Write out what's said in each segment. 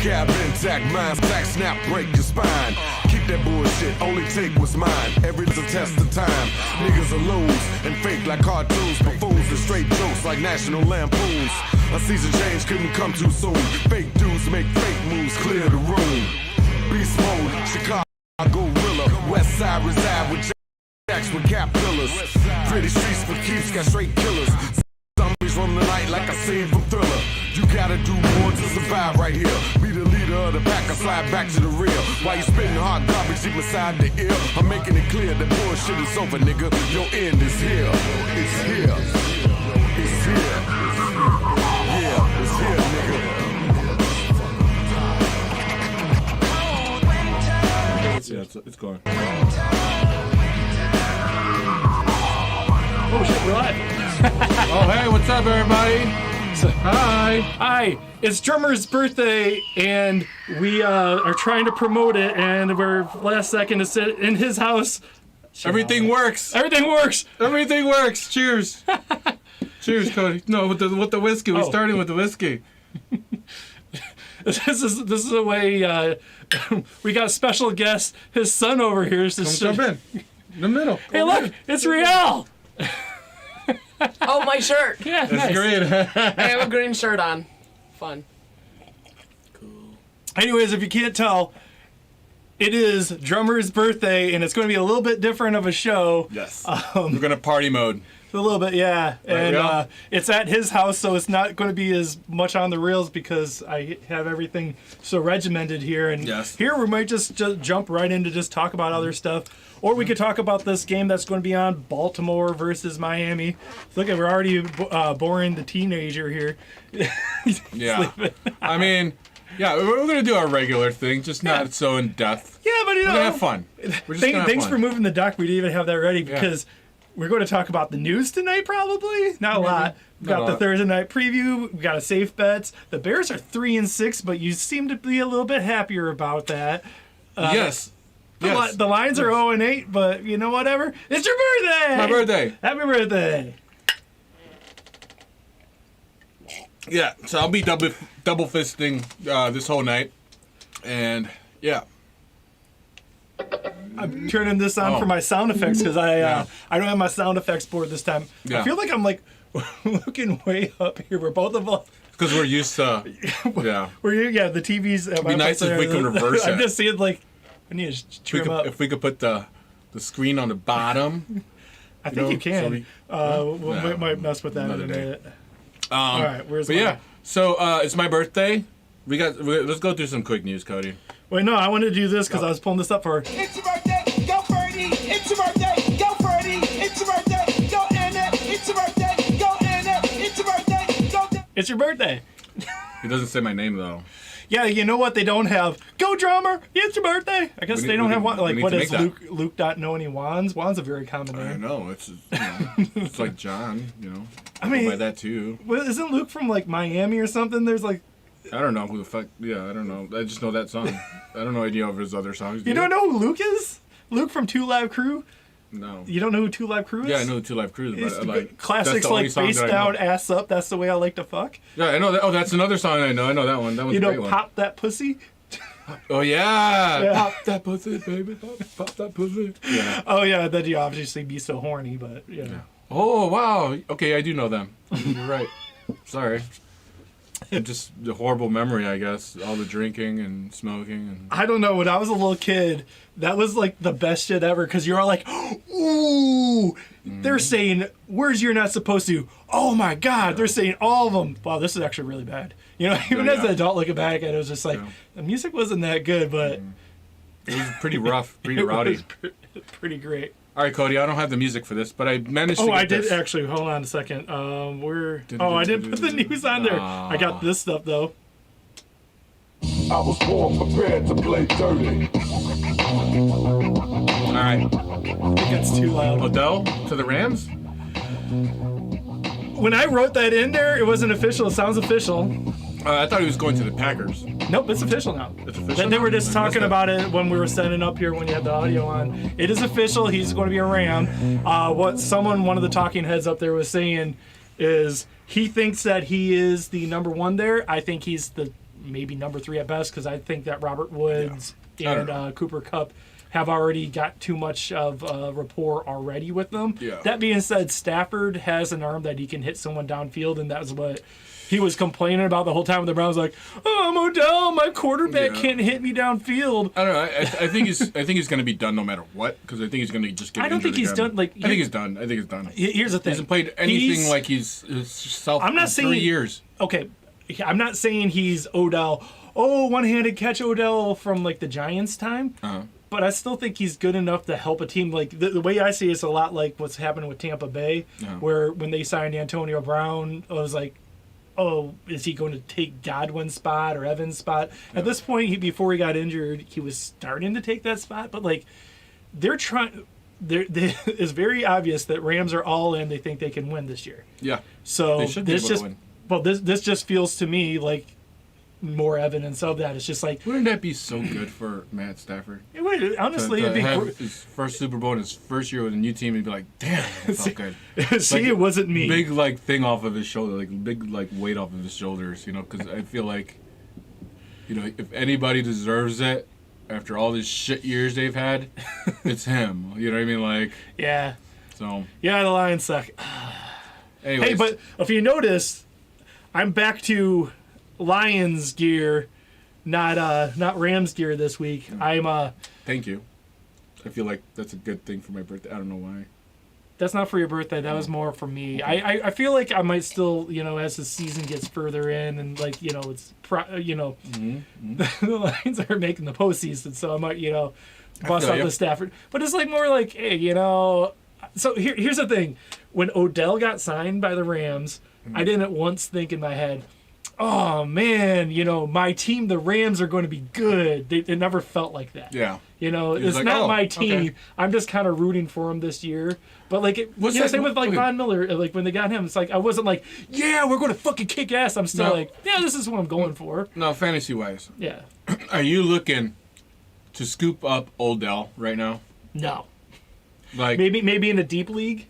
Vocab intact, mind stack, snap, break your spine. Keep that bullshit, only take what's mine. Everything's a test of time. Niggas are lose and fake like cartoons. Buffoons and straight jokes like National Lampoons. A season change couldn't come too soon. Fake dudes make fake moves, clear the room. Beast mode, Chicago gorilla. West side reside with jacks with cap pillars. Pretty streets for keeps, got straight killers. Zombies roam the night like a scene from Thriller. You gotta do more to survive right here. Be the leader of the pack, I slide back to the rear. While you spitting hard garbage deep inside the ear, I'm making it clear that bullshit is over, nigga. Your end is here. It's here. It's here. Yeah, it's here, nigga. Yeah, it's going. Oh shit, we're live. Oh, hey, what's up, everybody? Hi. It's Drummer's birthday, and we are trying to promote it, and we're last second to sit in his house. Everything works. Everything works. Everything works. Cheers. Cheers, Cody. No, with the whiskey. We started with the whiskey. This is a way we got a special guest, his son over here. Come jump in the middle. Hey, look, it's Riel. Oh, my shirt. Yeah, That's nice. great. I have a green shirt on. Fun. Anyways, if you can't tell, it is Drummer's birthday, and it's going to be a little bit different of a show. Yes. We're gonna party mode. A little bit, yeah. And yeah. it's at his house, so it's not going to be as much on the rails because I have everything so regimented here. And Yes. here we might just jump right into just talk about other stuff. Or we could talk about this game that's going to be on, Baltimore versus Miami. Look, we're already boring the teenager here. Yeah. I mean, yeah, we're gonna do our regular thing, just not so in depth. Yeah, but you know. We're gonna have fun. We're just gonna have Thanks fun. for moving the doc. We didn't even have that ready because we're going to talk about the news tonight, probably. Not a lot. We've got the Thursday night preview. We've got a safe bets. The Bears are 3-6, but you seem to be a little bit happier about that. Yes. Yes. The Lions are 0-8, but you know, whatever. It's your birthday! My birthday. Happy birthday! Yeah, so I'll be double fisting this whole night, and yeah. I'm turning this on for my sound effects because I don't have my sound effects board this time. Yeah. I feel like I'm like looking way up here. We're both of us. Because we're used to, yeah. The TV's. It'd be nice if we could reverse I'm it. just seeing like I need to trim up. If we could put the screen on the bottom. I think you can. So we might mess with that in a another day. minute. All right, where's But mine? yeah, so it's my birthday. Let's go through some quick news, Cody. Wait, no, I wanted to do this because I was pulling this up for. It's your birthday, go Birdie! It's your birthday, go Birdie! It's your birthday, go Anna! It's your birthday, go Anna! It's your birthday, go. It's your birthday. He doesn't say my name though. Yeah, you know what? They don't have. Go drummer! It's your birthday. I guess they don't have one. Like, what is Luke? Luke not know any wands? Wands a very common name. I know it's it's like John. I mean, by that too. Well, isn't Luke from like Miami or something? There's like. I don't know who the fuck. Yeah, I don't know. I just know that song. I don't know any of his other songs. You don't know who Luke is? Luke from Two Live Crew? No. You don't know who Two Live Crew is? Yeah, I know who Two Live Crew is, but like classics like Face Down, Ass Up. That's the way I like to fuck. Yeah, I know that. Oh, that's another song I know. I know that one. That one's a great one. Pop That Pussy. Oh yeah. Yeah. Pop that pussy, baby. Pop that pussy. Yeah. Oh yeah, then you obviously be so horny, but yeah. Oh wow. Okay, I do know them. You're right. Sorry. Just a horrible memory, I guess. All the drinking and smoking and. I don't know. When I was a little kid, that was like the best shit ever because you're all like, ooh. They're saying words you're not supposed to. Oh my God. They're saying all of them. Wow, this is actually really bad. You know, even as an adult looking back at it, it was just like, the music wasn't that good, but. It was pretty rough, pretty rowdy. It was pretty great. All right, Cody, I don't have the music for this, but I managed to get I did this. actually. Hold on a second. I didn't put the news on there. I got this stuff, though. I was born prepared to play dirty. All right. I think it's too loud. Odell to the Rams? When I wrote that in there, it wasn't official. It sounds official. I thought he was going to the Packers. Nope, it's official now. It's official They now? were just I missed talking that. about it when we were setting up here when you had the audio on. It is official. He's going to be a Ram. What one of the talking heads up there was saying is he thinks that he is the number one there. I think he's the maybe number 3 at best, because I think that Robert Woods I don't and know. Cooper Kupp have already got too much of rapport already with them. Yeah. That being said, Stafford has an arm that he can hit someone downfield, and that was what he was complaining about the whole time with the Browns. Like, oh, I'm Odell, my quarterback Yeah. can't hit me downfield. I don't know. I think he's going to be done no matter what, because I think he's going to just get I don't injured think he's again. done. Like, I think he's done. I think he's done. here's the He thing. hasn't played anything He's- like he's himself I'm not in saying 3 years. Okay, I'm not saying he's Odell. Oh, one-handed catch Odell from like the Giants time. Uh-huh. But I still think he's good enough to help a team. Like the way I see it, it's a lot like what's happening with Tampa Bay, Yeah. where when they signed Antonio Brown, I was like, oh, is he going to take Godwin's spot or Evans' spot? At this point, before he got injured, he was starting to take that spot. But like, they're trying. It's very obvious that Rams are all in. They think they can win this year. Yeah. So They should be this able to just, win. well, this just feels to me like more evidence of that. It's just like, Wouldn't that be so good for Matt Stafford? honestly, to it'd be have his first Super Bowl in his first year with a new team and be like, damn, it felt good. see, Like, it wasn't me. Big like thing off of his shoulder, like big like weight off of his shoulders, you know, because I feel like, you know, if anybody deserves it after all these shit years they've had, it's him. You know what I mean? Like, Yeah, so. yeah, the Lions suck. Anyways, Hey, but if you notice, I'm back to Lions gear, not Rams gear this week. I'm thank you. I feel like that's a good thing for my birthday. I don't know why. that's not for your birthday. That was more for me. I feel like I might still, as the season gets further in and like, it's the Lions are making the postseason, so I might, bust feel out ya. the Stafford. But it's like more like, hey, so here's the thing. When Odell got signed by the Rams, I didn't once think in my head, oh man, my team, the Rams, are going to be good. It never felt like that. Yeah. It's like, not oh, my team. okay. I'm just kind of rooting for him this year. But like, What's that- same with like okay. Von Miller. Like when they got him, it's like I wasn't like, yeah, we're going to fucking kick ass. I'm still No. like, yeah, this is what I'm going for. No, fantasy wise, Yeah. are you looking to scoop up Odell right now? No. Like Maybe in a deep league.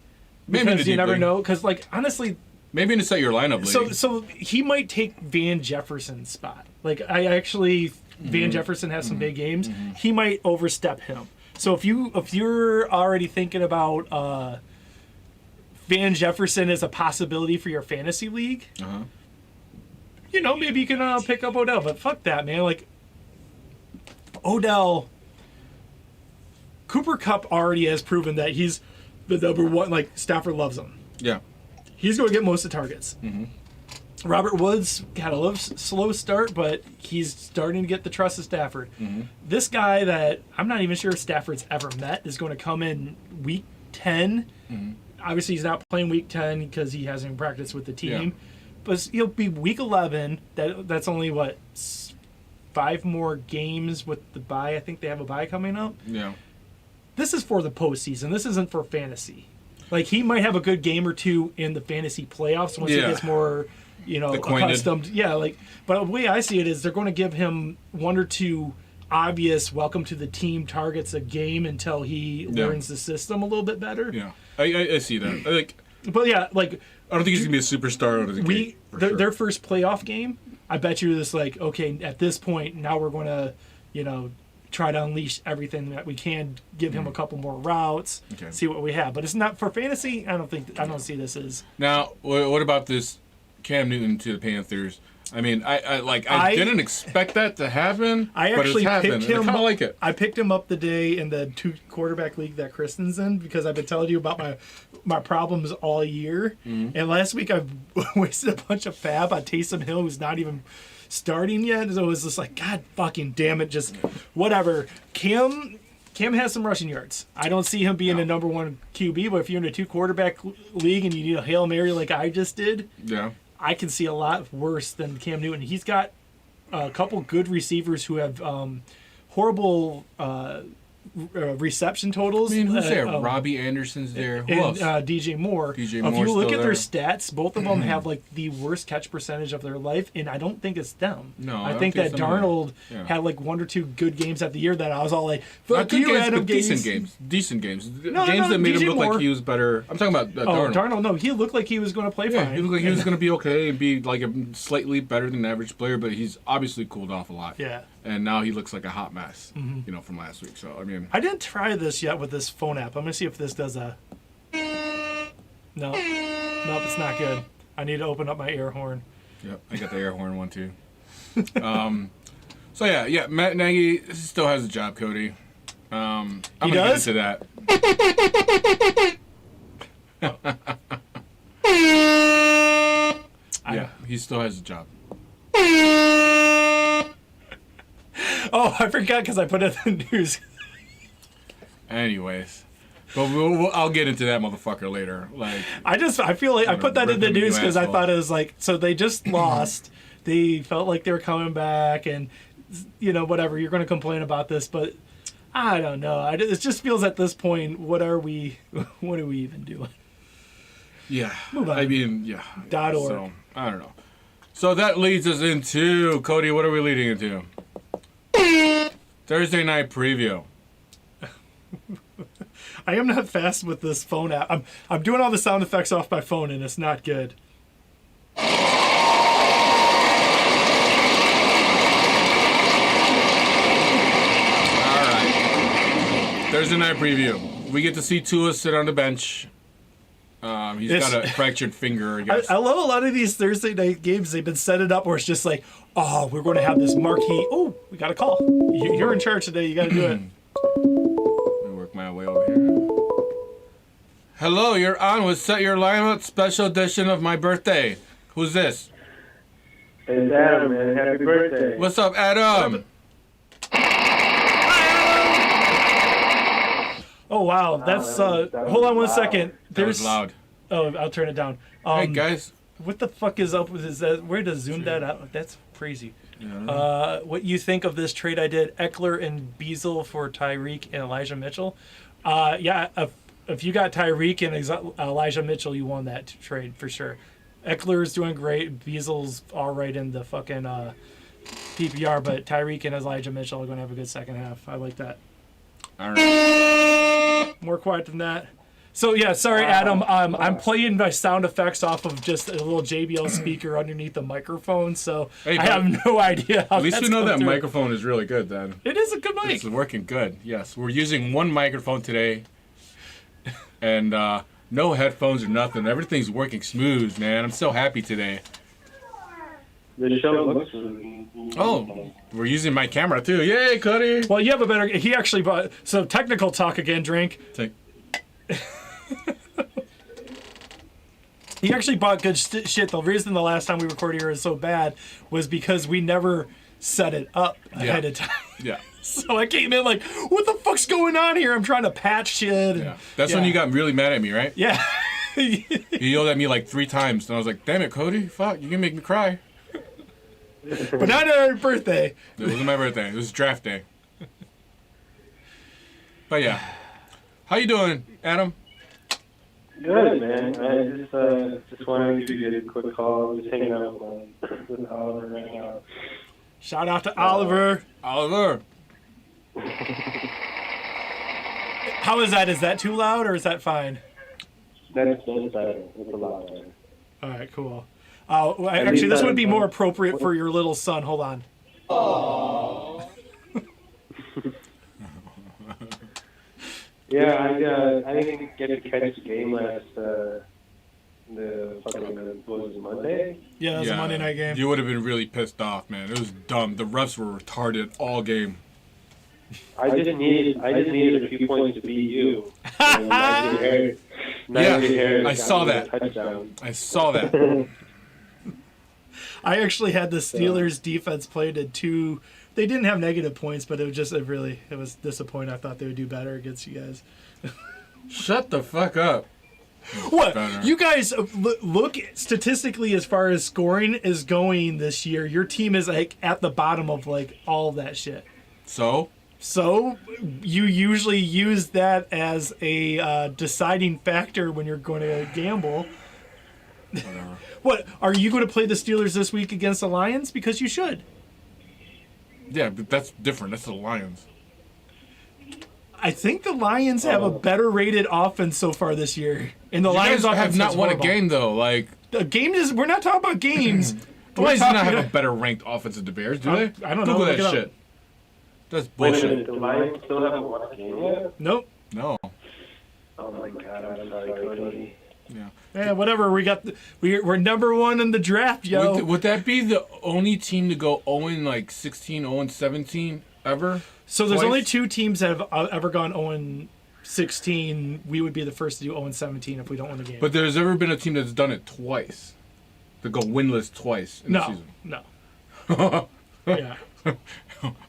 Maybe in a Because you deep never league. know. Because like honestly, maybe to set your lineup league. so he might take Van Jefferson's spot. Like Van Jefferson has some big games. He might overstep him. So if you're already thinking about Van Jefferson as a possibility for your fantasy league, Uh-huh. maybe you can pick up Odell. But fuck that, man. Like Odell, Cooper Kupp already has proven that he's the number one. Like Stafford loves him. Yeah. He's going to get most of the targets. Robert Woods had a little slow start, but he's starting to get the trust of Stafford. This guy that I'm not even sure Stafford's ever met is going to come in week 10. Obviously, he's not playing week 10 because he hasn't practiced with the team. Yeah. But he'll be week 11. That's only, 5 more games with the bye. I think they have a bye coming up. Yeah. This is for the postseason. This isn't for fantasy. Like, he might have a good game or two in the fantasy playoffs once he Yeah. gets more, Acquainted. accustomed. Yeah, but the way I see it is they're going to give him 1 or 2 obvious welcome to the team targets a game until he learns the system a little bit better. Yeah. I see that. Like, But yeah, like I don't think he's gonna be a superstar out of the gate. for sure. their first playoff game, I bet you this like, okay, at this point now we're going to, try to unleash everything that we can, give him a couple more routes, Okay. see what we have. But it's not for fantasy. I don't see this as. Now, what about this Cam Newton to the Panthers? I mean, I didn't expect that to happen, I but actually it's happened. picked and him. I kind of like it. I picked him up the day in the 2 quarterback league that Kristen's in because I've been telling you about my problems all year. And last week I've wasted a bunch of fab on Taysom Hill, who's not even starting yet. So it was just like, God fucking damn it, just whatever. Cam has some rushing yards. I don't see him being a number 1 QB, but if you're in a 2 quarterback league and you need a Hail Mary like I just did, Yeah. I can see a lot worse than Cam Newton. He's got a couple good receivers who have horrible reception totals. I mean, who's there? Robbie Anderson's there. Who And else? DJ Moore. DJ If Moore's you look still at their there. stats, both of them have like the worst catch percentage of their life, and I don't think it's them. No, I I think don't that think it's them either. Darnold Yeah. had like 1 or 2 good games at the year that I was all like, Not "Fuck good you, games, Adam but decent games. Decent games. no, Games that made DJ him look Moore. like he was better. I'm talking about Oh, Darnold. Darnold, no, he looked like he was going to play Yeah, fine. he looked like he was going to be okay and be like a slightly better than average player, but he's obviously cooled off a lot. Yeah. And now he looks like a hot mess, you know, from last week. So, I mean, I didn't try this yet with this phone app. I'm going to see if this does a... No. Nope, it's not good. I need to open up my air horn. yep, I got the air horn one too. So, yeah, Matt Nagy still has a job, Cody. I'm He going to get does? into that. Yeah, he still has a job. Oh, I forgot because I put it in the news. Anyways. But I'll get into that motherfucker later. Like, I feel like I put that in the rip him, you news because I asshole. thought it was like, so they just lost. They felt like they were coming back and, you know, whatever. You're going to complain about this, but I don't know. It just feels at this point, what are we even doing? yeah. Move on. I mean, yeah. .org. So, I don't know. So that leads us into, Cody, what are we leading into? Thursday night preview. I am not fast with this phone app. I'm doing all the sound effects off my phone and it's not good. All right. Thursday night preview. We get to see Tua sit on the bench. He's It's- got a fractured finger, I guess. I love a lot of these Thursday night games. They've been set it up where it's just like, oh, we're going to have this marquee. Oh, we got a call. You're in charge today. You got to do it. Let me work my way over here. Hello, you're on with Set Your Lineup special edition of my birthday. Who's this? It's Adam, man. Happy birthday. What's up, Adam? Oh wow, that's that hold on one was second. That was loud. Oh, I'll turn it down. Hey, guys. What the fuck is up with that? Where does zoom that out? That's crazy. What you think of this trade I did? Eckler and Beazle for Tyreek and Elijah Mitchell. Yeah, if you got Tyreek and Elijah Mitchell, you won that trade for sure. Eckler's doing great. Beazle's all right in the fucking PPR, but Tyreek and Elijah Mitchell are going to have a good second half. I like that. All right. More quiet than that. So yeah, sorry, Adam. I'm playing my sound effects off of just a little JBL speaker underneath the microphone, so Hey, I have no idea how At least that's we know going that through. microphone is really good then. It is a good mic. It's working good. Yes, we're using one microphone today, and no headphones or nothing. Everything's working smooth, man. I'm so happy today. The show looks. Oh, we're using my camera too. Yay, Cody! Well, you have a better. He actually bought. So technical talk again. Drink. Take- He actually bought good shit. The reason the last time we recorded here is so bad was because we never set it up ahead of time. Yeah, So I came in like, what the fuck's going on here? I'm trying to patch shit. yeah. That's when you got really mad at me, right? Yeah. You yelled at me like 3 times, and I was like, "Damn it, Cody! Fuck, you can make me cry." But not on our birthday. It wasn't my birthday. It was draft day. But yeah, how you doing, Adam? Good, man. I just wanted to give you a quick call. Just hanging out with Oliver right now. Shout out to Oliver. Oliver. How is that? Is that too loud or is that fine? That's better. It's a lot better. All right, cool. Actually, this would be more appropriate for your little son. Hold on. Yeah, I didn't get to catch the game last. What was it, Monday? Yeah, that was a Monday night game. You would have been really pissed off, man. It was dumb. The refs were retarded all game. I just needed a few points to beat you. And Najee Harris I got saw me a that. touchdown. I saw that. I actually had the Steelers defense played at 2. They didn't have negative points, but it was just it was disappointing. I thought they would do better against you guys. Shut the fuck up. What? Better. You guys look statistically as far as scoring is going this year. Your team is like at the bottom of like all of that shit. So? So you usually use that as a deciding factor when you're going to gamble. Whatever. What, are you going to play the Steelers this week against the Lions? Because you should. Yeah, but that's different. That's the Lions. I think the Lions have a better rated offense so far this year. And the You Lions guys offense have not is won a horrible. game though. Like The game is. We're not talking about games. the Lions do not have a better ranked offense than the Bears, do they? I don't know. Google Look that it up. shit. That's Wait a bullshit. minute, the Lions still haven't won a game yet? Nope. No. Oh my god, I'm sorry, Cody. Yeah. Yeah, whatever. We're number one in the draft, yo. Would that be the only team to go 0 like 16, 0 17 ever? So there's Twice? only 2 teams that have ever gone 0-16. We would be the first to do 0-17 if we don't win the game. But there's ever been a team that's done it twice. To go winless twice in the season. No. Yeah.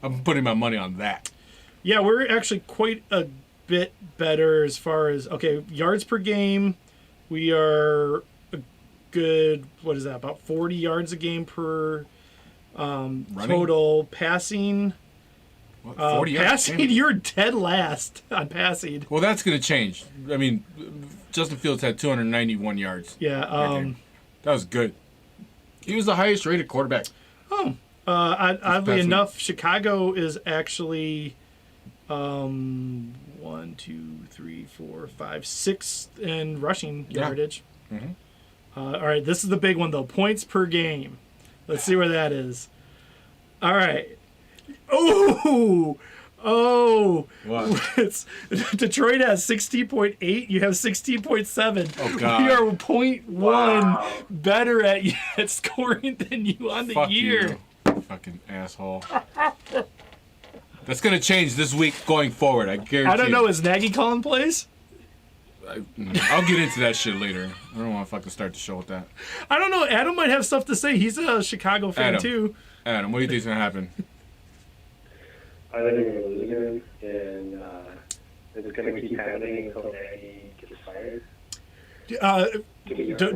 I'm putting my money on that. Yeah, we're actually quite a bit better as far as, okay, yards per game. We are a good, what is that, about 40 yards a game per total. Passing. What, 40 yards? Passing, Damn. you're dead last on passing. Well, that's going to change. I mean, Justin Fields had 291 yards. Yeah. game. That was good. He was the highest rated quarterback. Oddly passing. enough, Chicago is actually 6th in rushing Yeah. yardage. Mhm. All right, this is the big one though. Points per game. Let's see where that is. All right. Oh, What? it's Detroit has 16.8. You have 16.7. Oh, God. We are 0.1 better at scoring than you on the Fuck year. you, fucking asshole. That's going to change this week going forward. I guarantee I don't know. you. Is Nagy calling plays? I'll get into that shit later. I don't want to fucking start the show with that. I don't know. Adam might have stuff to say. He's a Chicago fan Adam. too. Adam, what do you think's going to happen? I think we're going to lose again, and it's going to keep happening until Nagy gets fired.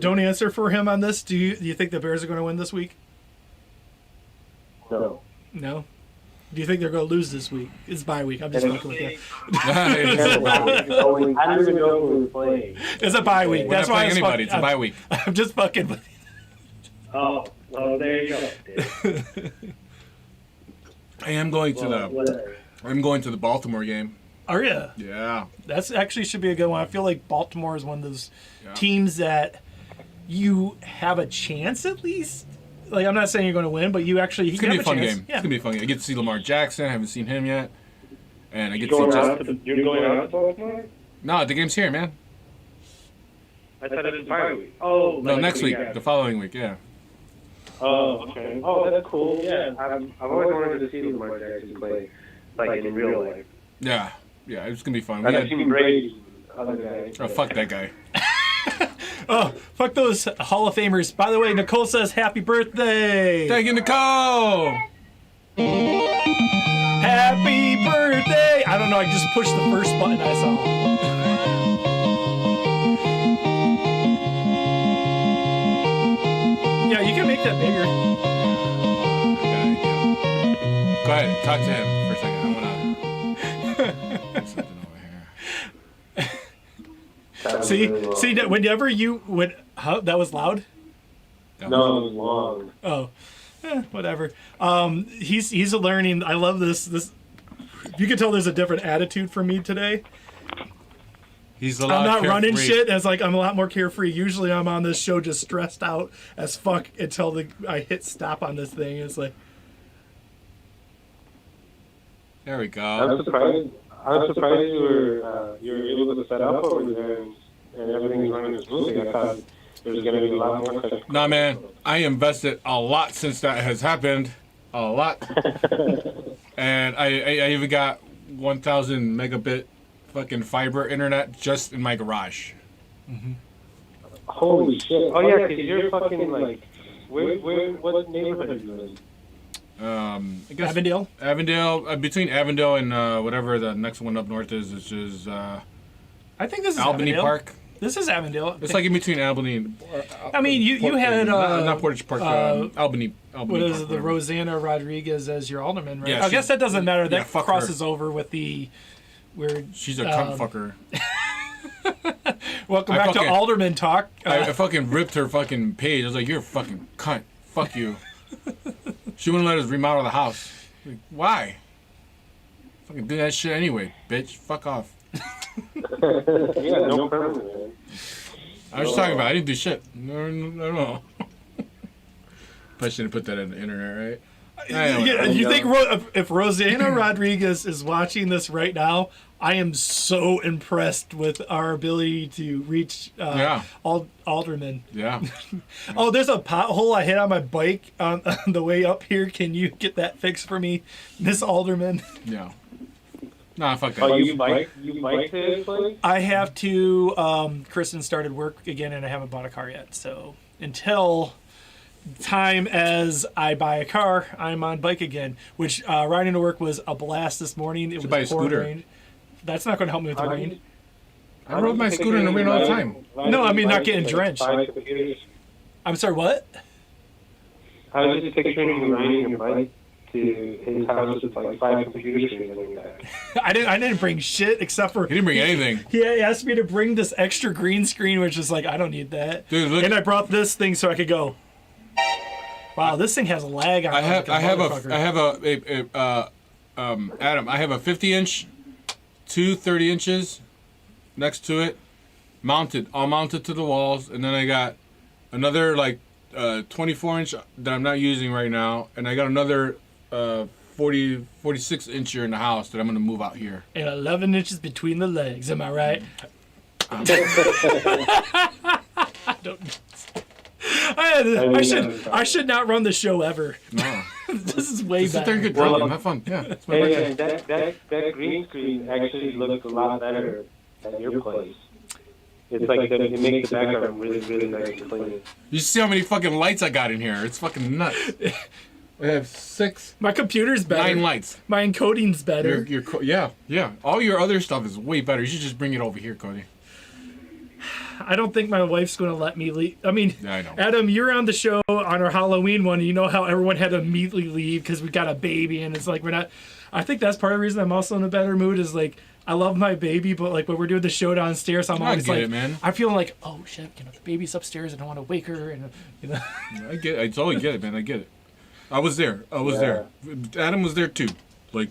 Don't answer for him on this. Do you think the Bears are going to win this week? No. No. Do you think they're going to lose this week? It's bye week. I'm just fucking with you. I don't even know who we're playing. It's a bye week. We're That's not why playing anybody. It's a bye I'm, week. I'm just fucking with you. Oh, well, there you go. I am going to Whatever. I'm going to the Baltimore game. Are you? Yeah. That's actually should be a good one. I feel like Baltimore is one of those Yeah. teams that you have a chance at least. Like, I'm not saying you're going to win, but you actually It's going to be a fun chance. game. Yeah. It's going to be a fun game. I get to see Lamar Jackson. I haven't seen him yet. And I get to You're see going Justin. out you're going out to Baltimore? No, the game's here, man. I thought it was bye week. Oh, No, like next week. yeah. The following week, yeah. Oh, okay. Oh, that's cool. Yeah, I've always wanted to see Lamar Jackson play, like in real life. Yeah. Yeah, it's going to be fun. We I've had, seen Brady, other guy. oh, fuck that guy. Oh, fuck those Hall of Famers. By the way, Nicole says happy birthday. Thank you, Nicole. Happy birthday. I don't know. I just pushed the first button I saw. Yeah, you can make that bigger. Go ahead. Talk to him for a second. I want to do something over here. See, that whenever you would, that was loud. No, it was long. Oh, whatever. He's learning. I love this. You can tell there's a different attitude for me today. He's a lot I'm not running carefree. shit. As like I'm a lot more carefree. Usually I'm on this show just stressed out as fuck until I hit stop on this thing. It's like, There we go. I'm surprised you were able to set up over there and everything's running smoothly. I thought there was going to be a lot more. Nah, man. I invested a lot since that has happened. A lot. And I even got 1,000 megabit fucking fiber internet just in my garage. Holy shit! Oh yeah, because you're fucking like, what neighborhood are you in? I guess Avondale. Avondale, between Avondale and whatever the next one up north is, which is I think this is Albany Avondale. Park. This is Avondale. It's like in between Albany and. I mean, you had not Portage Park. Albany. What is Park, it, the Rosanna Rodriguez as your alderman, right? Yeah, I guess that doesn't matter. That fuck crosses over with the weird. She's a cunt fucker. Welcome back to Alderman Talk. I fucking ripped her fucking page. I was like, "You're a fucking cunt. Fuck you." She wouldn't let us remodel the house. Like, why? Fucking do that shit anyway, bitch. Fuck off. Yeah, no permit, man. I was just talking about. I didn't do shit. No. I shouldn't put that in the internet, right? Yeah, you think if Rosanna Rodriguez is watching this right now, I am so impressed with our ability to reach aldermen. Yeah. Oh, there's a pothole I hit on my bike on the way up here. Can you get that fixed for me, Miss Alderman? Yeah. Nah, fuck that. Oh, you bike to this place? I have to. Kristen started work again, and I haven't bought a car yet. So until time as I buy a car, I'm on bike again. Which riding to work was a blast this morning. It was buy a scooter. rain. That's not going to help me with the rain. I rode my scooter in the rain all the time. No, I mean not getting drenched. I'm sorry, what? I was just picturing you riding your bike to his house with like 5 computer screens like that. I didn't bring shit except for. He didn't bring anything. He asked me to bring this extra green screen, which is like I don't need that. Dude, look. And I brought this thing so I could go. Wow, this thing has a lag on it. I have Adam, I have a 50-inch, two 30-inches next to it, all mounted to the walls, and then I got another like 24-inch that I'm not using right now, and I got another 46-incher in the house that I'm gonna move out here. And 11 inches between the legs. Am I right? I should not run the show ever. No. This is way Just sit better. there and get drunk and have fun. Yeah, it's my Hey, birthday. that green screen actually looks a lot better at your place. It's like that. It makes the background really, really nice and clean. You see how many fucking lights I got in here? It's fucking nuts. I have 6, My computer's better. 9 lights. My encoding's better. Yeah. All your other stuff is way better. You should just bring it over here, Cody. I don't think my wife's going to let me leave. I mean, Yeah, I know. Adam, you're on the show on our Halloween one. And you know how everyone had to immediately leave because we got a baby, and it's like we're not. I think that's part of the reason I'm also in a better mood. Is like I love my baby, but like when we're doing the show downstairs, I'm always like, man. I'm feeling like, oh shit, the baby's upstairs. I don't want to wake her, and I get it. I totally get it, man. I get it. I was there. There. Adam was there too. Like,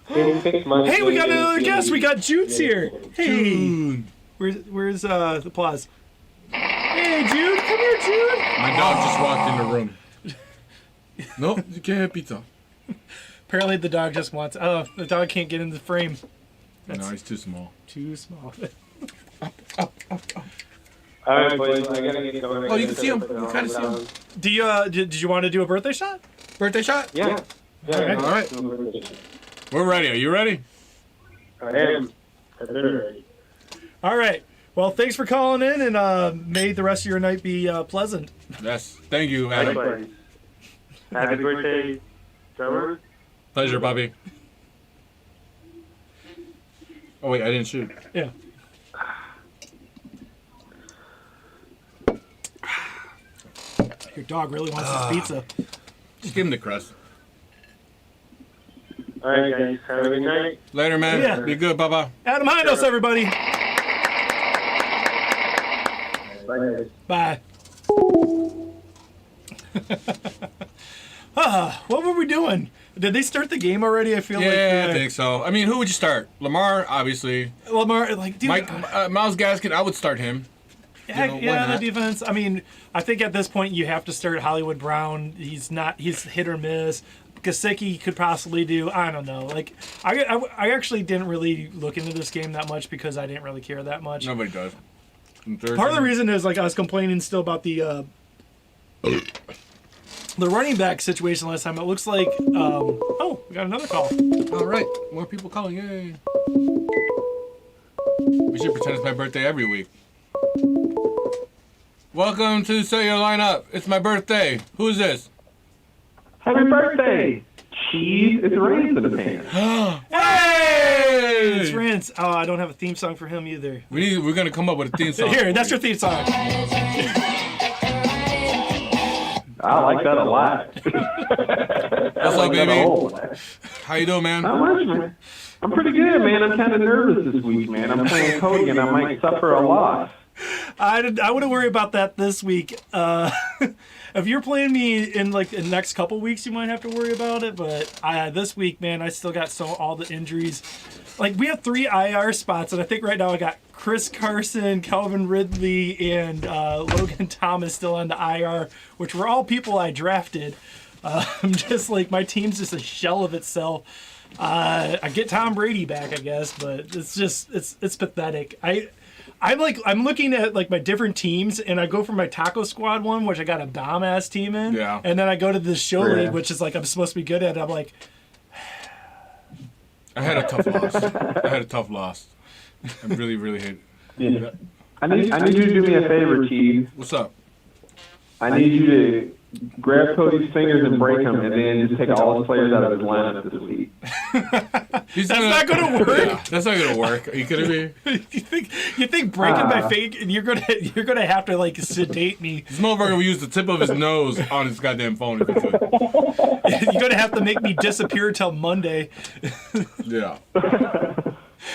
In 6 months, hey, we got another guest. We got Jude's here. Hey, dude. where's the applause? Hey, Jude, come here, Jude. My dog just walked in the room. Nope, you can't have pizza. Apparently, the dog just wants. Oh, the dog can't get in the frame. No, he's too small. Too small. All right, boys, I gotta get going. Oh, you can see him. You kind of see him. Do you did you want to do a birthday shot? Birthday shot? Yeah. Alright. All right. We're ready. Are you ready? I am. I've been ready. All right. Well, thanks for calling in, and may the rest of your night be pleasant. Yes. Thank you, Adam. Likewise. Happy birthday, Summer. Pleasure, Bobby. Oh, wait, I didn't shoot. Yeah. Your dog really wants this pizza. Just give him the crust. All right, guys. Have a good night. Later, man. Yeah. Be good. Bye-bye. Adam Hindos, everybody. Bye, guys. Bye. What were we doing? Did they start the game already? I feel like. Yeah, I think so. I mean, who would you start? Lamar, obviously. Lamar, like, dude. Mike, Miles Gaskin, I would start him. Yeah, You know, why yeah, the not? defense. I mean, I think at this point you have to start Hollywood Brown. He's hit or miss. Gesicki could possibly do. I don't know. Like, I actually didn't really look into this game that much because I didn't really care that much. Nobody does. Part of the reason is like I was complaining still about the running back situation last time. It looks like oh, we got another call. All right, more people calling. Yay! We should pretend it's my birthday every week. Welcome to Set Your Lineup. It's my birthday. Who's this? Happy birthday! Cheese is raised in the pan. Hey! Rinse, rinse. Oh, I don't have a theme song for him either. We're gonna come up with a theme song. Here, that's your theme song. I like that a lot. What's up, baby? How you doing, man? Not much, man. I'm pretty good, man. I'm kind of nervous this week, man. I'm playing Cody, and I might suffer a loss. I wouldn't worry about that this week. If you're playing me in like the next couple weeks, you might have to worry about it. But this week, man, I still got all the injuries. Like we have 3 IR spots, and I think right now I got Chris Carson, Calvin Ridley, and Logan Thomas still on the IR, which were all people I drafted. I'm just like my team's just a shell of itself. I get Tom Brady back, I guess, but it's just it's pathetic. I'm looking at like my different teams, and I go for my Taco Squad one, which I got a bomb ass team in. Yeah. And then I go to the show league, which is like I'm supposed to be good at. I'm like, I had a tough loss. I really, really hate it. Yeah. I need you to do me a favor, Keith. What's up? I need you to grab Cody's fingers and break them, and then just take all the players out of his lineup this week. that's not going to work. Yeah, that's not gonna work. Are you kidding me? you think breaking my finger, you're gonna have to like sedate me. This motherfucker will use the tip of his nose on his goddamn phone if he could. You're gonna have to make me disappear till Monday. Yeah.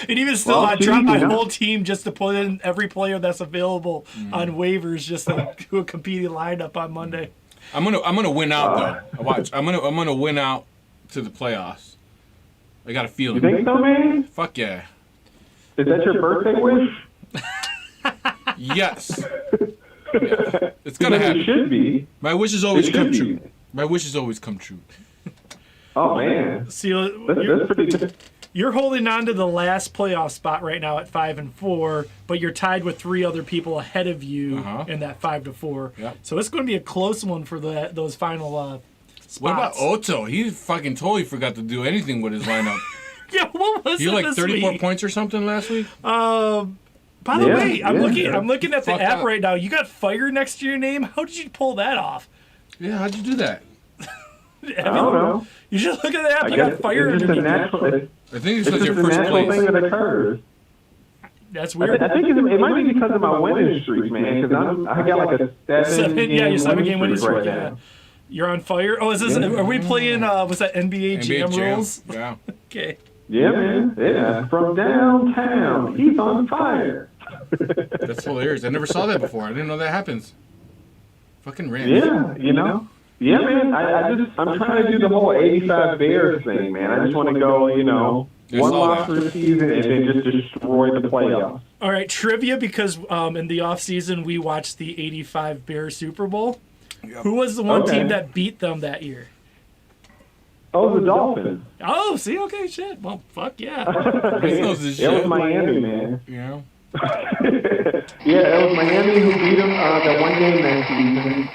And even still, I drop my whole team just to put in every player that's available on waivers just to do a competing lineup on Monday. I'm gonna win out though. Watch. I'm gonna win out to the playoffs. I got a feeling. You think so, man? Fuck yeah. Is that your birthday wish? Yes. Yeah. It's gonna happen. It should be. My wishes always It come should true. be. My wishes always come true. Oh, man. See, That's pretty good. you're holding on to the last playoff spot right now at 5-4, but you're tied with 3 other people ahead of you in that 5-4. Yep. So it's going to be a close one for those final spots. What about Otto? He fucking totally forgot to do anything with his lineup. Yeah, what was He it like this 34 week? points or something last week. By the way, I'm looking at the Fucked app up. right now. You got fire next to your name. How did you pull that off? Yeah, how'd you do that? I don't know. You should look at the app. I You guess got fire it's just a underneath. natural. I think it's It's because just you're a first natural place. thing that occurs. That's I weird. think it might be because of my winning streak, man. Because I got like a 7-game winning streak. right Yeah. now. You're on fire. Oh, is this? Are we playing? Was that NBA Jam rules? Yeah. Okay. Yeah, man. Yeah. From downtown, he's on fire. That's hilarious. I never saw that before. I didn't know that happens. Fucking random. Yeah, you know. Yeah, man. I'm trying to do the whole 85 Bears thing, man. I just want to go, I one saw loss that. for the season and then just destroy the playoffs. All right, trivia, because in the offseason we watched the 85 Bears Super Bowl. Yep. Who was the one Okay. team that beat them that year? Oh, the Dolphins. Oh, see, okay, shit. Well, fuck yeah. He knows his It was shit. Miami, man. You know? Yeah, it was Miami who beat them that one game that season.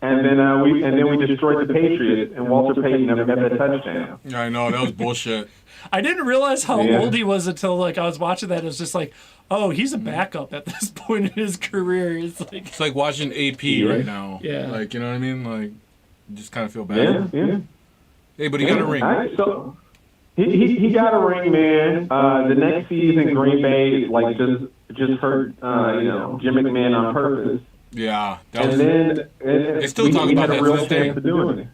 And then we destroyed the Patriots, and Walter Payton never got that touchdown. Yeah, I know. That was bullshit. I didn't realize how Yeah. old he was until like I was watching that. It was just like, oh, he's a backup at this point in his career. It's like, It's like watching AP right now. Yeah. Like, you know what I mean? Like, you just kind of feel bad. Yeah. Hey, but he got a ring. So he got a ring, man. The next season, Green Bay like just hurt Jim McMahon on purpose. Yeah. That And was, then They still talk we about had that a real to this day. chance of doing it.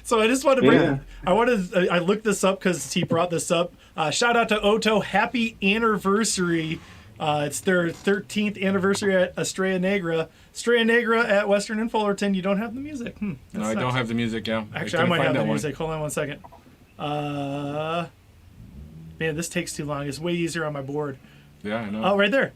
so I just want to bring. Yeah. I looked this up because he brought this up. Shout out to Otto. Happy anniversary. It's their 13th anniversary at Estrella Negra. Estrella Negra at Western and Fullerton. You don't have the music. That no, I sucks. don't have the music, yeah. Actually, I couldn't might find have the that one. music. Hold on one second. Man, this takes too long. It's way easier on my board. Yeah, I know. Oh, right there.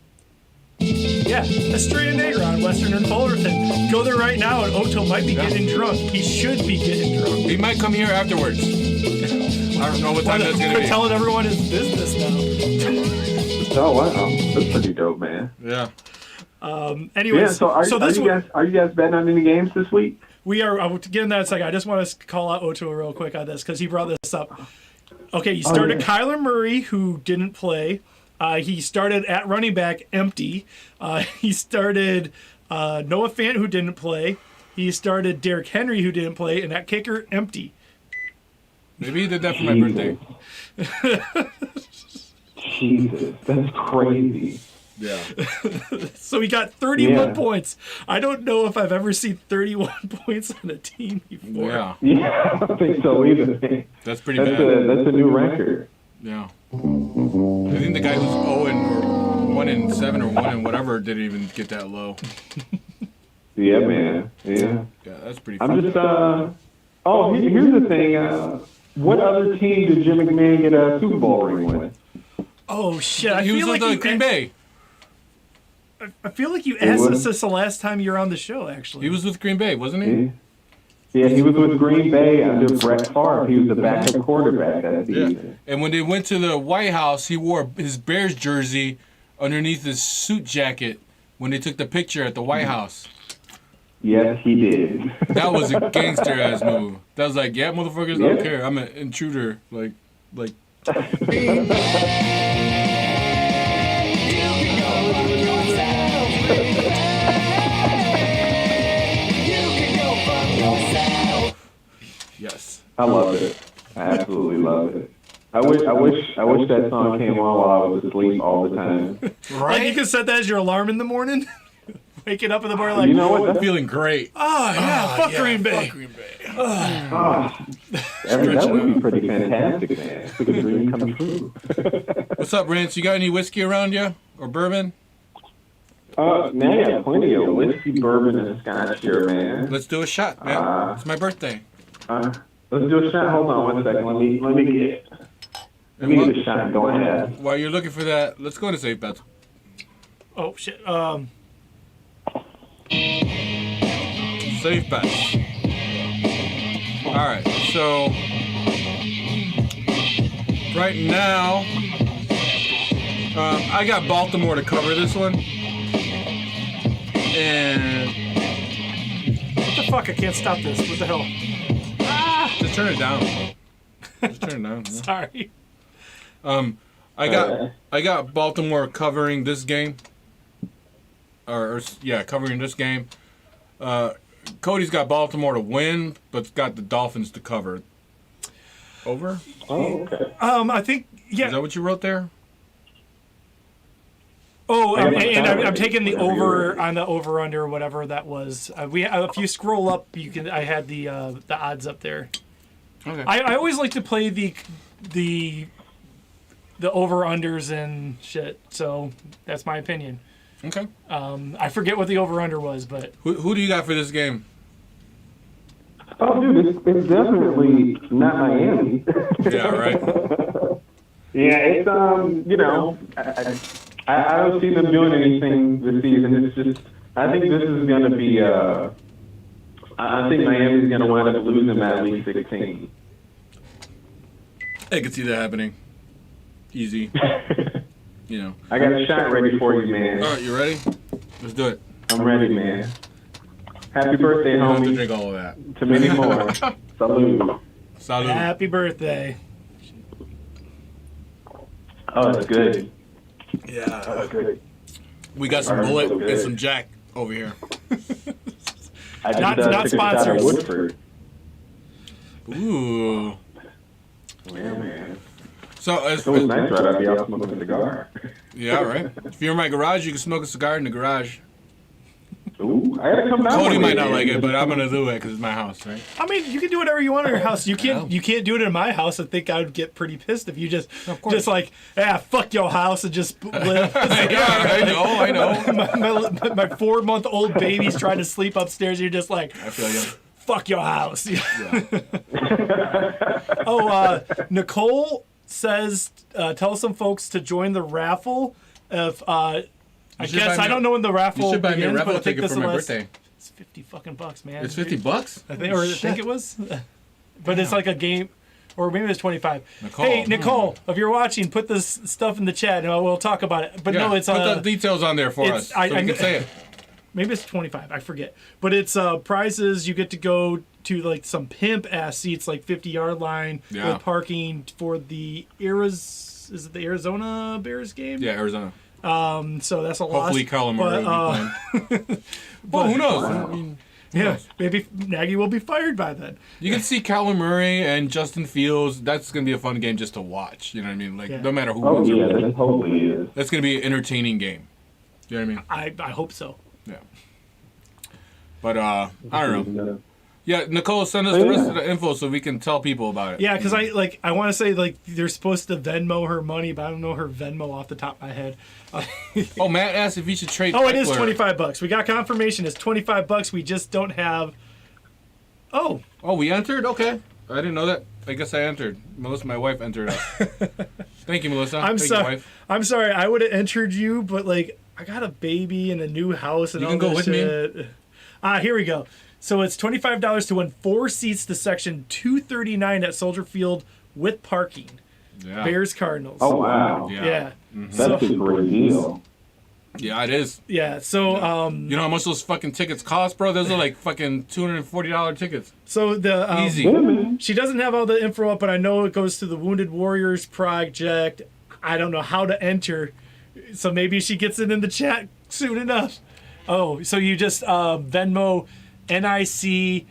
Yeah, Estrella Negra on Western and Fullerton. Go there right now, and Otto might be getting drunk. He should be getting drunk. He might come here afterwards. I don't know what time that's going to Quit be. telling everyone his business now. Oh wow, that's pretty dope, man. Yeah. Anyways, Yeah. So are this you guys betting on any games this week? we are. I'll get in that in a second. I just want to call out Otto real quick on this because he brought this up. Okay, you started yeah. Kyler Murray, who didn't play. He started at running back, empty. He started Noah Fant, who didn't play. He started Derrick Henry, who didn't play, and that kicker, empty. Maybe he did that for my birthday. Jesus, that's crazy. Yeah. So he got 31 Yeah. points. I don't know if I've ever seen 31 points on a team before. Yeah. Yeah, I don't think so either. That's pretty That's bad. a new record. Yeah. I think the guy who's 0 or 1 and 7 or 1 and whatever didn't even get that low. Yeah, man. Yeah. Yeah, that's pretty I'm funny. just, here's the thing. What other team did Jim McMahon get a Super Bowl ring with? Oh shit! I He was feel with like you Green Bay. I feel like you asked was? us the last time you were on the show. Actually, He was with Green Bay, wasn't he? Yeah, he was with Green Bay under Brett Favre. He was the backup quarterback that Yeah. season. And when they went to the White House, he wore his Bears jersey underneath his suit jacket when they took the picture at the White House. Yes, he did. That was a gangster ass move. That was like, yeah, motherfuckers, I don't care. I'm an intruder. Like. Yes. I love it. I absolutely love it. I wish that song came on while I was asleep all the time. like you can set that as your alarm in the morning. Waking up in the morning like, You know what? I'm feeling great. oh yeah, fuck Green Bay. That would be pretty fantastic, man. It's like a dream come true. What's up, Rance? You got any whiskey around you? Or bourbon? Man, I got plenty of whiskey, bourbon, and scotch here, man. Let's do a shot, man. It's my birthday. Let's do a shot. Hold on 1 second. Let me get a shot. Go ahead. While you're looking for that, let's go into safe bets. Oh shit. Safe bets. All right, so right now, I got Baltimore to cover this one, and What the fuck? I can't stop this. What the hell? just turn it down. Just turn it down. Yeah. Sorry. I got Baltimore covering this game. Covering this game. Cody's got Baltimore to win, but's got the Dolphins to cover. Over? Oh, okay. I think Is yeah. that what you wrote there? Oh, I got my and I'm salary. taking the Whatever over you're- on the over under or whatever that was. If you scroll up, you can. I had the odds up there. Okay. I always like to play the over unders and shit. So that's my opinion. Okay. I forget what the over under was, but Who do you got for this game? Oh, dude, it's definitely not Miami. Yeah, right. Yeah, it's I don't see them doing anything this season. It's just I think this is going to be. I think Miami's going to wind up losing by at least 16. I can see that happening. Easy. You know. I got a shot ready for you, man. All right, you ready? Let's do it. I'm ready, man. Happy birthday, You don't have to homie. drink all of that. To many more. Salute. Salud. happy birthday. Oh, that's good. Yeah. That's good. We got some Alright, Bullet so good. and some Jack over here. I just Not took a shot sponsors. of Woodford. Ooh. Yeah, man. So, It was nice right out there smoking a cigar. yeah, right. If you're in my garage, you can smoke a cigar in the garage. Ooh, I gotta come down. Cody one might day, not man. like it, but I'm gonna do it because it's my house, right? I mean, you can do whatever you want in your house. You can't do it in my house. I think I would get pretty pissed if you just like, fuck your house and just live. Yeah, I know. my 4-month-old baby's trying to sleep upstairs. You're just like, I feel you. fuck your house. Yeah. Nicole says, tell some folks to join the raffle. If I should guess buy me I don't know when the raffle You should buy me a begins, raffle but I think ticket this for is the my last- birthday. It's $50 man. It's $50. I think it was, but it's like a game, or maybe it's 25. Nicole. Hey Nicole, if you're watching, put this stuff in the chat and we'll talk about it. But Yeah, no, it's put the details on there for us it's- so we can say it. maybe it's 25. I forget. But it's prizes. You get to go to like some pimp ass seats, like 50-yard line Yeah. with parking for the Is it the Arizona Bears game? Yeah, Arizona. So that's a loss. Hopefully, Kyler Murray will be playing. Well, who knows? I mean, Yeah, maybe Nagy will be fired by then. You can see Kyler Murray and Justin Fields. That's going to be a fun game just to watch. You know what I mean? Like, no matter who Oh wins or yeah, loses, that totally is. that's going to be an entertaining game. You know what I mean? I hope so. Yeah. But, I don't know. Yeah, Nicole, send us the rest of the info so we can tell people about it. Yeah, because I want to say like they're supposed to Venmo her money, but I don't know her Venmo off the top of my head. Oh, Matt asked if he should trade. Oh, it is Eckler. $25. We got confirmation. It's $25. We just don't have. Oh, we entered? Okay. I didn't know that. I guess I entered. Melissa, my wife, entered us. Thank you, Melissa. I'm Thank you, sorry. wife. I'm sorry. I would have entered you, but like I got a baby and a new house and You all can go this with me. shit. Here we go. So it's $25 to win 4 seats to section 239 at Soldier Field with parking. Yeah. Bears Cardinals. Oh wow, Yeah. that's a great deal. Yeah, it is. Yeah. So You know how much those fucking tickets cost, bro? Those are like fucking $240 tickets. so the Easy. Yeah, man. she doesn't have all the info up, but I know it goes to the Wounded Warriors Project. I don't know how to enter, so maybe she gets it in the chat soon enough. Oh, so you just Venmo NICVERL,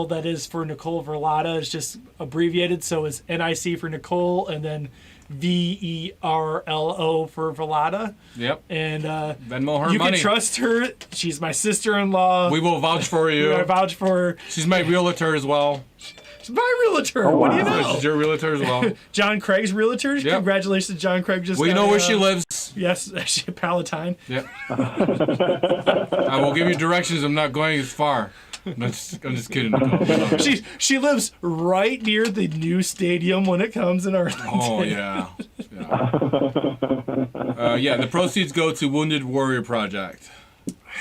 that is for Nicole Verlata. It's just abbreviated, so it's NIC for Nicole and then VERLO for Verlata. Yep. And Venmo her you money. can trust her. She's my sister-in-law. We will vouch for I you. vouch for her. She's my realtor as well. She's my realtor. What do you wow. know? She's your realtor as well. John Craig's realtor. Yep. Congratulations, John Craig. Just We got know a, where she lives. Yes, Palatine. Yep. I will give you directions. I'm not going as far. I'm just kidding. Nicole. She lives right near the new stadium when it comes in Arlington. Oh yeah. Yeah. The proceeds go to Wounded Warrior Project.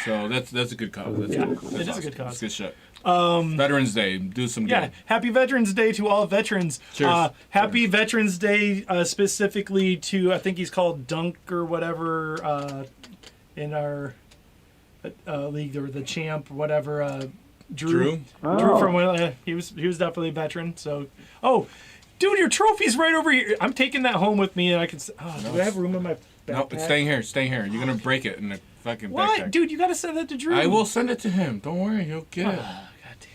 So that's a good cause. That's Yeah, good. it is That's a awesome. good cause. That's good shit. Veterans Day. Do some Yeah, good. happy Veterans Day to all veterans. Cheers. Happy Veterans Day specifically to, I think he's called Dunk or whatever in our league, or the champ, whatever. Drew from he was definitely a veteran. So, dude, your trophy's right over here. I'm taking that home with me, and I can. Do I have room in my backpack? No, it's staying here. Staying here. You're gonna break it in the fucking What, backpack. dude? You gotta send that to Drew. I will send it to him. Don't worry, he'll get it. God damn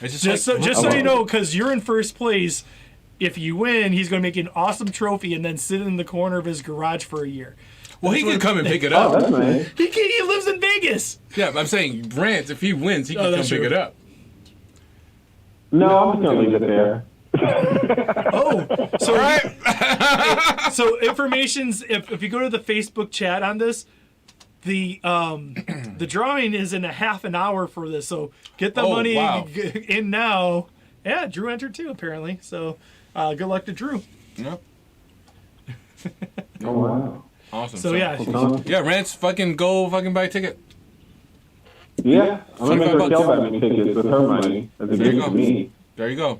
it. It's Just so you know, because you're in first place. If you win, he's gonna make an awesome trophy and then sit in the corner of his garage for a year. well, he can come and pick it Oh, up. that's nice. He lives in Vegas. Yeah, I'm saying Brant, if he wins, he can come that's pick true. it up. No, I'm just gonna leave it there. So so information's if you go to the Facebook chat on this, the drawing is in a half an hour for this. So get the money wow. in now. Yeah, Drew entered too apparently. So good luck to Drew. Yep. Oh wow. Awesome. So yeah, Yeah, Rance, go buy a ticket. Yeah, I'm gonna make her $25 sell buy me tickets with her money as a There you gift go. to me. There you go.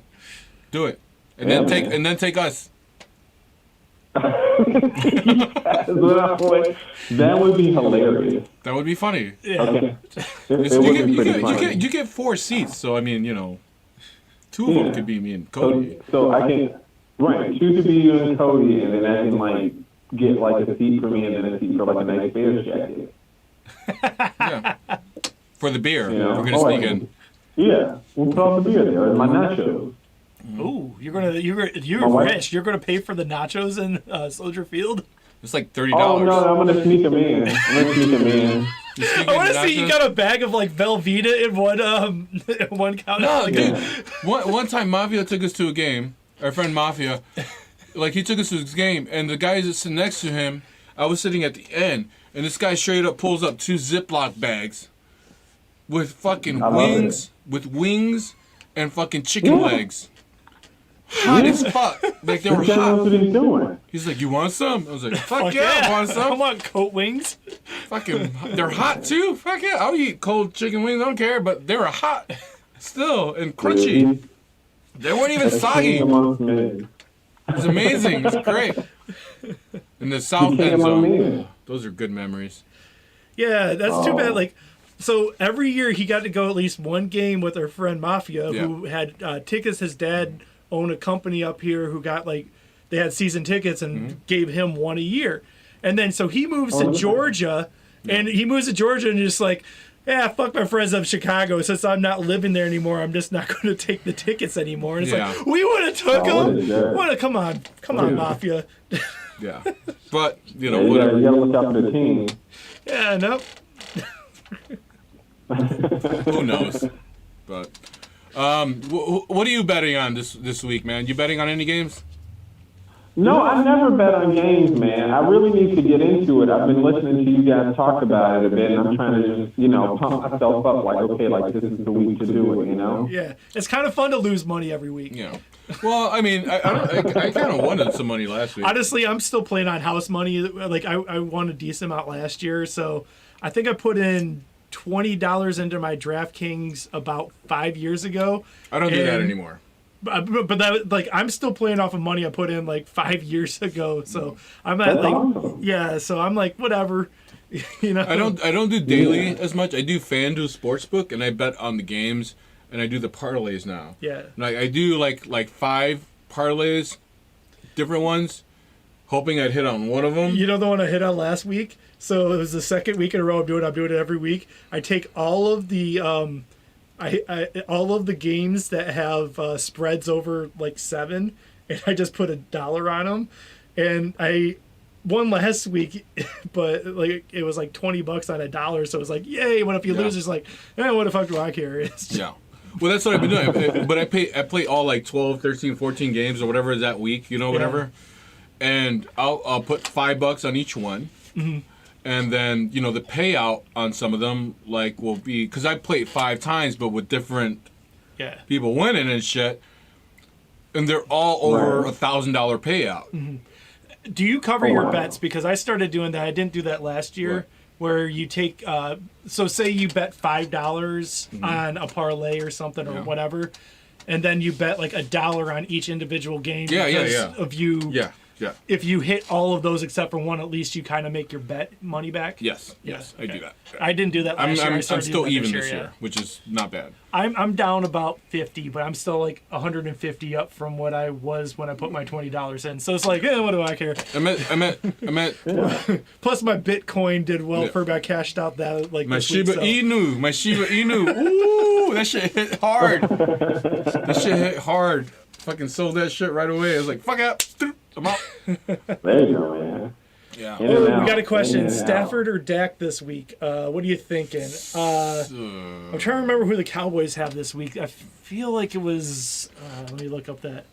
Do it. And Yeah, then take us. That would be hilarious. That would be funny. yeah. Okay. You It would be pretty get, funny. you get 4 seats, so I mean, 2 of them Yeah. could be me and Cody. So I can, right, two could be you and Cody, and then I can, like, get, like, a seat for me and then a seat for, like, a nice Bears jacket. Yeah. For the beer, You know? we're gonna sneak in. Yeah, we'll put all the beer there, and my nachos. Ooh, you're My wife- rich. You're gonna pay for the nachos in Soldier Field. It's like $30. Oh, no, I'm gonna sneak them in. You sneak I in want to the see you nachos? got a bag of like Velveeta in one counter. No, Like, dude. One time, Mafia took us to a game. Our friend Mafia, he took us to his game, and the guy that's sitting next to him, I was sitting at the end, and this guy straight up pulls up 2 Ziploc bags with fucking love wings and fucking chicken legs. Hot as fuck. Like, they were That's what hot. he's doing. He's like, you want some? I was like, fuck fuck yeah, I want I some. want coat wings. Fucking, they're hot too. Fuck yeah, I'll eat cold chicken wings. I don't care, but they were hot still and crunchy. They weren't even soggy. It was amazing. It's great. In the south He end came on zone. me. Those are good memories. Yeah, that's too Oh. bad. Like, so every year he got to go at least one game with our friend Mafia, who had tickets. His dad owned a company up here who got they had season tickets and gave him one a year. And then so he moves to Georgia, and he moves to Georgia and just like, yeah, fuck my friends of Chicago. Since I'm not living there anymore, I'm just not going to take the tickets anymore. And it's like, we would have took them. Come on, Mafia. Yeah. But, you know, You whatever. gotta look out for the team. Yeah, nope. Who knows? But, what are you betting on this week, man? You betting on any games? No, I never bet on games, man. I really need to get into it. I've been listening to you guys talk about it a bit, and I'm trying to just, pump myself up. Like, okay, like this is the week to do it, Yeah, it's kind of fun to lose money every week. Yeah. Well, I mean, I kind of won some money last week. Honestly, I'm still playing on house money. Like, I won a decent amount last year, so I think I put in $20 into my DraftKings about 5 years ago. I don't do that anymore. But that, like, I'm still playing off of money I put in like 5 years ago. So I'm at like, yeah. So I'm like, whatever, I don't do daily as much. I do FanDuel Sportsbook, and I bet on the games, and I do the parlays now. Yeah. Like I do like 5 parlays, different ones, hoping I'd hit on one of them. You know the one I hit on last week. So it was the second week in a row I'm doing it every week. I take all of the all of the games that have spreads over like 7, and I just put $1 on them. And I won last week, but like it was like $20 on $1, so it was like, yay! What if you lose? It's like, what the fuck do I care? Yeah. Well, that's what I've been doing. But I play all like 12, 13, 14 games or whatever is that week, whatever. Yeah. And I'll put $5 on each one. Mm-hmm. And then, the payout on some of them, like, will be... Because I played 5 times, but with different people winning and shit. And they're all over $1,000 payout. Mm-hmm. Do you cover your bets? Because I started doing that. I didn't do that last year. Right. Where you take... so say you bet $5 on a parlay or something or whatever. And then you bet, like, $1 on each individual game. Of you... Yeah. Yeah. If you hit all of those except for one, at least you kind of make your bet money back. Yes, I do that. I didn't do that last year. I'm still even this year, which is not bad. I'm down about 50, but I'm still like 150 up from what I was when I put my $20 in. So it's like, what do I care? I meant. Plus my Bitcoin did well for me. I cashed out that like my Shiba Inu. Ooh, that shit hit hard. Fucking sold that shit right away. I was like, fuck out. I'm out. There you go, man. Yeah. We got a question. Stafford or Dak this week? What are you thinking? I'm trying to remember who the Cowboys have this week. I feel like it was... let me look up that.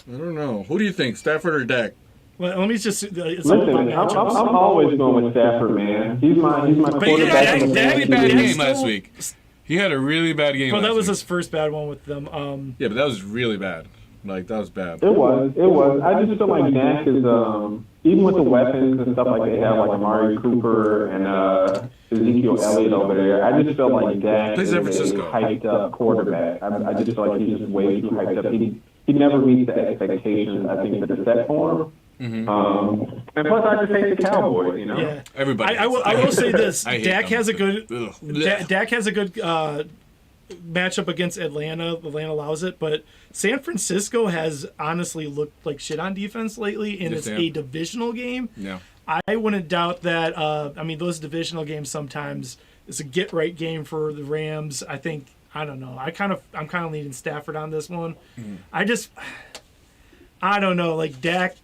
I don't know. Who do you think, Stafford or Dak? Well, let me just... Listen, I'm always going with Stafford, man. He's my quarterback. He had a really bad game last week. He had a really bad game last week. Well, that was his first bad one with them. Yeah, but that was really bad. Like, that was bad. It was. I just feel like Dak is, even with the weapons and stuff like they have, like Amari Cooper and Ezekiel Elliott over there, I just feel like Dak is a hyped up quarterback. I just feel like he's just way too hyped up. He never meets the expectations, I think, that are set for him. Mm-hmm. And plus, I just hate the Cowboys, Yeah. Everybody. I will say this. Dak has a good matchup against Atlanta. Atlanta allows it, but San Francisco has honestly looked like shit on defense lately, and it's a divisional game. Yeah. I wouldn't doubt that. Those divisional games sometimes it's a get right game for the Rams. I think. I don't know. I'm kind of leaning Stafford on this one. Mm. I don't know. Like Dak.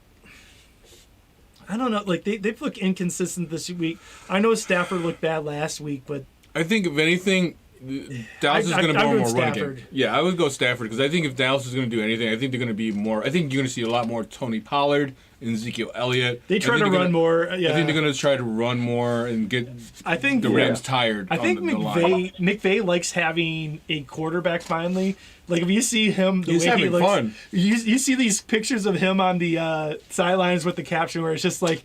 I don't know. Like they've looked inconsistent this week. I know Stafford looked bad last week, but I think if anything, Dallas is going to be more run game. Yeah, I would go Stafford because I think if Dallas is going to do anything, I think they're going to be more. I think you're going to see a lot more Tony Pollard and Ezekiel Elliott. They try to run more. Yeah. I think they're going to try to run more and get the Rams tired. I think McVay likes having a quarterback finally. Like if you see him, he's having fun. You see these pictures of him on the sidelines with the caption where it's just like,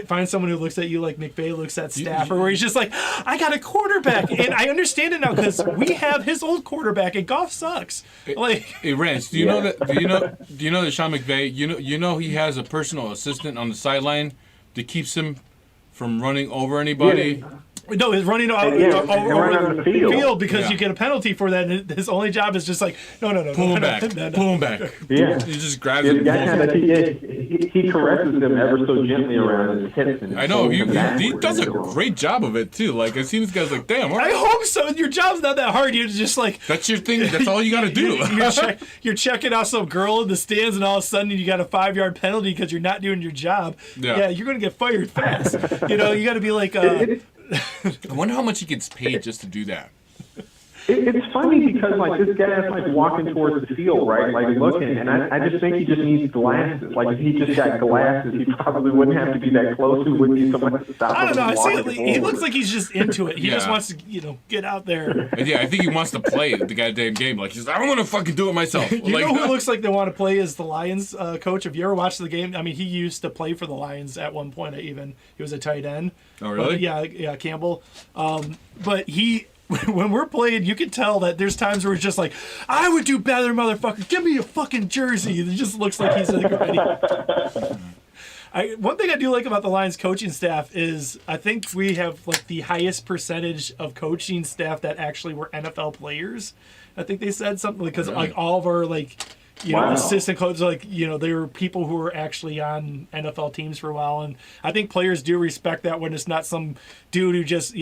find someone who looks at you like McVay looks at Stafford, where he's just like, I got a quarterback, and I understand it now because we have his old quarterback, and Goff sucks. Hey, Rance, do you know that? Do you know that Sean McVay? You know he has a personal assistant on the sideline that keeps him from running over anybody. No, he's running out and run on the field. because you get a penalty for that. And his only job is just like, no. Pull him back. Pull him back. Yeah. He just grabs him. He caresses him ever so gently around his hips. And I know. He does a great job of it, too. Like, I see this guy's like, damn. I hope so. Your job's not that hard. You're just like... That's your thing. That's all you got to do. you're checking out some girl in the stands, and all of a sudden you got a 5-yard penalty because you're not doing your job. Yeah, you're going to get fired fast. You got to be like... I wonder how much he gets paid just to do that. It's funny because like this guy's like walking towards the field, right? Like looking, and I just think he just needs glasses. Like if he just got glasses, he probably wouldn't have to be that close. He wouldn't need someone to stop him. I don't know. I see. He forward. looks like he's just into it. He just wants to, get out there. And I think he wants to play the goddamn game. Like he's like, I want to fucking do it myself. You know who looks like they want to play is the Lions coach. Have you ever watched the game? I mean, he used to play for the Lions at one point. He was a tight end. Oh really? But, yeah, Campbell. But he. When we're playing, you can tell that there's times where it's just like, I would do better, motherfucker. Give me a fucking jersey. It just looks like he's like ready. One thing I do like about the Lions coaching staff is I think we have like the highest percentage of coaching staff that actually were NFL players. I think they said something because like all of our assistant coaches, they were people who were actually on NFL teams for a while, and I think players do respect that when it's not some dude who just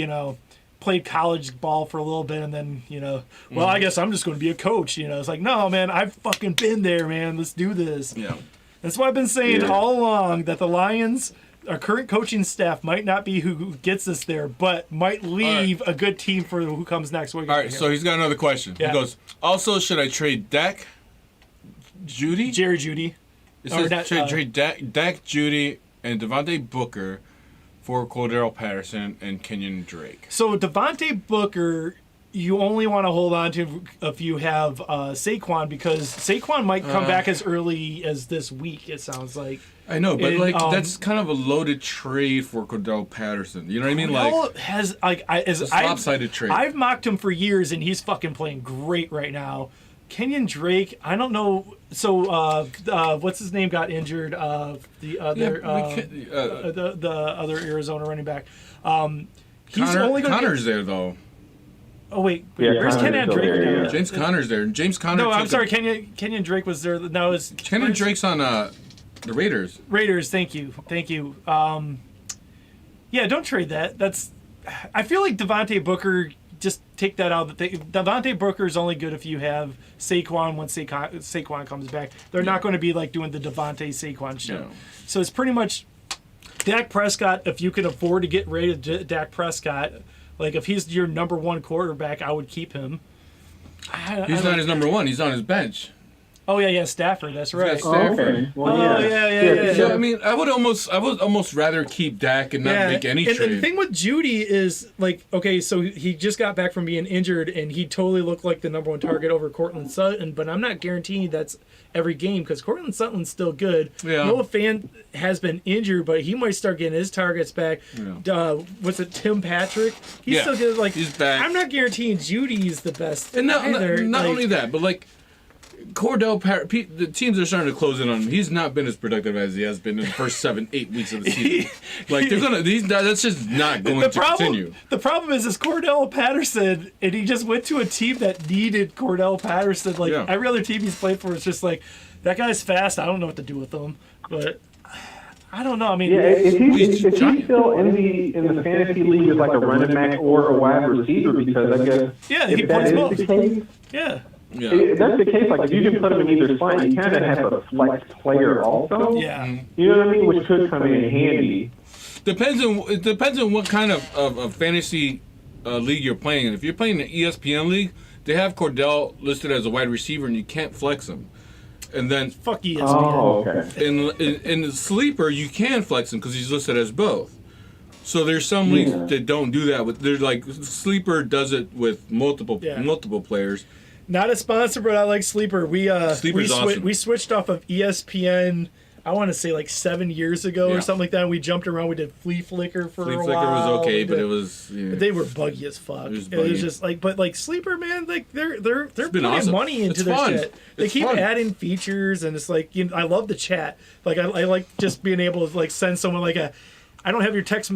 played college ball for a little bit and then, I guess I'm just going to be a coach. It's like, no, man, I've fucking been there, man. Let's do this. Yeah. That's why I've been saying all along that the Lions, our current coaching staff, might not be who gets us there, but might leave a good team for who comes next. All right, so he's got another question. Yeah. He goes, also, should I trade Jerry Jeudy? It says trade Dak, Jeudy, and Devontae Booker for Cordell Patterson and Kenyon Drake. So Devontae Booker, you only want to hold on to if you have Saquon, because Saquon might come back as early as this week, it sounds like. I know, but that's kind of a loaded trade for Cordell Patterson. You know what I mean? It's a lopsided trade. I've mocked him for years, and he's fucking playing great right now. Kenyon Drake, I don't know. So, what's his name got injured? The other Arizona running back. Connor's there though. Oh wait, where's Kenyon Drake now? James Connor's there. James Conner. No, I'm sorry. Kenyon Drake was there. No, it's Kenyon Drake's on the Raiders. Raiders. Thank you. Yeah, don't trade that. I feel like Devontae Booker. Just take that out. Devontae Booker is only good if you have Saquon when Saquon comes back. They're not going to be like doing the Devontae Saquon show. No. So it's pretty much Dak Prescott. If you can afford to get rid of Dak Prescott, like if he's your number one quarterback, I would keep him. He's not his number one. He's on his bench. Oh yeah, Stafford. That's right. Stafford. Okay. Well, yeah. So I mean, I would almost rather keep Dak and not make any trade. And the thing with Jeudy is like, okay, so he just got back from being injured, and he totally looked like the number one target over Cortland Sutton. But I'm not guaranteeing that's every game because Cortland Sutton's still good. Yeah. Noah Fant has been injured, but he might start getting his targets back. Yeah. What's it, Tim Patrick? He's still good. Like, he's back. I'm not guaranteeing Jeudy is the best. And not only that, but like. The teams are starting to close in on him. He's not been as productive as he has been in the first 7-8 weeks of the season. Like that's just not going to continue. The problem is Cordell Patterson, and he just went to a team that needed Cordell Patterson. Like every other team he's played for is just like, that guy's fast. I don't know what to do with him, but I don't know. I mean, is he still in the fantasy league as like a running back or a wide receiver? Because I guess he plays both. Yeah. If that's the case, like if you can put him in either spot, you kind of have a flex player also. Yeah. You know what I mean? Which could come in handy. It depends on what kind of fantasy league you're playing in. If you're playing an ESPN league, they have Cordell listed as a wide receiver, and you can't flex him. And then fuck ESPN. Oh, okay. In the sleeper, you can flex him because he's listed as both. So there's some leagues that don't do that. There's like sleeper does it with multiple players. Not a sponsor, but I like Sleeper. Sleeper's awesome. We switched off of ESPN, I want to say like 7 years ago or something like that. And we jumped around. We did Flea Flicker for a while. Flea Flicker was okay, but it was... Yeah. They were buggy as fuck. It was just like... But like Sleeper, man, like they're putting money into this shit. They keep adding features, and it's like... I love the chat. Like I like just being able to like send someone like a... I don't have your text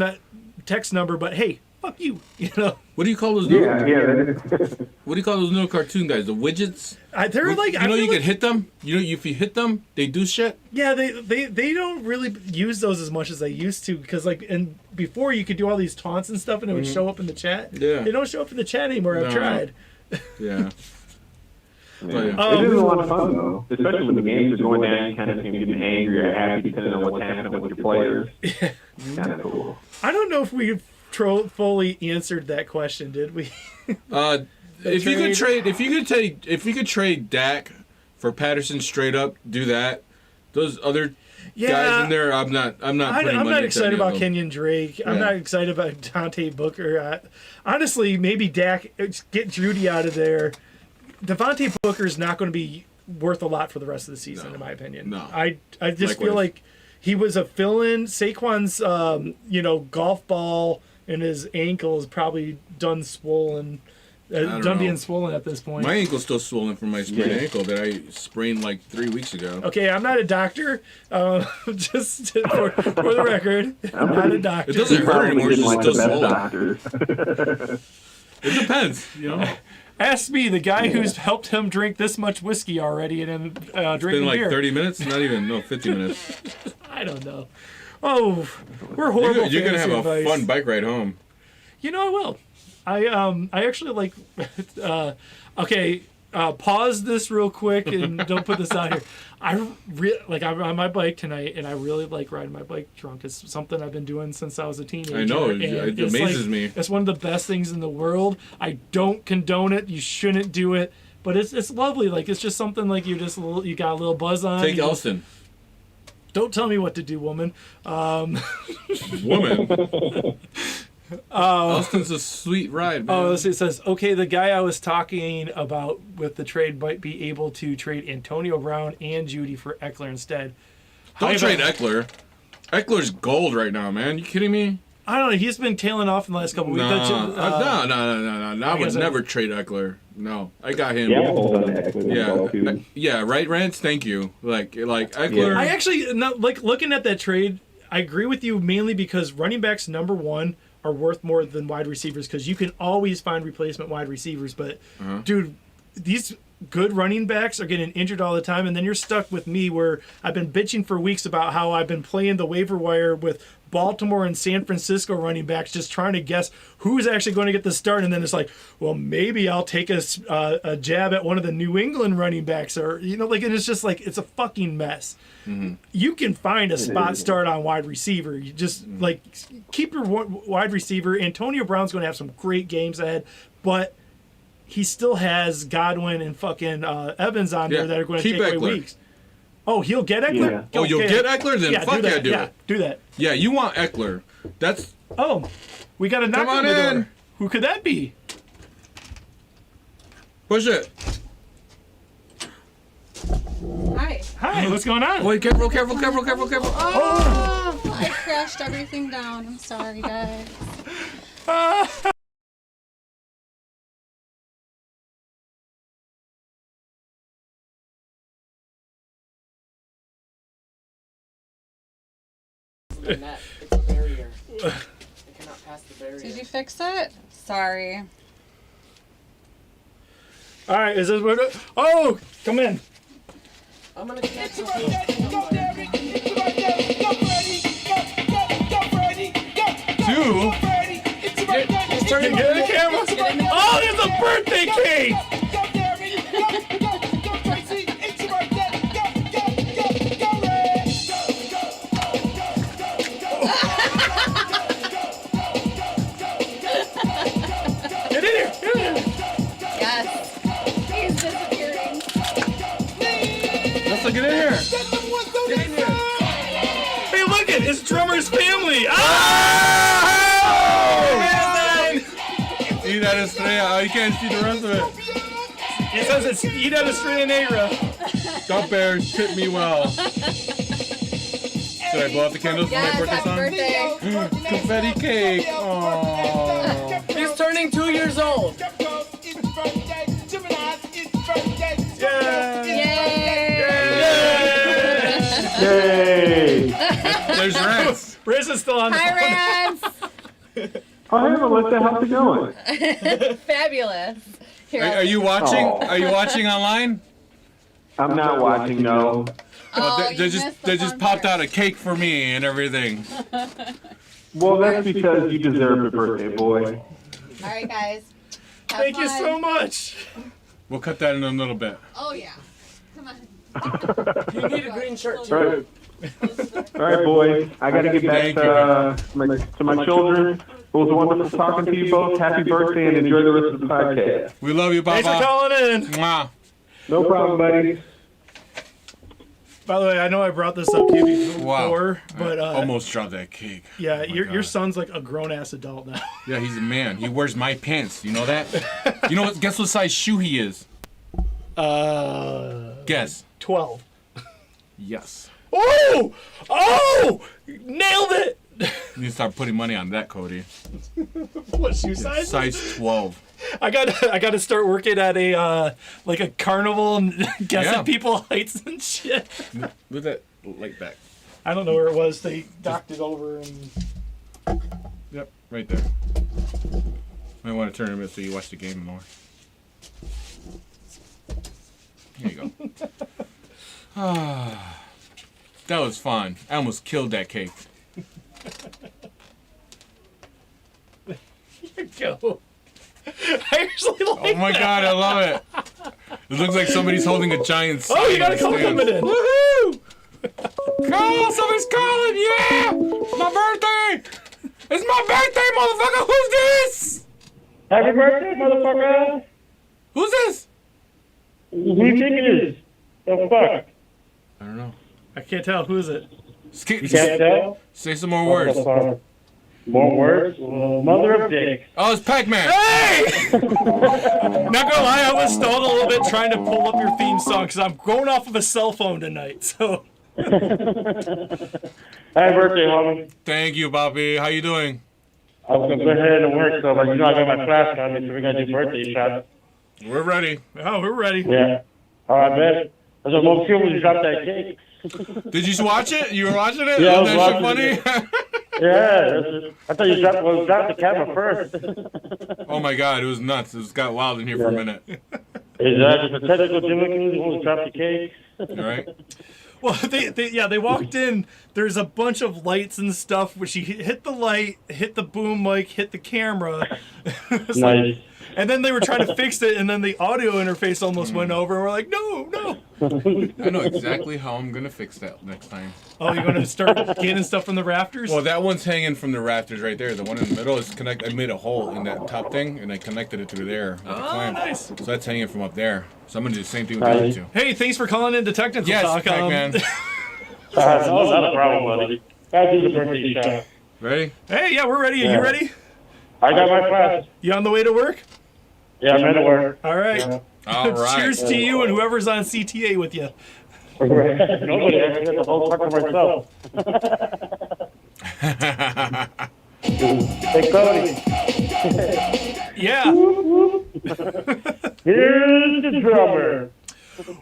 number, but hey... fuck you. You know. What do you call those? What do you call those little cartoon guys? The widgets. They're like, you know, you can hit them. You know, if you hit them, they do shit. Yeah, they don't really use those as much as they used to, because like, and before you could do all these taunts and stuff, and it would show up in the chat. Yeah. They don't show up in the chat anymore. I've tried. Yeah. It is a lot of fun though, especially when the games are going down. You kind of seem getting angry or happy depending on what's happening with your players. Kind of cool. I don't know if we fully answered that question, did we? If you could trade Dak for Patterson straight up, do that. Those other guys in there, I'm not. I'm not excited about Kenyon Drake. I'm not excited about Dante Booker. Honestly, maybe Dak, get Judy out of there. Devontae Booker is not going to be worth a lot for the rest of the season, in my opinion. No. I just feel like he was a fill-in. Saquon's golf ball and his ankle is probably done swollen. Being swollen at this point. My ankle's still swollen from my sprained ankle that I sprained like 3 weeks ago. Okay, I'm not a doctor. Just for the record, I'm not a doctor. It doesn't hurt anymore. It's just still swollen. It depends, you know. Ask me, the guy who's helped him drink this much whiskey already and drinking beer. It's been like 30 minutes? Not even, 50 minutes. I don't know. Oh, we're horrible. You're going to have a fun bike ride home. You know I will. I actually like. Okay, pause this real quick and don't put this out here. I'm on my bike tonight, and I really like riding my bike drunk. It's something I've been doing since I was a teenager. I know, it amazes me. It's one of the best things in the world. I don't condone it. You shouldn't do it, but it's lovely. Like, it's just something like you got a little buzz on. Take Elston. Don't tell me what to do, woman. Woman. Austin's a sweet ride, man. Oh, it says, okay, the guy I was talking about with the trade might be able to trade Antonio Brown and Judy for Eckler instead. Don't trade Eckler. Eckler's gold right now, man. You kidding me? I don't know. He's been tailing off in the last couple weeks. No. I would never trade Eckler. No, I got him. Yeah, right, Rance? Thank you. Like Eckler. I actually, looking at that trade, I agree with you mainly because running backs, number one, are worth more than wide receivers because you can always find replacement wide receivers. But, dude, these good running backs are getting injured all the time, and then you're stuck with me where I've been bitching for weeks about how I've been playing the waiver wire with Baltimore and San Francisco running backs, just trying to guess who's actually going to get the start, and then it's like, well, maybe I'll take a jab at one of the New England running backs, or and it's just like, it's a fucking mess. Mm-hmm. You can find a spot start on wide receiver. You just keep your wide receiver. Antonio Brown's going to have some great games ahead, but he still has Godwin and fucking Evans on there that are going to take away weeks. Oh, he'll get Eckler? Yeah. Oh, you'll get Eckler? Then fuck yeah, do it. Do that. Yeah, you want Eckler. That's... Oh, we got a knock on the door. Who could that be? Push it. Hi, what's going on? Wait, careful. Oh, I crashed everything down. I'm sorry, guys. Net. It's a barrier. I cannot pass the barrier. Did you fix it? Sorry. All right, is this what? Oh, come in. I'm gonna connect It's your birthday. Go, Derek. It's your birthday. Go, Freddie. Go, Freddie. Go, Freddie. It's your birthday. He's turning to the camera. Oh, there's a birthday cake. Go, Derek. Go, Tracy. It's your birthday. Go, Red. Get in here. Yes. He's disappearing. Let's get in here. Get in here. Hey, look it. It's Drummer's family. Oh! Eat that Estrella. Oh, you can't see the rest of it. It says it's Eat at Estrella Negra. Stop there. Tip me well. Should I blow out the candles for my Yes, birthday happy song? birthday. Confetti cake. Aww. He's turning 2 years old. Yay! There's Rance. Riz is still on the phone. Hi, Rance. Oh, hey, Melissa, how's it going? Fabulous. Here, Are you watching? Oh. Are you watching online? I'm not watching, no. Oh, they just popped out a cake for me and everything. Well, that's because you deserve a birthday, boy. All right, guys. Have Thank you fun. so much. We'll cut that in a little bit. Oh yeah. Come on. You need a green shirt All too. right. All right, boys. I got to get back to my children. It was wonderful talking to you both. Happy birthday and enjoy the rest of the podcast. We love you, Baba. Thanks for calling in. Mwah. No problem, buddy. By the way, I know I brought this up to you before, Wow. but I almost dropped that cake. yeah, Oh my your God. son's like a grown ass adult now. Yeah, he's a man. He wears my pants. You know that? You know what? Guess what size shoe he is? Guess. 12. Yes. Oh! Oh! Nailed it! You need to start putting money on that, Cody. What shoe size? Size 12. I got to start working at a like a carnival and guessing Yeah. people's heights and shit. Look at that light back. I don't know where it was. They docked it over and Yep, right there. Might want to turn him in so you watch the game more. There you go. That was fun. I almost killed that cake. go. I actually like Oh my that. god, I love it. It looks like somebody's holding a giant sign. Oh, you got a on call the coming stands. in. Woohoo! Call! Somebody's calling! Yeah! My birthday! It's my birthday, motherfucker! Who's this? Happy birthday, motherfucker! Who's this? Who do you think it is? The fuck? I don't know. I can't tell. Who is it? You can't tell? Say some more words. More words? Well, mother of dick. Oh, it's Pac-Man. Hey! Not gonna lie, I was stalled a little bit trying to pull up your theme song because I'm going off of a cell phone tonight. So Happy birthday, homie. Thank you, Bobby. How you doing? I was gonna go ahead and work, so, but you know I got my flash on me, so we gotta do birthday shots. We're ready. oh, we're ready. Yeah. Alright, man. That's what most people when you drop that cake. Did you watch it? You were watching it? Yeah, I Wasn't was that shit watching funny? Yeah, I thought you dropped the camera first. Oh my god, it was nuts. It was got wild in here for a minute. Exactly. The technical difficulties, we'll drop the cake. All right. Well, they walked in. There's a bunch of lights and stuff. Which he hit the light, hit the boom mic, hit the camera. It's like- Nice. and then they were trying to fix it, and then the audio interface almost went over, and we're like, no. I know exactly how I'm gonna fix that next time. Oh, you're gonna start getting stuff from the rafters? Well, that one's hanging from the rafters right there. The one in the middle is connect. I made a hole in that top thing, and I connected it through there with a clamp. Nice. So that's hanging from up there. So I'm gonna do the same thing with the other two. Hey, thanks for calling in to Technical Yes, Talk. Pac-Man. No, not a problem, buddy. Gotta do the birthday shot. Ready? Hey, yeah, we're ready. Are Yeah. you ready? I got my flash. You on the way to work? Yeah, I'm ready to work. All right. Yeah. All right. Cheers to you and whoever's on CTA with you. Nobody, I got the whole fuck to myself. Hey, Cody. Yeah. Here's the drummer.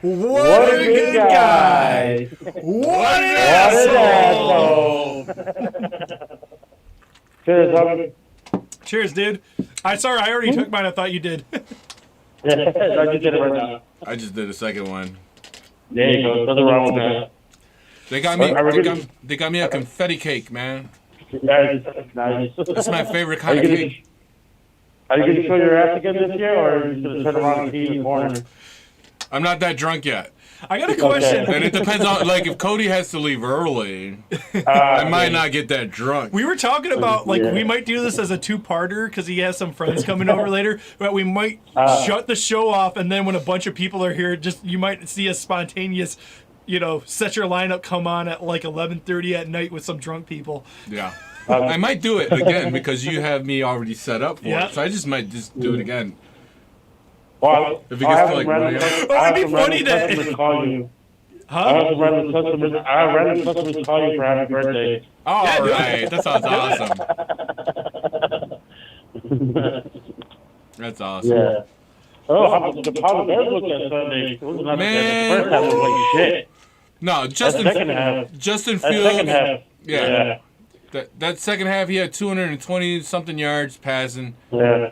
What a good guy. What an asshole. Cheers, homie. Cheers, dude. Sorry, I already took mine. I thought you did. Yeah, I just did it right now. I just did a second one. There you go. Nothing wrong with that. They got me. Are we good? They got me a confetti cake, man. Nice. Nice. That's my favorite Are kind you of gonna, cake. are you gonna show your ass again this year, or are you gonna turn around and pee in the corner? I'm not that drunk yet. I got a question. And it depends on, like, if Cody has to leave early, I might not get that drunk. We were talking about, like, Yeah. we might do this as a two-parter because he has some friends coming over later, but we might shut the show off, and then when a bunch of people are here, just you might see a spontaneous, set your lineup come on at, like, 11:30 at night with some drunk people. Yeah. I might do it again because you have me already set up for Yeah. it. So I just might just do it again. Well, If it gets to, like, Oh, it'd be funny to- customers call you. I Huh? have random customers call you for happy birthday. All Yeah, do it. right. That sounds awesome. That's awesome. Yeah. Oh, how the Power Bears looked at Sunday. It was not Man. the first half was like shit. No, The second half. Justin That second Fields. half. Yeah. That second half, he had 220 something yards passing. Yeah.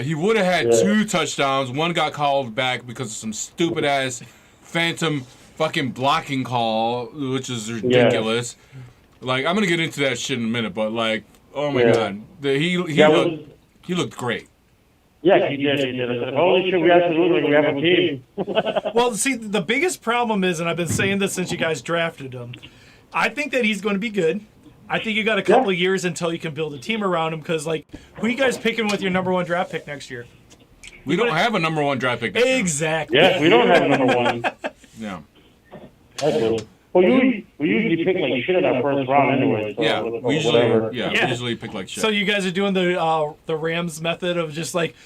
He would have had 2 touchdowns. One got called back because of some stupid ass phantom fucking blocking call, which is ridiculous. Like, I'm gonna get into that shit in a minute, but like, oh my god, he looked great. Yeah, he did. I said, holy shit, we absolutely have a team. Well, see, the biggest problem is, and I've been saying this since you guys drafted him, I think that he's going to be good. I think you got a couple of years until you can build a team around him, because, like, who you guys picking with your number 1 draft pick next year? We don't have a number 1 draft pick next year. Exactly. Yeah, we don't have a number 1. Yeah. That's good. Well, we usually pick like shit in our first round anyway. So Yeah, we usually pick like shit. So you guys are doing the Rams method of just like,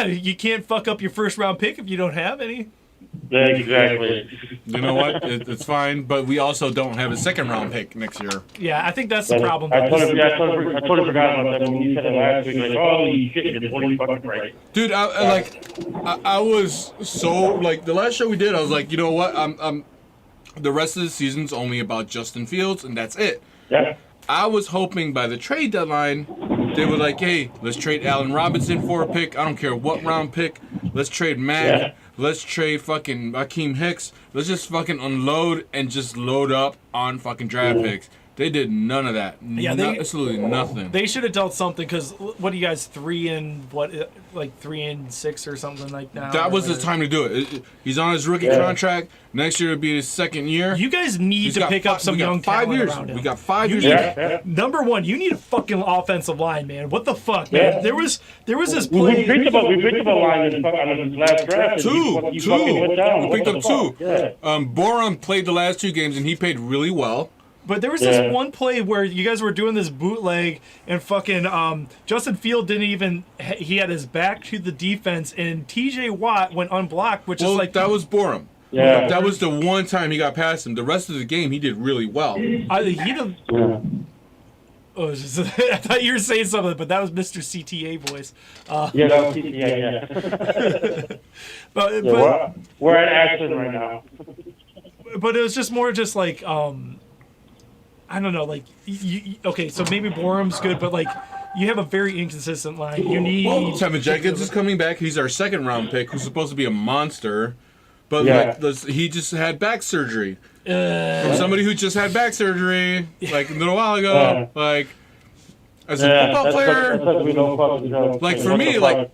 you can't fuck up your first round pick if you don't have any. Yeah, exactly. You know what? It's fine, but we also don't have a second round pick next year. Yeah, I think that's the problem. I totally forgot about that when you said it last week. Like, holy shit, you're totally fucking right. Dude, I was so like the last show we did. I was like, you know what? I'm the rest of the season's only about Justin Fields, and that's it. Yeah. I was hoping by the trade deadline, they were like, hey, let's trade Allen Robinson for a pick. I don't care what round pick. Let's trade Mack. Yeah. Let's trade fucking Akeem Hicks. Let's just fucking unload and just load up on fucking draft picks. They did none of that. Yeah, absolutely nothing. They should have dealt something, because what are you guys, 3-6 or something like that? That was the time to do it. He's on his rookie contract. Next year will be his second year. You guys need to pick up some young talent around him. We got 5 years. Number 1, you need a fucking offensive line, man. What the fuck, man? There was this play. We picked up a line on his last draft. Two. Went down. We picked up 2. Yeah. Borum played the last 2 games, and he played really well. But there was this one play where you guys were doing this bootleg, and fucking Justin Field didn't even. He had his back to the defense, and T.J. Watt went unblocked, which is like that was Borum. Yeah. That was the one time he got past him. The rest of the game, he did really well. I thought you were saying something, but that was Mr. CTA voice. That was CTA, yeah. but we're at Ashland right now. But it was just more just like, I don't know, like, okay, so maybe Borum's good, but like, you have a very inconsistent line. You need... Tevin Jenkins is coming back. He's our second round pick, who's supposed to be a monster. But he just had back surgery. From somebody who just had back surgery, like a little while ago. Like, as a football player, like for me, like,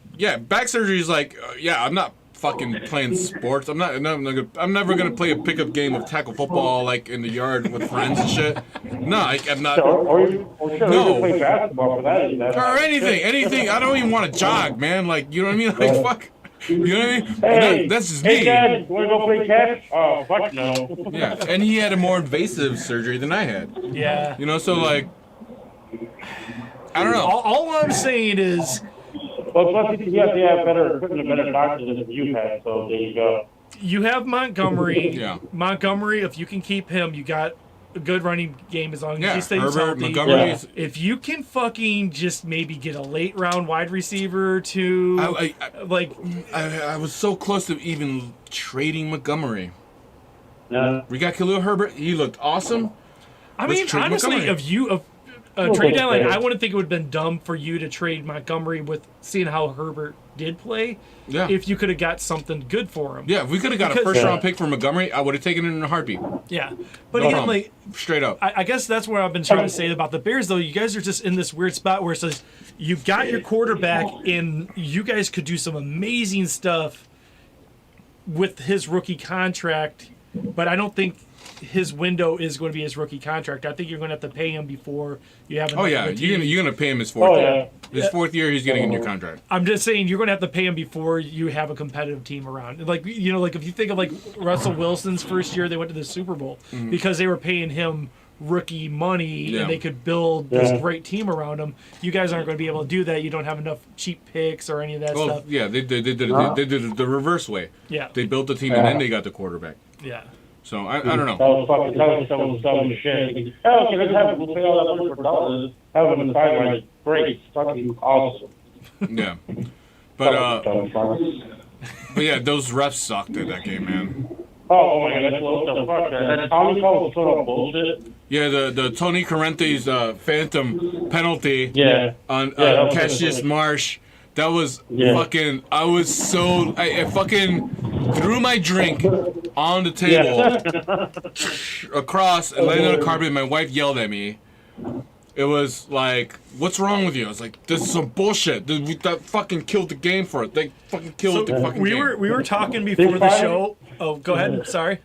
back surgery is like, I'm not fucking playing sports. I'm never gonna play a pickup game of tackle football like in the yard with friends and shit. No, I'm not. No. Play basketball for that. Or anything. I don't even want to jog, man. Like, you know what I mean? Like, fuck. You know what I mean? Hey, that's just me. Hey, Dad, you want to go play catch? Oh, fuck no. Yeah, and he had a more invasive surgery than I had. Yeah. You know, so, like, I don't know. All I'm saying is... Well, plus you have to have better equipment and better doctors than you've had, so there you go. You have Montgomery. Yeah. Montgomery, if you can keep him, you got a good running game as long as he stays Herbert, healthy. Montgomery. Yeah. If you can fucking just maybe get a late round wide receiver to I was so close to even trading Montgomery. Yeah. We got Khalil Herbert. He looked awesome. I mean, honestly, trade deadline, I wouldn't think it would have been dumb for you to trade Montgomery with seeing how Herbert did play. Yeah. If you could have got something good for him. Yeah, if we could have got a first-round pick for Montgomery, I would have taken it in a heartbeat. Yeah. But no again, problem. like... Straight up. I guess that's what I've been trying to say about the Bears, though. You guys are just in this weird spot where it says you got your quarterback, and you guys could do some amazing stuff with his rookie contract, but I don't think his window is going to be his rookie contract. I think you're going to have to pay him before you have. Oh yeah, you're going to pay him his fourth year. His fourth year, he's getting a new contract. I'm just saying you're going to have to pay him before you have a competitive team around. Like like if you think of like Russell Wilson's first year, they went to the Super Bowl because they were paying him rookie money and they could build this great team around him. You guys aren't going to be able to do that. You don't have enough cheap picks or any of that stuff. Yeah, they did it the reverse way. Yeah, they built the team and then they got the quarterback. Yeah. So I don't know. That was some shit. Oh, okay, let's have we'll pay all that money for dollars. Have them on the sideline. Great, fucking awesome. Yeah, but yeah, those refs sucked at that game, man. Oh my god, that's what the fuck. That Tommy call was total bullshit. Yeah, the Tony Corrente's phantom penalty on Cassius Marsh. That was fucking. I fucking threw my drink on the table across and landed on the carpet. And my wife yelled at me. It was like, "What's wrong with you?" I was like, "This is some bullshit. That fucking killed the game for it. They fucking killed the fucking game." We were talking before the show. Oh, go ahead. Sorry.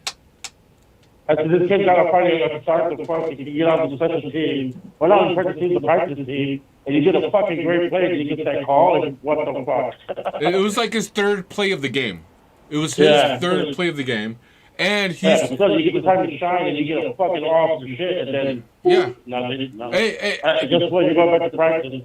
I said, this kid got a party at the start of the fucking, you get on the special team, well, not the special team, the practice team, and you get a fucking great play, and you get that call, and what the fuck? It was like his third play of the game. It was his third play of the game. And he's... so you get the time to shine, and you get a fucking awesome shit, and then... Nothing. Hey, guess what? You go back to practice.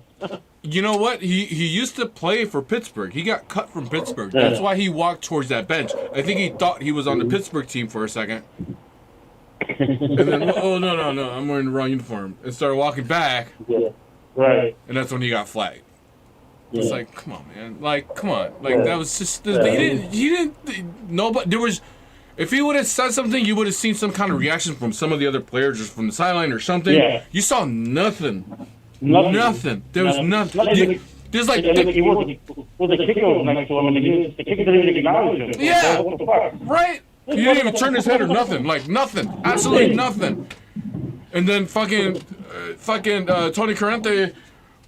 You know what? He used to play for Pittsburgh. He got cut from Pittsburgh. That's why he walked towards that bench. I think he thought he was on the Pittsburgh team for a second. And then, oh, no, I'm wearing the wrong uniform. And started walking back. Yeah. Right. And that's when he got flagged. It's like, come on, man. Like, come on. Like, that was just... He didn't... Nobody... There was... If he would have said something, you would have seen some kind of reaction from some of the other players, just from the sideline or something. Yeah. You saw nothing. Nothing. There was nothing. There's like... the kicker was next to him, and the kicker didn't even acknowledge him. Yeah. What the fuck? Right. He didn't even turn his head or nothing. Like, nothing. Absolutely nothing. And then fucking Tony Corrente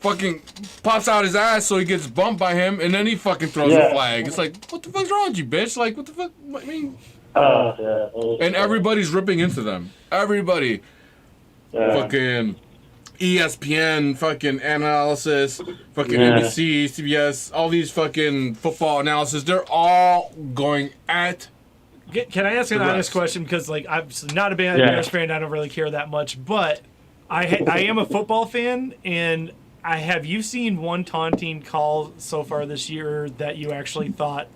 fucking pops out his ass so he gets bumped by him, and then he fucking throws a flag. It's like, what the fuck's wrong with you, bitch? Like, what the fuck? I mean... And everybody's ripping into them. Everybody. Fucking ESPN, fucking analysis, fucking NBC, CBS, all these fucking football analysis, they're all going at... Can I ask an honest question? Because like I'm not a Bears fan, I don't really care that much, but I am a football fan, and have you seen one taunting call so far this year that you actually thought,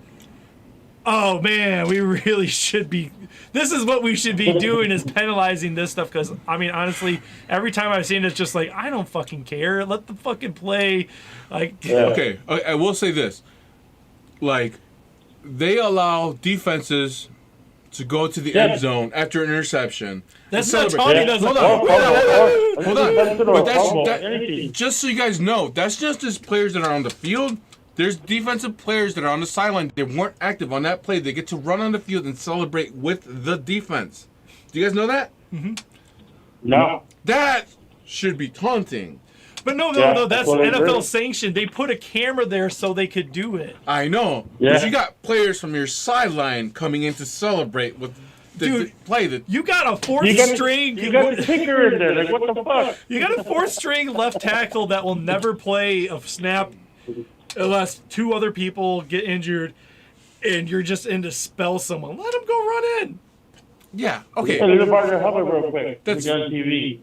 oh man, we really should be, this is what we should be doing, is penalizing this stuff? Because I mean, honestly, every time I've seen it, it's just like, I don't fucking care, let the fucking play. Like, okay, I will say this, like, they allow defenses to go to the end zone after an interception. That's not taunting. Hold on. But that's just so you guys know, that's just as players that are on the field. There's defensive players that are on the sideline. They weren't active on that play. They get to run on the field and celebrate with the defense. Do you guys know that? Mm-hmm. No. That should be taunting. But no, that's NFL sanctioned. They put a camera there so they could do it. I know. Because you got players from your sideline coming in to celebrate with the play. That you got a fourth string. You got the kicker in there. Like, what the fuck? You got a fourth string left tackle that will never play a snap unless two other people get injured, and you're just in to spell someone. Let them go run in. Yeah, okay. Hey, there's a partner helmet real quick. That's on TV.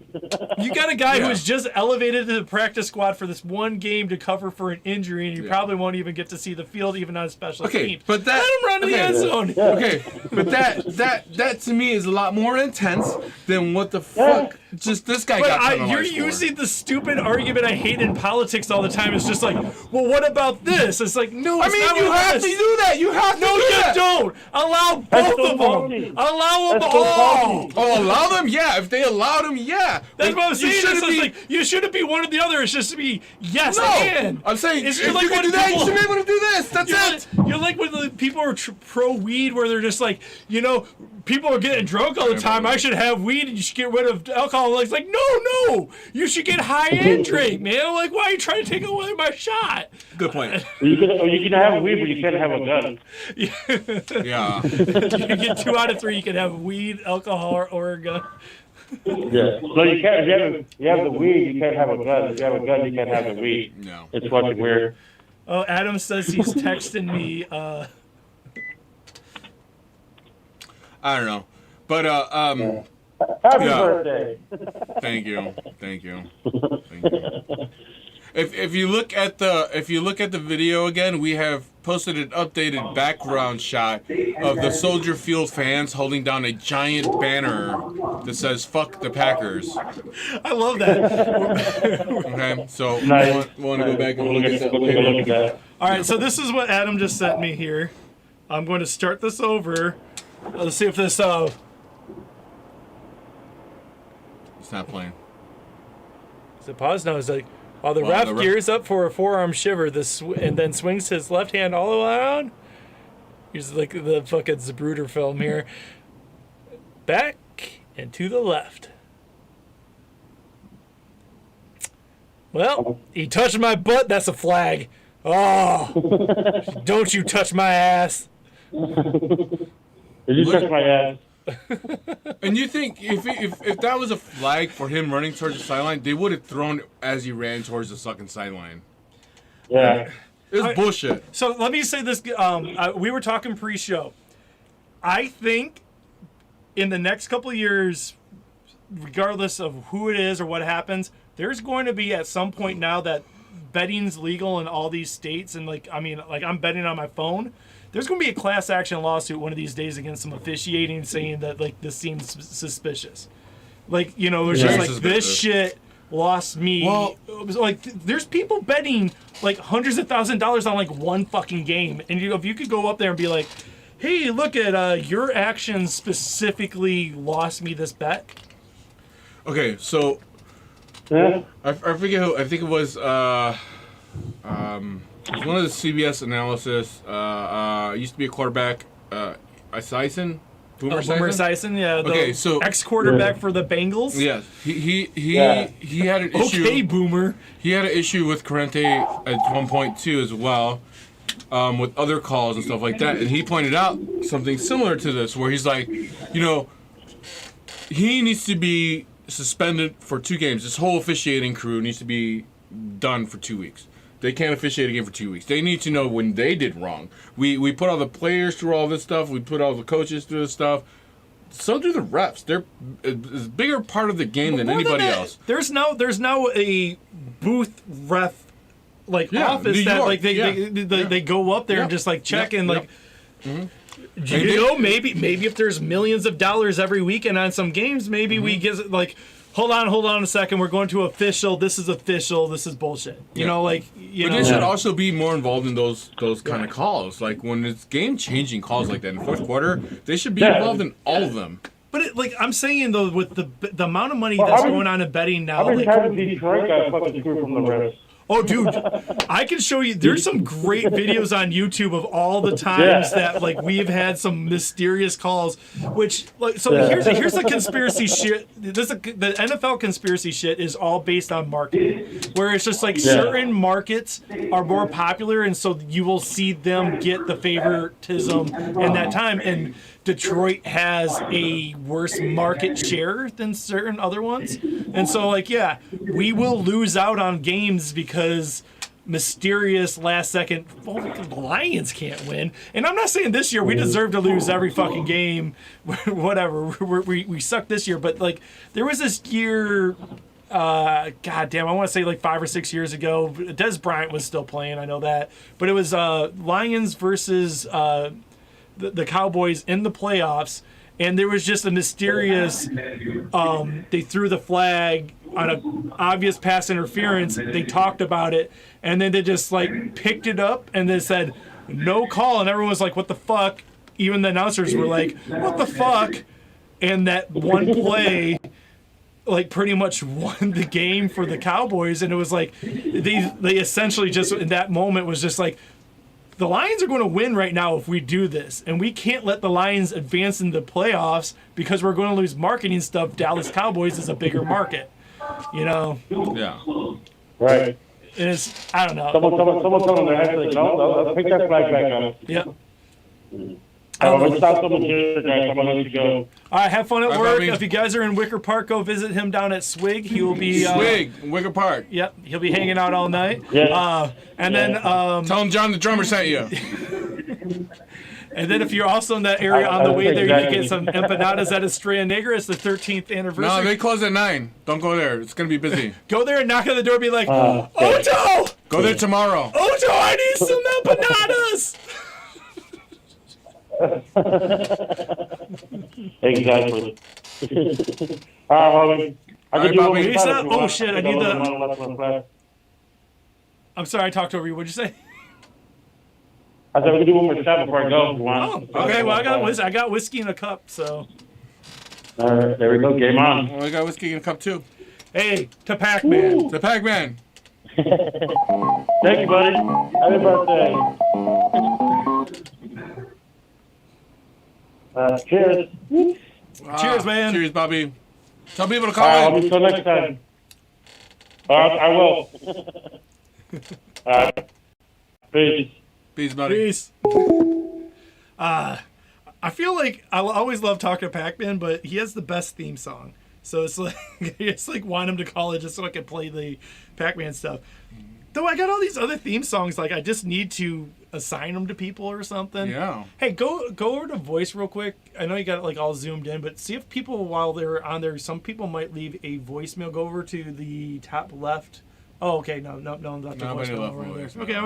You got a guy who was just elevated to the practice squad for this one game to cover for an injury, and you probably won't even get to see the field, even on a special team. But that, let him run to the end zone. Okay, but that to me is a lot more intense than what the fuck just this guy got penalized you're using the stupid argument I hate in politics all the time. It's just like, well, what about this? It's like, no, it's not. You have to do that. You have to do that. No, you don't. Allow both of them. Allow them all. Oh, allow them? Yeah. If they allowed them, yeah. That's what I'm saying. You shouldn't be one or the other. It's just to be yes and. I'm saying if you're like you can do that, you should be able to do this. That's it. You're like when the people are pro weed, where they're just like, people are getting drunk all the time. I should have weed and you should get rid of alcohol. It's like, no, you should get high and drink, man. Like, why are you trying to take away my shot? Good point. You can have weed, but you can't have a gun. Yeah. You get 2 out of 3. You can have weed, alcohol, or a gun. Yeah. So you can't. If you have the weed, you can't have a gun. If you have a gun, you can't have the weed. No. It's fucking weird. Oh, Adam says he's texting me. I don't know, but Happy birthday. Thank you. If you look at the video again, we have posted an updated background shot of the Soldier Field fans holding down a giant banner that says "Fuck the Packers." I love that. Okay, so Nice. want to go back and look at that later. All right, so this is what Adam just sent me here. I'm going to start this over. Let's see if this. It's not playing. Is it paused? No, it's like, while the Well, ref the ref- gears up for a forearm shiver, and then swings his left hand all around. Here's like the fucking Zapruder film here. Back and to the left. Well, he touched my butt. That's a flag. Oh, don't you touch my ass. Did you touch my ass? And you think if that was a flag for him running towards the sideline, they would have thrown it as he ran towards the fucking sideline. Yeah. It was bullshit. So let me say this. We were talking pre-show. I think in the next couple of years, regardless of who it is or what happens, there's going to be at some point now that betting's legal in all these states, and I'm betting on my phone. There's going to be a class action lawsuit one of these days against some officiating, saying that like this seems suspicious. Like, you know, it's just like this shit lost me. Well, like there's people betting like hundreds of thousands of dollars on like one fucking game, and if you could go up there and be like, "Hey, look at your actions specifically lost me this bet." Okay, so Yeah. I forget who. I think it was it was one of the CBS analysis. Used to be a quarterback, Esiason? Boomer Boomer Esiason? Esiason, yeah. Okay, so ex-quarterback for the Bengals. yes, he had an issue. Okay, Boomer. He had an issue with Corrente at one point too, as well, with other calls and stuff like that. And he pointed out something similar to this, where he's like, you know, he needs to be suspended for 2 games. This whole officiating crew needs to be done for 2 weeks. They can't officiate again for 2 weeks. They need to know when they did wrong. We put all the players through all this stuff. We put all the coaches through this stuff. So do the refs. They're a bigger part of the game than anybody else. There's now a booth ref office New that York, like they go up there and just like check and like. You know, maybe if there's millions of dollars every weekend on some games, maybe we get like, hold on a second, we're going to official. This is official. This is bullshit. You know, like But they should also be more involved in those kind of calls. Like when it's game-changing calls like that in the fourth quarter, they should be involved in all of them. But I'm saying though, with the amount of money that's going on in betting now, How many times did Detroit got fucking screwed from the refs? Oh, dude, I can show you. There's some great videos on YouTube of all the times that like we've had some mysterious calls. Which here's the conspiracy shit. The NFL conspiracy shit is all based on marketing, where it's just like certain markets are more popular, and so you will see them get the favoritism in that time. And Detroit has a worse market share than certain other ones. And so, we will lose out on games because mysterious last second, the Lions can't win. And I'm not saying this year we deserve to lose every fucking game, whatever. We suck this year. But, there was this year, goddamn, I want to say 5 or 6 years ago. Des Bryant was still playing, I know that. But it was Lions versus the Cowboys in the playoffs, and there was just a mysterious they threw the flag on an obvious pass interference. They talked about it, and then they just picked it up and they said no call, and everyone was like, what the fuck? Even the announcers were like, what the fuck? And that one play pretty much won the game for the Cowboys. And it was they essentially just in that moment was just the Lions are going to win right now if we do this, and we can't let the Lions advance in the playoffs because we're going to lose marketing stuff. Dallas Cowboys is a bigger market, you know. Yeah. Right. And it's, I don't know. Someone told them they're actually no, pick that flag back up. Yep. Let's stop someone here, guys. I'm gonna let you go. All right, have fun at work. Bobby. If you guys are in Wicker Park, go visit him down at Swig. He will be Wicker Park. Yep, he'll be hanging out all night. Yeah. And then Tell him John the drummer sent you. and then if you're also in that area on the way there, you can get some empanadas at Estrella Negra. It's the 13th anniversary. No, they close at 9. Don't go there. It's gonna be busy. Go there and knock on the door and be like, Ocho! Go there tomorrow. Ocho, I need some empanadas! Exactly. All right, I can do Bobby. what we Lisa? thought if you Oh, want. shit, I need the- I'm sorry, I talked over you. What'd you say? I said we can do one more shot before I go if you Oh, want. okay. Well, I got whiskey in a cup, so. All right, there we go. Game on. Well, I got whiskey in a cup too. Hey, to Pac-Man. The Pac-Man. Thank you, buddy. Happy birthday. Cheers. Cheers, man. Cheers, Bobby. Tell people to All call right, I'll in. be till next time. I will. All right. Peace. Peace, buddy. Peace. I feel like I always love talking to Pac-Man, but he has the best theme song. So it's like it's like want him to call it just so I can play the Pac-Man stuff. Though I got all these other theme songs, like I just need to assign them to people or something. Yeah. Hey, go over to voice real quick. I know you got it like all zoomed in, but see if people while they're on there, some people might leave a voicemail. Go over to the top left. Oh, okay. No, not the Nobody voicemail left over there. voicemail. Okay,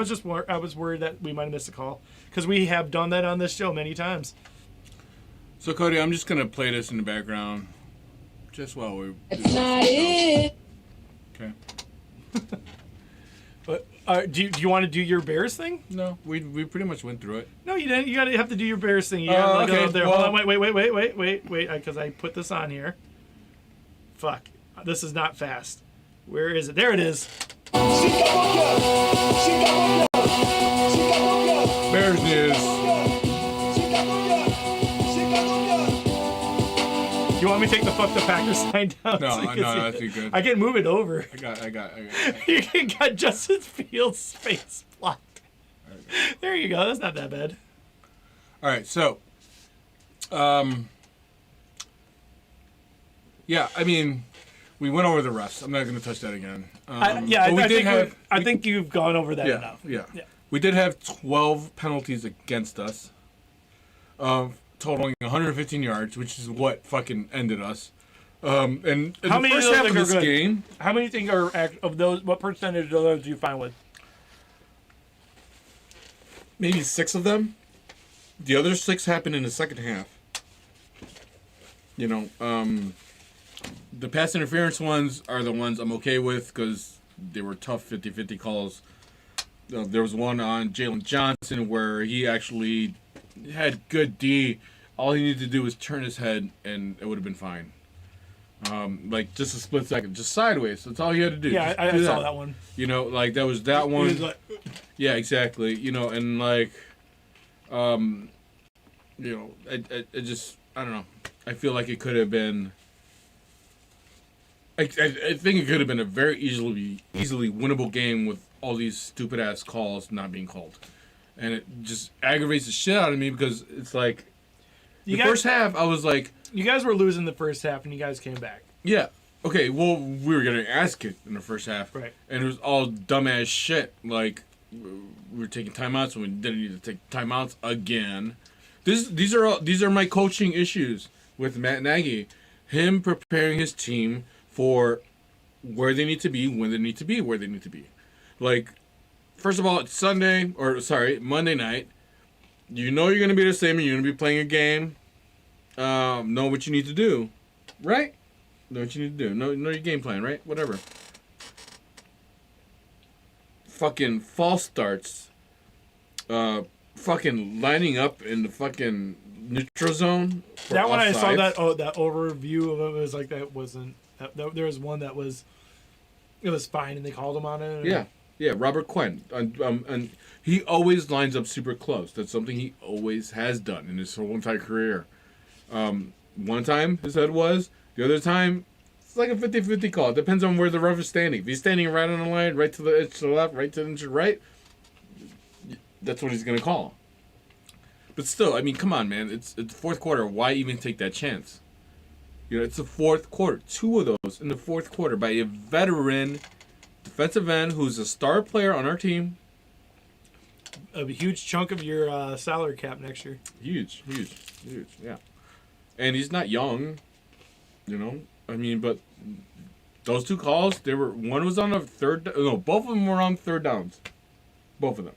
I was worried that we might have missed a call because we have done that on this show many times. So, Cody, I'm just going to play this in the background just while we're... It's not it. Okay. But do you want to do your Bears thing? No, we pretty much went through it. No, you didn't. You have to do your Bears thing. You gotta okay. go there. Well, Hold on, wait, because I put this on here. Fuck, this is not fast. Where is it? There it is. Bears news. You want me to take the fuck the Packers sign down? No, so you can see that's it? good. I can move it over. I got. You got Justin Fields' face blocked. There you go. That's not that bad. All right, so, yeah, I mean, we went over the refs. I'm not going to touch that again. I think you've gone over that enough. Yeah. We did have 12 penalties against us, totaling 115 yards, which is what fucking ended us. And in How the many first of half those of are this good? game, How many think are of those? What percentage of those do you find with? maybe 6 of them. The other 6 happened in the second half. You know, the pass interference ones are the ones I'm okay with because they were tough 50-50 calls. There was one on Jalen Johnson where he actually had good D. All he needed to do was turn his head and it would have been fine. Like just a split second, just sideways. That's all he had to do. Yeah, I saw that one. You know, like that was that He one. was like, Yeah, exactly. You know, and like, you know, I just, I don't know. I feel like it could have been. I think it could have been a very easily winnable game with all these stupid ass calls not being called, and it just aggravates the shit out of me because it's like, first half I was like, you guys were losing the first half and you guys came back. yeah, okay, well we were getting ass kicked in the first half, Right. And it was all dumbass shit like we were taking timeouts when we didn't need to take timeouts again. These are my coaching issues with Matt Nagy, him preparing his team for where they need to be, when they need to be, where they need to be. Like, first of all, it's Monday night. You know you're going to be the same and you're going to be playing a game. Know what you need to do, right? Know what you need to do. Know your game plan, right? Whatever. Fucking false starts. Fucking lining up in the fucking neutral zone. That one I saw offsides. that overview of it was like that wasn't. There was one that was. It was fine, and they called him on it. Yeah, Robert Quinn, and he always lines up super close. That's something he always has done in his whole entire career. One time his head was, the other time it's like a 50-50 call. It depends on where the ref is standing. If he's standing right on the line, right to the edge to the left, right to the edge to the right, that's what he's gonna call. But still, I mean, come on, man. It's the fourth quarter. Why even take that chance? You know, it's the fourth quarter. 2 of those in the fourth quarter by a veteran defensive end who's a star player on our team. A huge chunk of your salary cap next year. Huge, yeah. And he's not young, you know. I mean, but those 2 calls, one was on a third. No, both of them were on third downs. Both of them.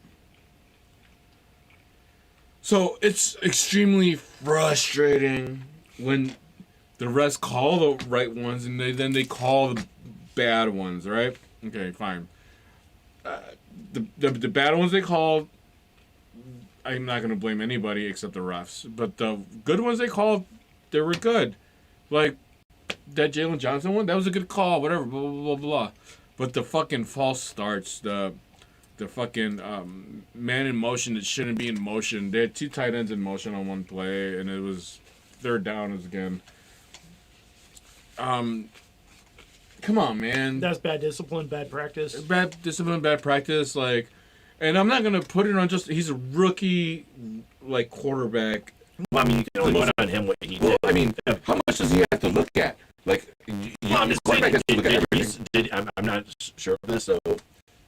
So it's extremely frustrating when the refs call the right ones and then they call the bad ones, right? Okay, fine. The bad ones they called, I'm not gonna blame anybody except the refs. But the good ones they called, they were good. Like that Jalen Johnson one, that was a good call. Whatever, blah blah blah blah. But the fucking false starts, the fucking man in motion that shouldn't be in motion. They had 2 tight ends in motion on one play, and it was third down again. Come on, man. That's bad discipline, bad practice. Bad discipline, bad practice. Like, and I'm not gonna put it on just he's a rookie, like quarterback. Well, I mean, you can only put on him what he did. I mean, how much does he have to look at? Like, I'm just saying, quarterback has to look at everything. I'm not sure of this, so.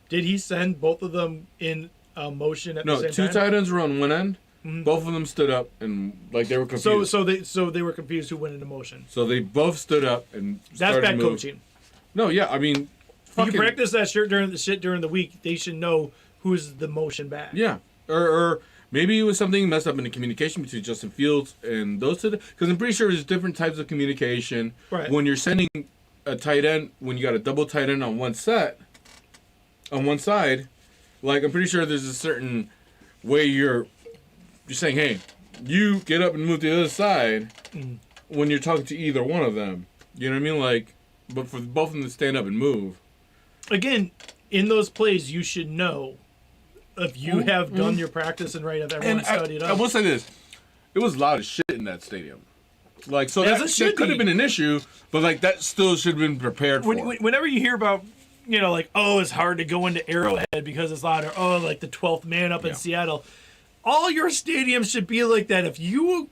Did he send both of them in motion at the same 2 time? tight ends were on one end. Mhm. Both of them stood up and like they were confused. So they were confused who went into motion. So they both stood up and That's started bad to move. coaching. No, yeah, I mean, You practice that shit during the week. They should know who's the motion back. yeah, or maybe it was something messed up in the communication between Justin Fields and those two. Because I'm pretty sure there's different types of communication. Right. When you're sending a tight end, when you got a double tight end on one side, like I'm pretty sure there's a certain way you're saying, hey, you get up and move to the other side when you're talking to either one of them. You know what I mean? Like, but for both of them to stand up and move. Again, in those plays, you should know if you have done your practice and right, if everyone studied I up. will say this: it was loud as shit in that stadium. Like, so As that it should could have be. been an issue, but like that still should have been prepared for. Whenever you hear about, like, oh, it's hard to go into Arrowhead because it's loud, or oh, like the 12th man up in Seattle. All your stadiums should be like that. If you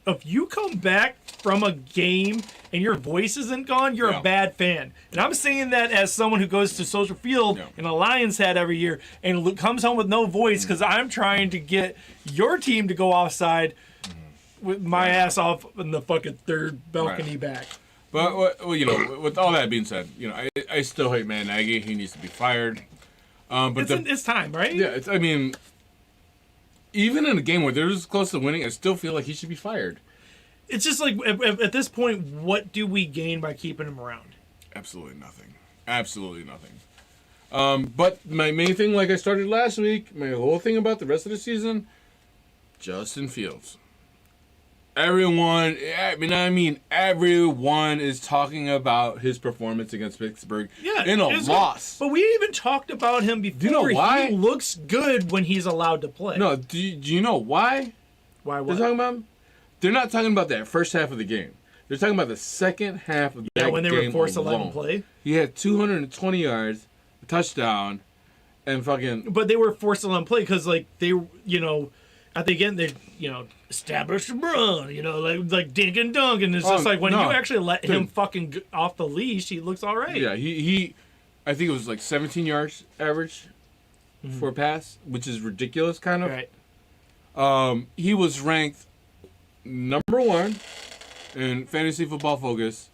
come back from a game and your voice isn't gone, you're a bad fan. And I'm saying that as someone who goes to Soldier Field in a Lions hat every year and comes home with no voice because I'm trying to get your team to go offside with my ass off in the fucking third balcony back. But well, with all that being said, I still hate Matt Nagy. He needs to be fired. But It's time, right? Yeah, I mean, even in a game where they're this close to winning, I still feel like he should be fired. It's just like at this point, what do we gain by keeping him around? Absolutely nothing. Absolutely nothing. But my main thing, like I started last week, my whole thing about the rest of the season, Justin Fields. Everyone is talking about his performance against Pittsburgh in a loss. But we even talked about him before. Do you know why? He looks good when he's allowed to play. No, do you know why? Why what? They're talking about him? They're not talking about that first half of the game. They're talking about the second half of that game. Yeah, when they were forced to let him alone. play. He had 220 yards, a touchdown, and fucking. But they were forced to let him play because, like, they, at the end, they, established the run, like dink and dunk. And it's just like when you actually let him fucking off the leash, he looks all right. Yeah, he I think it was like 17 yards average for a pass, which is ridiculous, kind of. Right. He was ranked number 1 in Fantasy Football Focus,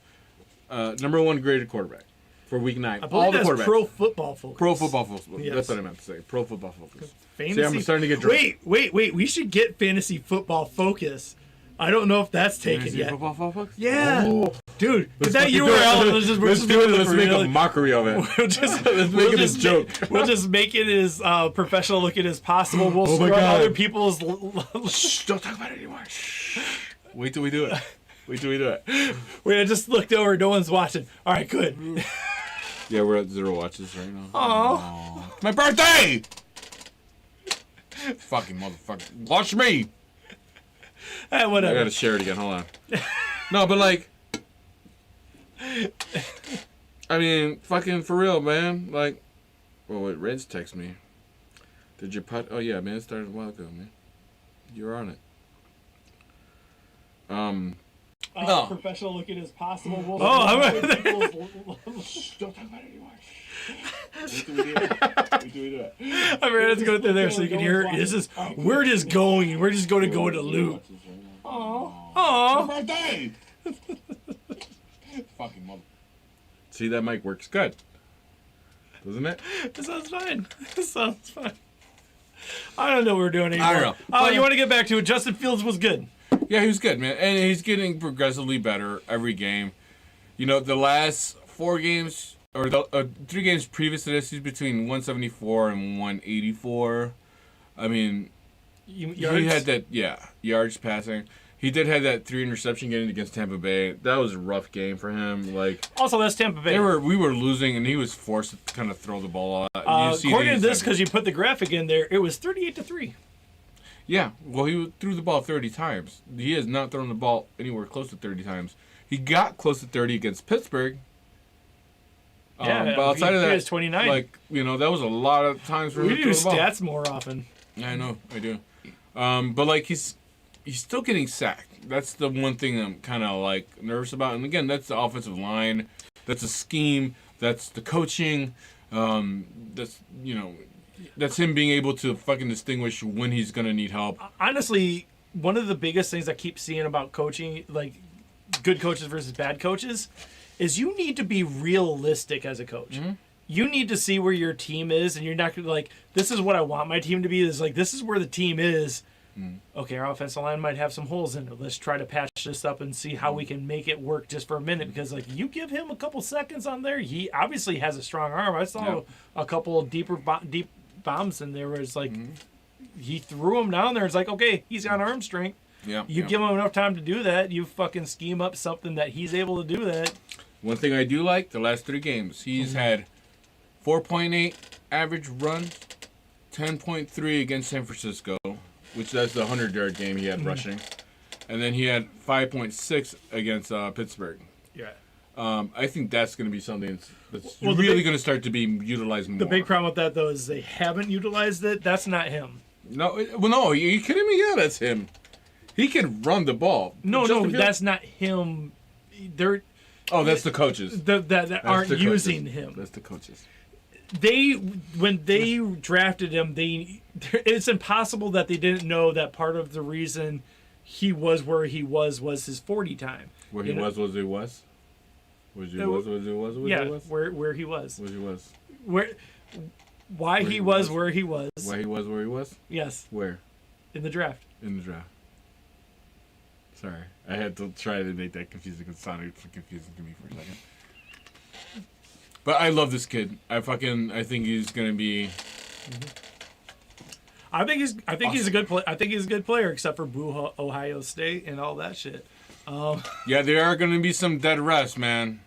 number 1 graded quarterback for Week 9. I believe All the that's quarterbacks. Pro Football Focus. Pro Football Focus. Yes. That's what I meant to say. Pro Football Focus. Fantasy. See, I'm starting to get drunk. Wait. We should get Fantasy Football Focus. I don't know if that's taken Fantasy yet. Football Focus? Yeah. Oh. Dude, Let's that fucking do URL. it. Let's do it. Let's make a mockery of it. Let's make it a joke. We'll just make it as professional looking as possible. We'll Oh my scrub God. other people's. Shh, don't talk about it anymore. Shh. Wait till we do it. Wait, I just looked over. No one's watching. All right, good. Yeah, we're at 0 watches right now. Aw. My birthday! Fucking motherfucker. Watch me! Whatever. I gotta share it again. Hold on. No, but like, I mean, fucking for real, man. Like, well, wait, Reds text me. Did your putt? Oh yeah, man, it started a while ago, man. You're on it. No. Professional looking as possible. We'll Oh, Shh, don't talk about it anymore. Wait till we do it. I'm ready to go through there so you can hear it. We're just going. We're just going to go into loop. Aww. Birthday! Fucking mother. See, that mic works good. Doesn't it? It sounds fine. It sounds fine. I don't know what we're doing anymore. I don't know. Oh, you want to get back to it? Justin Fields was good. Yeah, he was good, man. And he's getting progressively better every game. The last 4 games, or the 3 games previous to this, he's between 174 and 184. I mean, He had that, yards passing. He did have that 3 interception game against Tampa Bay. That was a rough game for him. Like, also, that's Tampa Bay. We were losing, and he was forced to kind of throw the ball out. According to this, because you put the graphic in there, it was 38-3. Yeah, well, he threw the ball 30 times. He has not thrown the ball anywhere close to 30 times. He got close to 30 against Pittsburgh. Yeah, but outside of that, he was 29. like, that was a lot of times for him We to do throw the ball. stats more often. Yeah, I know, I do. But like he's still getting sacked. That's the one thing I'm kind of like nervous about. And again, that's the offensive line. That's a scheme. That's the coaching. That's him being able to fucking distinguish when he's gonna need help. Honestly, one of the biggest things I keep seeing about coaching, like good coaches versus bad coaches, is you need to be realistic as a coach. Mm-hmm. You need to see where your team is, and you're not gonna like, this is what I want my team to be. Is like, this is where the team is. Okay, our offensive line might have some holes in it. Let's try to patch this up and see how we can make it work just for a minute. Because like, you give him a couple seconds on there, he obviously has a strong arm. I saw a couple of deep bombs in there where it's like he threw them down there. It's like, okay, he's got arm strength. Yeah, you give him enough time to do that, you fucking scheme up something that he's able to do that. One thing I do like, the last 3 games, he's had 4.8 average runs, 10.3 against San Francisco, which that's the 100-yard game he had rushing. And then he had 5.6 against Pittsburgh. Yeah. I think that's going to be something that's really going to start to be utilized more. The big problem with that, though, is they haven't utilized it. That's not him. No, are you kidding me? Yeah, that's him. He can run the ball. No, that's not him. That's the coaches. That aren't using him. That's the coaches. When they drafted him, it's impossible that they didn't know that part of the reason he was where he was his 40 time. Where he was? Where he was? Why he was where he was. Yes. Where? In the draft. Sorry, I had to try to make that confusing. It sounded confusing to me for a second. But I love this kid. I think he's gonna be. I think he's a good player. I think he's a good player, except for Boo Ohio State and all that shit. Yeah, there are gonna be some dead refs, man.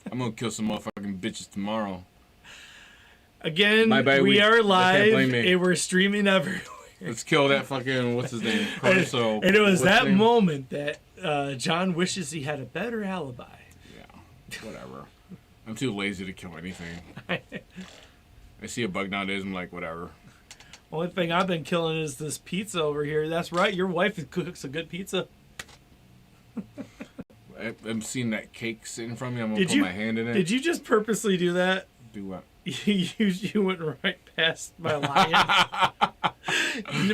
I'm gonna kill some motherfucking bitches tomorrow. Again, we are live and we're streaming everywhere. Let's kill that fucking what's his name? And it was that moment that John wishes he had a better alibi. Yeah, whatever. I'm too lazy to kill anything. I see a bug nowadays, I'm like, whatever. Only thing I've been killing is this pizza over here. That's right, your wife cooks a good pizza. I'm seeing that cake sitting from me. I'm gonna put my hand in it. Did you just purposely do that? Do what? You went right past my lion.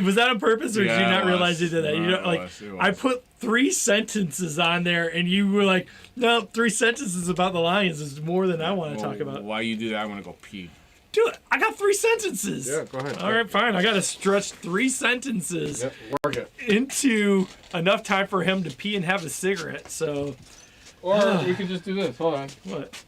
Was that on purpose, or did you not realize you did that? No, it was. I put 3 sentences on there, and you were like, "No, 3 sentences about the Lions is more than I want to talk about." Why you do that? I want to go pee. Dude, I got 3 sentences. Yeah, go ahead. All right, fine. I got to stretch 3 sentences work it into enough time for him to pee and have a cigarette. So, or we could just do this. Hold on. What?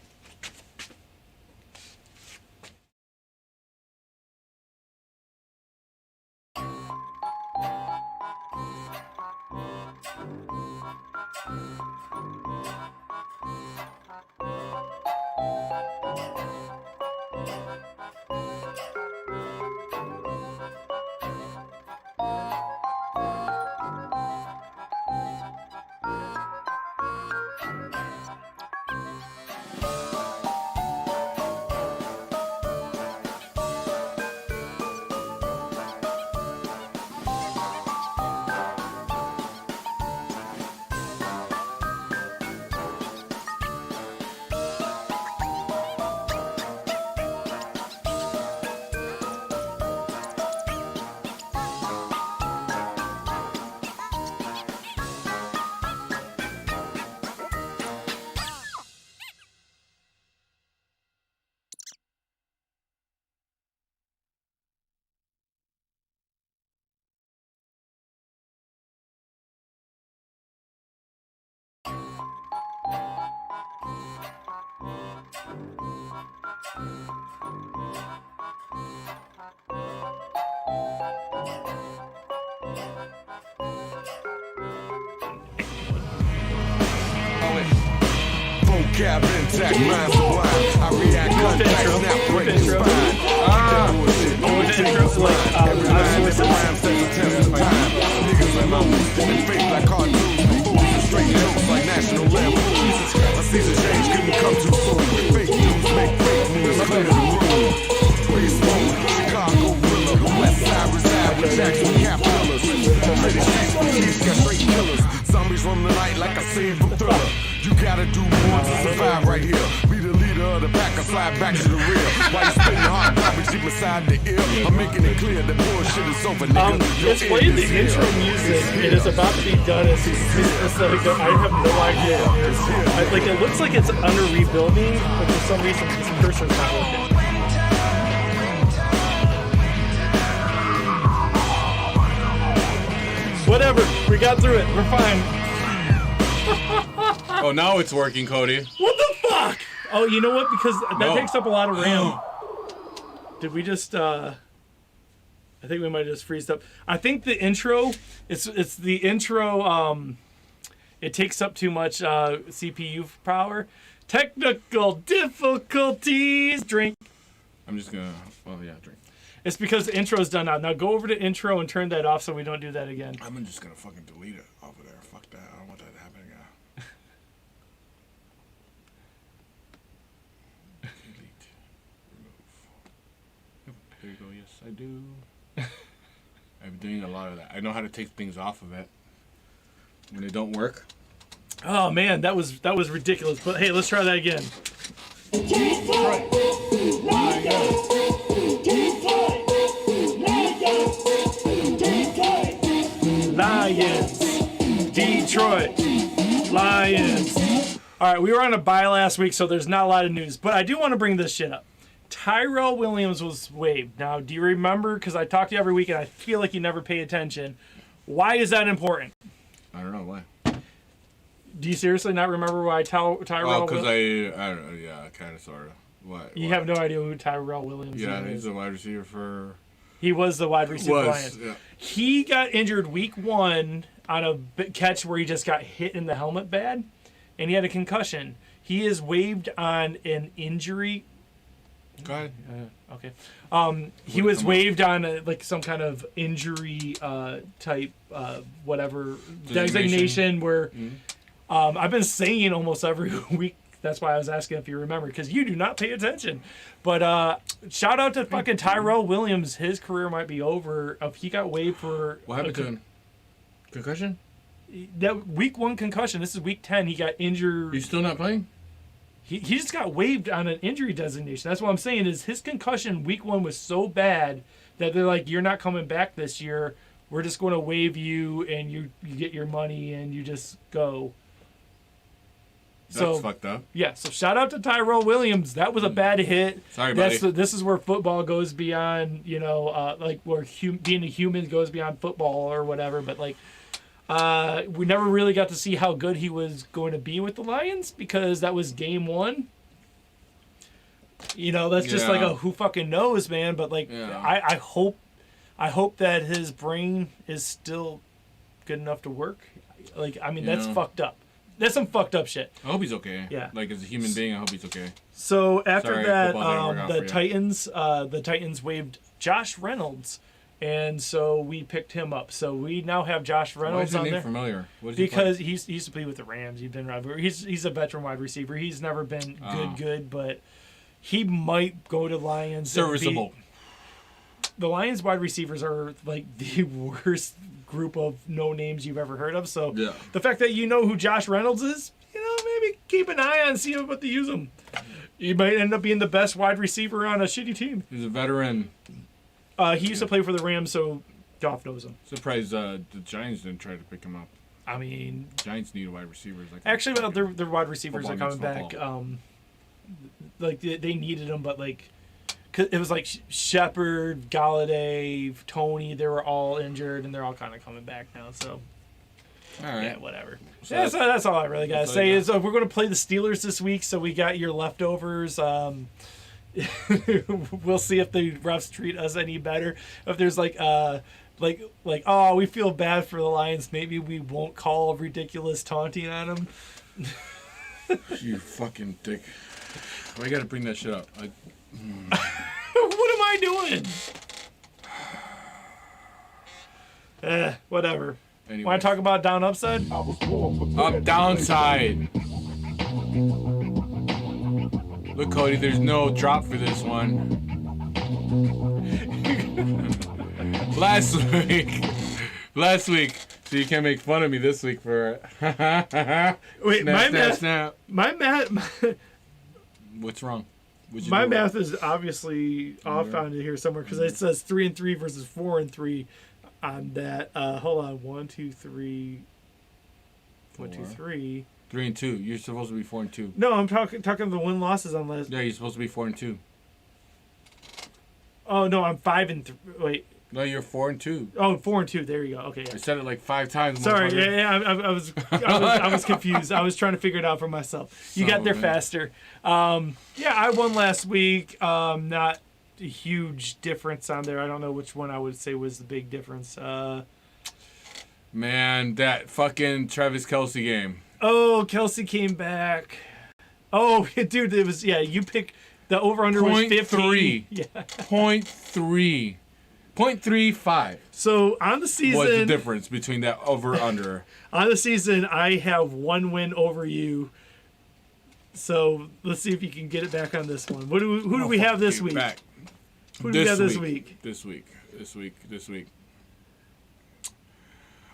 Cab intact, mind sublime. I react, contact, snap, break the spine. That bullshit, only take what's mine. Every line, every rhyme sets a test of time. Niggas are loose and fake like cartoons. Fools and straight jokes like national lampoons. A season change couldn't come too soon. Fake news make fake news clear the room. Free smoke, Chicago Willa. West side reside with Jackson Capitalist. Pretty streets with keys, got straight killers. Zombies roam the night like a scene from Thriller. You gotta do more to survive right here. Be the leader of the pack or slide back to the rear. While you spin your hard garbage deep inside the ear. I'm making it clear that bullshit is over, nigga. It's playing the intro music. It is about to be done. It's like, I have no idea. Like, it looks like it's under rebuilding, but for some reason this cursor's not working. Whatever, we got through it. We're fine. Oh, now it's working, Cody. What the fuck? Oh, you know what? Because that takes up a lot of RAM. Did we just? I think we might have just freezed up. I think the intro. It's the intro. It takes up too much CPU power. Technical difficulties. Drink. I'm just gonna. Oh yeah, drink. It's because the intro's done now. Now go over to intro and turn that off so we don't do that again. I'm just gonna fucking delete it off of there. Fuck that. I don't want that to happen again. Delete. Remove. There you go. Yes, I do. I'm doing a lot of that. I know how to take things off of it when it don't work. Oh man, that was ridiculous. But hey, let's try that again. Lions. Detroit Lions. All right, we were on a bye last week, so there's not a lot of news. But I do want to bring this shit up. Tyrell Williams was waived. Now, do you remember? Because I talk to you every week, and I feel like you never pay attention. Why is that important? I don't know why. Do you seriously not remember why Tyrell? Oh, because I don't know. Yeah, kind of, sort of. What? You have no idea who Tyrell Williams is? Yeah, he's a wide receiver for. He was the wide receiver. Was, yeah. He got injured week 1 on a catch where he just got hit in the helmet bad, and he had a concussion. He is waived on an injury. Go ahead. Okay. He was waived on like some kind of injury type whatever designation where I've been saying almost every week. That's why I was asking if you remember, because you do not pay attention. But shout out to fucking Tyrell Williams. His career might be over if he got waived for. What happened to him? Concussion? That week 1 concussion. This is week 10. He got injured. He's still not playing? He just got waived on an injury designation. That's what I'm saying is his concussion week 1 was so bad that they're like, you're not coming back this year. We're just going to waive you and you get your money and you just go. That's fucked up. Yeah, so shout out to Tyrell Williams. That was a bad hit. Sorry, buddy. This is where football goes beyond, like where being a human goes beyond football or whatever. But like, we never really got to see how good he was going to be with the Lions because that was game 1. That's just like a who fucking knows, man. But like, I hope that his brain is still good enough to work. Like, I mean, that's fucked up. That's some fucked up shit. I hope he's okay. Yeah. Like, as a human being, I hope he's okay. So after Sorry, that, the Titans waived Josh Reynolds, and so we picked him up. So we now have Josh Reynolds on there. Why is his name familiar? Because he used to play with the Rams. He's a veteran wide receiver. He's never been good, but he might go to Lions. Serviceable. The Lions wide receivers are like the worst group of no names you've ever heard of. So the fact that you know who Josh Reynolds is, maybe keep an eye on, see what they use him. He might end up being the best wide receiver on a shitty team. He's a veteran. He used to play for the Rams, so Goff knows him. Surprised the Giants didn't try to pick him up. I mean, Giants need wide receivers. Actually, their wide receivers are coming back. Like they needed them, but like. It was like Shepard, Galladay, Tony. They were all injured, and they're all kind of coming back now. So, all right, yeah, whatever. So that's all I really gotta say. Is we're going to play the Steelers this week, so we got your leftovers. We'll see if the refs treat us any better. If there's like oh, we feel bad for the Lions. Maybe we won't call ridiculous taunting on them. You fucking dick. Why you gotta bring that shit up? What am I doing? Whatever. Anyways. Want to talk about down upside? Up downside. Look, Cody, there's no drop for this one. Last week, so you can't make fun of me this week for. Wait, snap. my math. What's wrong? My math is obviously off on here somewhere because it says 3-3 versus 4-3 on that. Hold on, 1, 2, 3. 1, 2, 3. 3-2. You're supposed to be 4-2. No, I'm talking the win losses on last. Yeah, you're supposed to be 4-2. Oh no, I'm 5-3. Wait. No, you're 4-2. Oh, 4-2. There you go. Okay. Yeah. I said it like 5 times. Sorry. Yeah. I was confused. I was trying to figure it out for myself. You got there faster. Yeah, I won last week. Not a huge difference on there. I don't know which one I would say was the big difference. Man, that fucking Travis Kelce game. Oh, Kelce came back. Oh, dude, it was you pick the over under was 15. Yeah. 0.3. 0.35. So on the season, what's the difference between that over under? On the season, I have 1 win over you. So let's see if you can get it back on this one. Who do we have this week? Back. Who do we have this week? This week.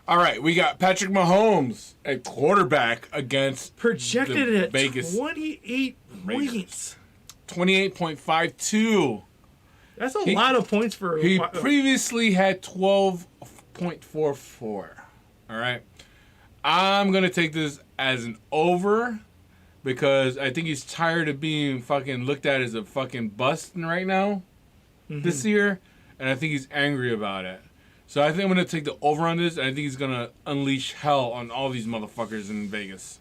All right, we got Patrick Mahomes at quarterback against projected at Vegas 28 points. 28.52. That's a lot of points for. He previously had 12.44. All right, I'm gonna take this as an over because I think he's tired of being fucking looked at as a fucking bust right now this year, and I think he's angry about it. So I think I'm gonna take the over on this, and I think he's gonna unleash hell on all these motherfuckers in Vegas.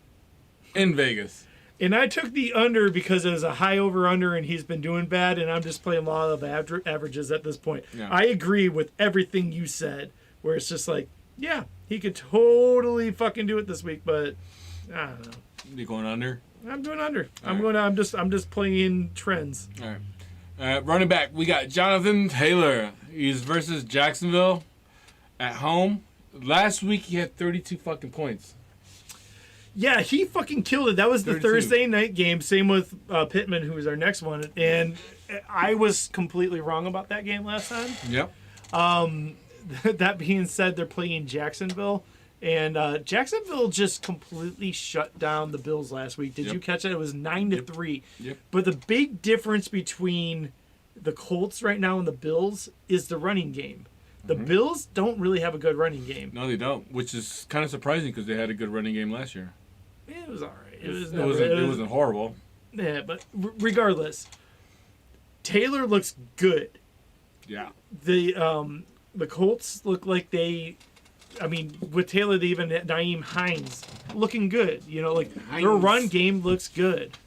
And I took the under because it was a high over-under and he's been doing bad, and I'm just playing law of averages at this point. Yeah. I agree with everything you said, where it's just like, yeah, he could totally fucking do it this week, but I don't know. You going under? I'm doing under. I'm just playing trends. All right. Running back, we got Jonathan Taylor. He's versus Jacksonville at home. Last week he had 32 fucking points. Yeah, he fucking killed it. That was the 32. Thursday night game. Same with Pittman, who was our next one. And I was completely wrong about that game last time. Yep. That being said, they're playing Jacksonville. And Jacksonville just completely shut down the Bills last week. Did you catch that? It was 9-3. Yep. But the big difference between the Colts right now and the Bills is the running game. The Bills don't really have a good running game. No, they don't, which is kind of surprising because they had a good running game last year. It was all right. It wasn't horrible. Yeah, but regardless, Taylor looks good. Yeah. The Colts look like with Taylor, they even had Nyheim Hines looking good. Their run game looks good.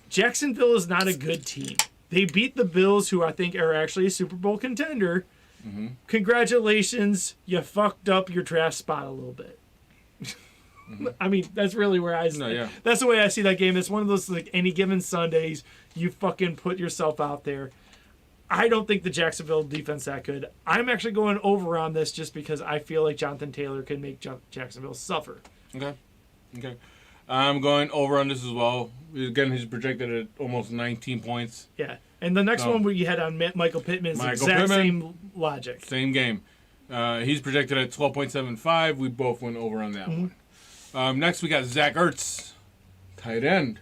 Jacksonville is not a good team. They beat the Bills, who I think are actually a Super Bowl contender. Mm-hmm. Congratulations, you fucked up your draft spot a little bit. I mean, that's really where that's the way I see that game. It's one of those, like, any given Sundays, you fucking put yourself out there. I don't think the Jacksonville defense that good. I'm actually going over on this just because I feel like Jonathan Taylor can make Jacksonville suffer. Okay. I'm going over on this as well. Again, he's projected at almost 19 points. Yeah. And the next one we had on Michael Pittman is the exact same logic. Same game. He's projected at 12.75. We both went over on that one. Next, we got Zach Ertz, tight end.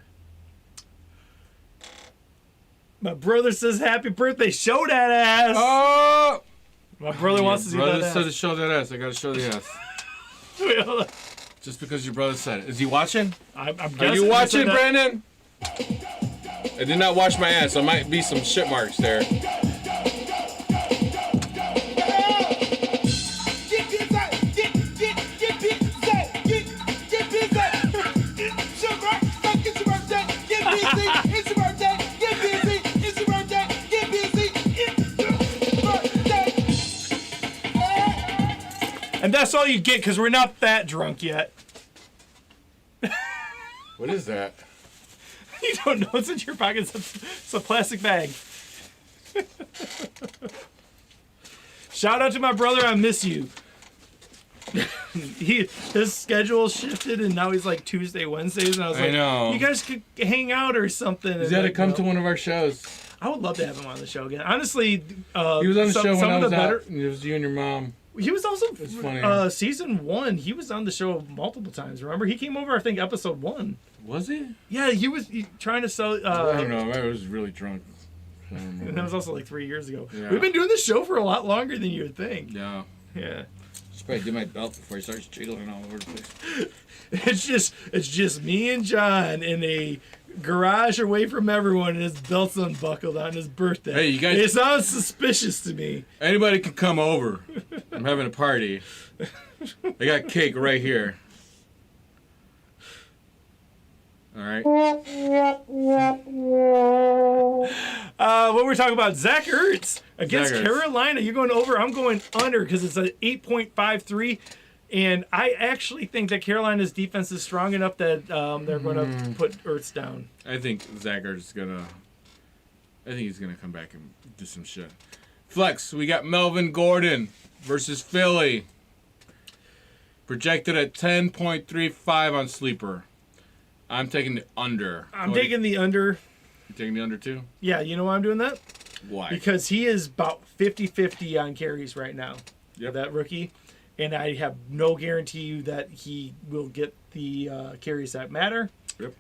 My brother says happy birthday. Show that ass. Oh! My brother wants to see that ass. Brother said to show that ass. I got to show the ass. Wait, hold on. Just because your brother said it. Is he watching? I'm guessing. Are you watching, Brandon? I did not wash my ass. There might be some shit marks there. And that's all you get because we're not that drunk yet. What is that? You don't know it's in your pocket. It's a plastic bag. Shout out to my brother. I miss you. His schedule shifted and now he's like Tuesday, Wednesdays, and I was like, know. you guys could hang out or something. He's got to come to one of our shows. I would love to have him on the show again. Honestly, He was on the show when I was out. It was you and your mom. He was also funny. season 1. He was on the show multiple times. Remember, he came over. I think episode 1. Was he? Yeah, he was trying to sell. I don't know. I was really drunk. And that was also like 3 years ago. Yeah. We've been doing this show for a lot longer than you would think. Yeah. Yeah. Just probably do my belt before he starts jiggling all over the place. It's just me and John in a garage away from everyone, and his belt's unbuckled on his birthday. Hey, you guys. It sounds suspicious to me. Anybody can come over. I'm having a party. I got cake right here. All right. What we're talking about, Zach Ertz against Zach Ertz. Carolina. You're going over. I'm going under because it's an 8.53. And I actually think that Carolina's defense is strong enough that they're going to put Ertz down. I think Zach Ertz is gonna. I think he's gonna come back and do some shit. Flex. We got Melvin Gordon versus Philly. Projected at 10.35 on Sleeper. I'm taking the under. I'm taking the under. You taking the under too? Yeah, you know why I'm doing that? Why? Because he is about 50-50 on carries right now. Yep. That rookie. And I have no guarantee that he will get the carries that matter. Yep.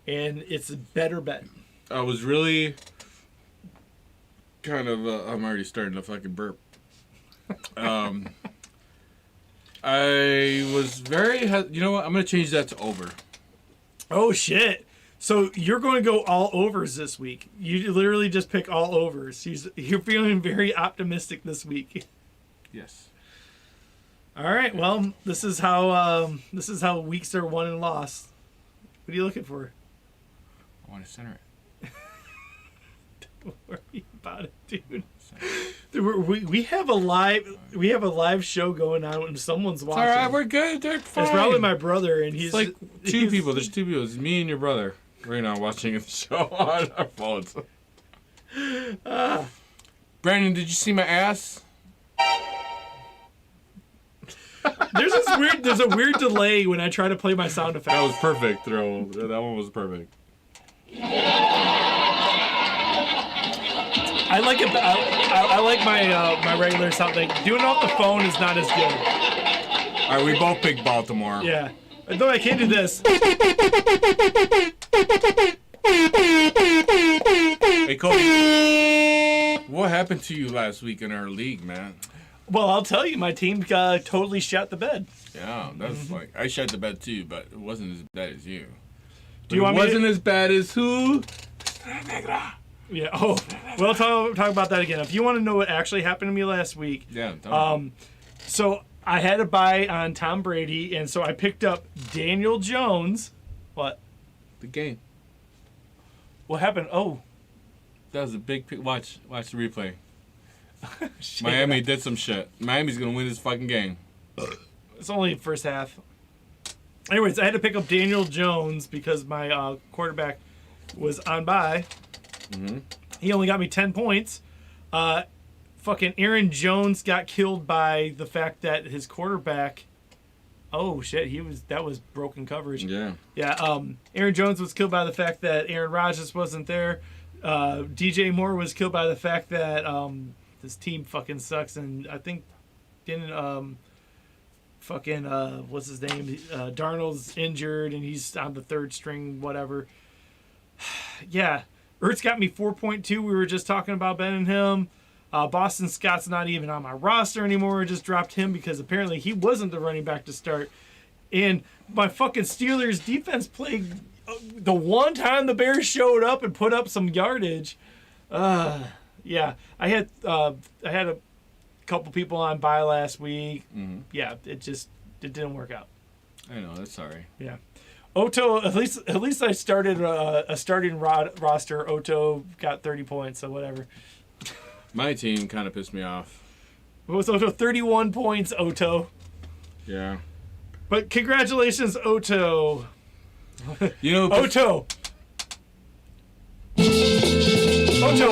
And it's a better bet. I was really kind of. I'm already starting to fucking burp. I was very. You know what? I'm gonna change that to over. Oh shit! So you're going to go all overs this week. You literally just pick all overs. You're feeling very optimistic this week. Yes. All right. Well, this is how weeks are won and lost. What are you looking for? I want to center it. Don't worry about it, dude. We have a live show going on when someone's watching. All right, we're good. They're fine. It's probably my brother, and he's It's like two people. There's two people. It's me and your brother right now watching the show on our phones. Brandon, did you see my ass? There's a weird delay when I try to play my sound effects. That was perfect, throw. That one was perfect. I like it. I like my regular sound. Like doing it off the phone is not as good. All right, we both picked Baltimore. Yeah, though I can't do this. Hey, Cody, what happened to you last week in our league, man? Well, I'll tell you, my team totally shot the bed. Yeah, that's like I shot the bed too, but it wasn't as bad as you. Do you want me? It wasn't as bad as who? Estrella Negra. Yeah. Oh, we'll talk about that again. If you want to know what actually happened to me last week. Yeah. Tell me. So I had a buy on Tom Brady, and so I picked up Daniel Jones. What? The game. What happened? Oh. That was a big pick. Watch the replay. Shit. Miami did some shit. Miami's gonna win this fucking game. It's only the first half. Anyways, I had to pick up Daniel Jones because my quarterback was on bye. Mm-hmm. He only got me 10 points. Fucking Aaron Jones got killed by the fact that his quarterback. Oh shit, that was broken coverage. Yeah. Yeah. Aaron Jones was killed by the fact that Aaron Rodgers wasn't there. DJ Moore was killed by the fact that this team fucking sucks, and I think what's his name? Darnold's injured and he's on the third string, whatever. Yeah. Ertz got me 4.2. We were just talking about Ben and him. Boston Scott's not even on my roster anymore. I just dropped him because apparently he wasn't the running back to start. And my fucking Steelers defense played the one time the Bears showed up and put up some yardage. Yeah, I had a couple people on bye last week. Mm-hmm. Yeah, it didn't work out. I know, that's sorry. Yeah. Oto, at least I started a starting roster. Oto got 30 points, so whatever. My team kind of pissed me off. What was Oto? 31 points, Oto. Yeah. But congratulations, Oto. You know, Ocho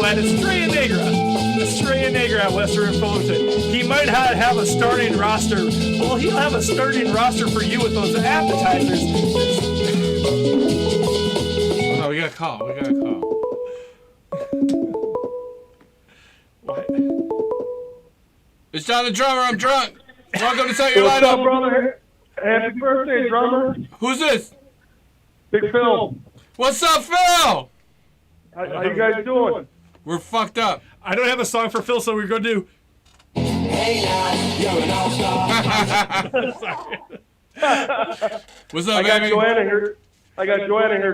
at Estrella Negra at Western Fullerton. He might not have a starting roster. Well, he'll have a starting roster for you with those appetizers. Oh, we got a call. What? It's John the Drummer. I'm drunk. Welcome to Set Your What's Light up, Up. brother? Happy birthday, drummer. Who's this? Big Phil. What's up, Phil? How you guys doing? We're fucked up. I don't have a song for Phil, so we're going to do. What's up, I got baby? Joanna here.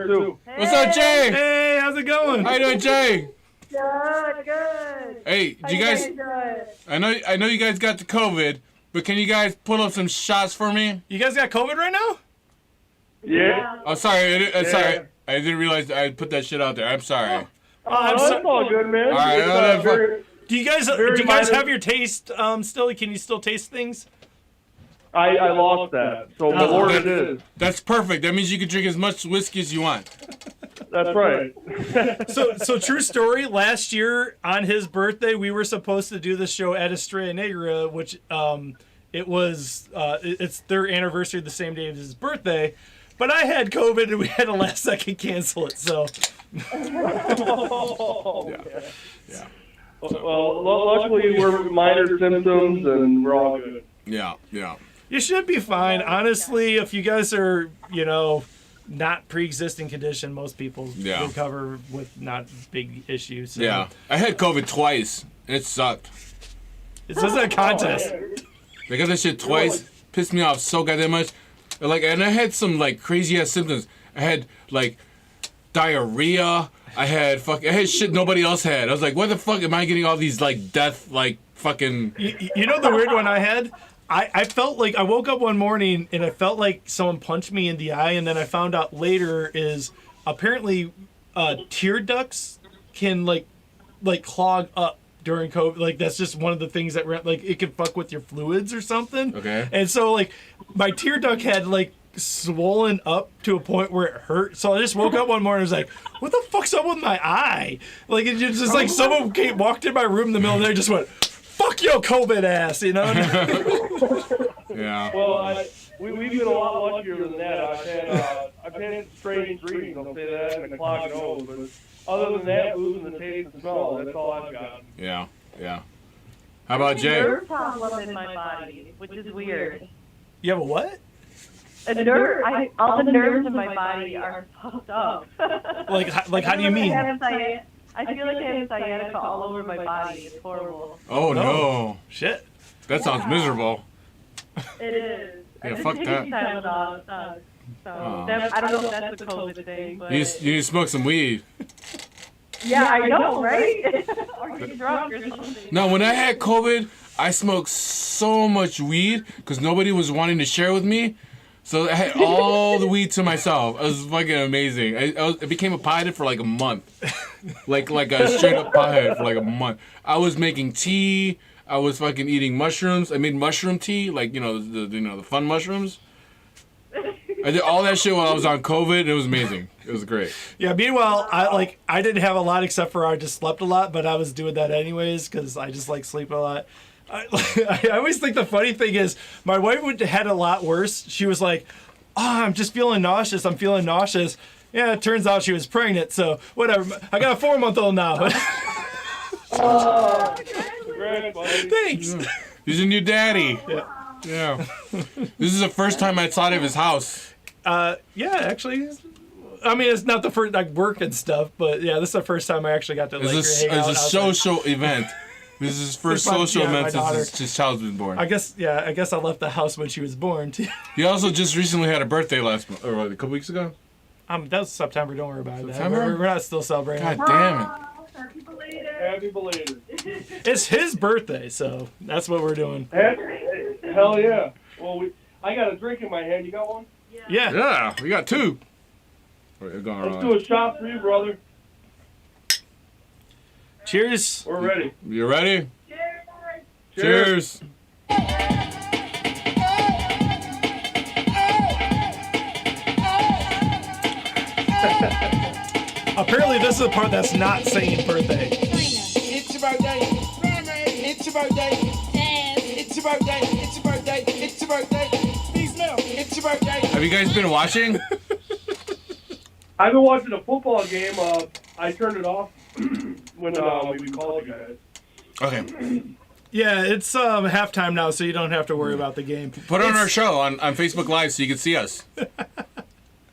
Too. What's up, Jay? Hey, how's it going? How you doing, Jay? Good. Hey, do you guys? I know you guys got the COVID, but can you guys pull up some shots for me? You guys got COVID right now? Yeah. Oh, sorry. Sorry. I didn't realize I put that shit out there. I'm sorry. It's all good, man. All right. It's, Do you guys have your taste still? Can you still taste things? I lost that, so the Lord it is. That's perfect. That means you can drink as much whiskey as you want. That's right. So true story. Last year on his birthday, we were supposed to do the show at Estrella Negra, which it's their anniversary the same day as his birthday. But I had COVID and we had to last second cancel it. So. Yeah. Well, luckily we're minor symptoms and we're all good. Yeah. You should be fine. Honestly, if you guys are, not pre-existing condition, most people recover with not big issues. So. Yeah. I had COVID twice, and it sucked. This isn't a contest. Because that shit twice pissed me off so goddamn much. And I had some, crazy ass symptoms. I had, diarrhea. I had shit nobody else had. I was like, why the fuck am I getting all these, death, fucking... You know the weird one I had? I felt like I woke up one morning and I felt like someone punched me in the eye, and then I found out later is apparently tear ducts can clog up during COVID. That's just one of the things that it can fuck with your fluids or something. Okay. And so my tear duct had swollen up to a point where it hurt. So I just woke up one morning and was like, what the fuck's up with my eye? It's just someone walked in my room in the middle of the night and just went, fuck your COVID ass, Yeah. Well, we've been a lot luckier than that. I've had strange dreams, I'll say that, and a clogged nose. But other than that, losing the taste and smell, that's all I've got. Yeah. How about Jay? A nerve problem in my body, which is weird. You have a what? A nerve. All the nerves in my body are fucked up. How do you mean? I feel like I have sciatica all over my body. It's horrible. Oh, no. Shit. That sounds miserable. It is. Yeah, I fuck just that. take Tylenol, I don't know if that's a COVID thing, but... You need to smoke some weed. Yeah, I know, right? Or get drunk or something. No, when I had COVID, I smoked so much weed because nobody was wanting to share with me. So I had all the weed to myself. It was fucking amazing. I became a pothead for a month. like a straight up pothead for a month. I was making tea. I was fucking eating mushrooms. I made mushroom tea, the fun mushrooms. I did all that shit while I was on COVID, and it was amazing. It was great. Yeah. Meanwhile, I didn't have a lot except for I just slept a lot, but I was doing that anyways because I just sleep a lot. I always think the funny thing is my wife had a lot worse. She was like, I'm just feeling nauseous. I'm feeling nauseous. Yeah, it turns out she was pregnant, so whatever. I got a 4-month-old now. Thanks. He's a new daddy. Yeah. This is the first time I thought of his house. Yeah, actually. I mean, it's not the first work and stuff, but yeah, this is the first time I actually got to hang out. It's a social event. This is his first social event since his child's been born. I guess I left the house when she was born too. He also just recently had a birthday last month, or a couple weeks ago. That was September. Don't worry about September? that. We're not still celebrating. God damn it! Happy belated. It's his birthday, so that's what we're doing. Hell yeah. Well, I got a drink in my hand. You got one? Yeah. Yeah, we got 2. Wait, Let's do a shot for you, brother. Cheers. We're ready. You ready? Cheers. Cheers. Apparently, this is the part that's not saying birthday. It's your birthday. It's your birthday. It's your birthday. It's your birthday. It's your birthday. Please now. It's your birthday. Have you guys been watching? I've been watching a football game. I turned it off when we called you guys. Okay. Yeah, it's halftime now, so you don't have to worry about the game. Put on our show on Facebook Live so you can see us.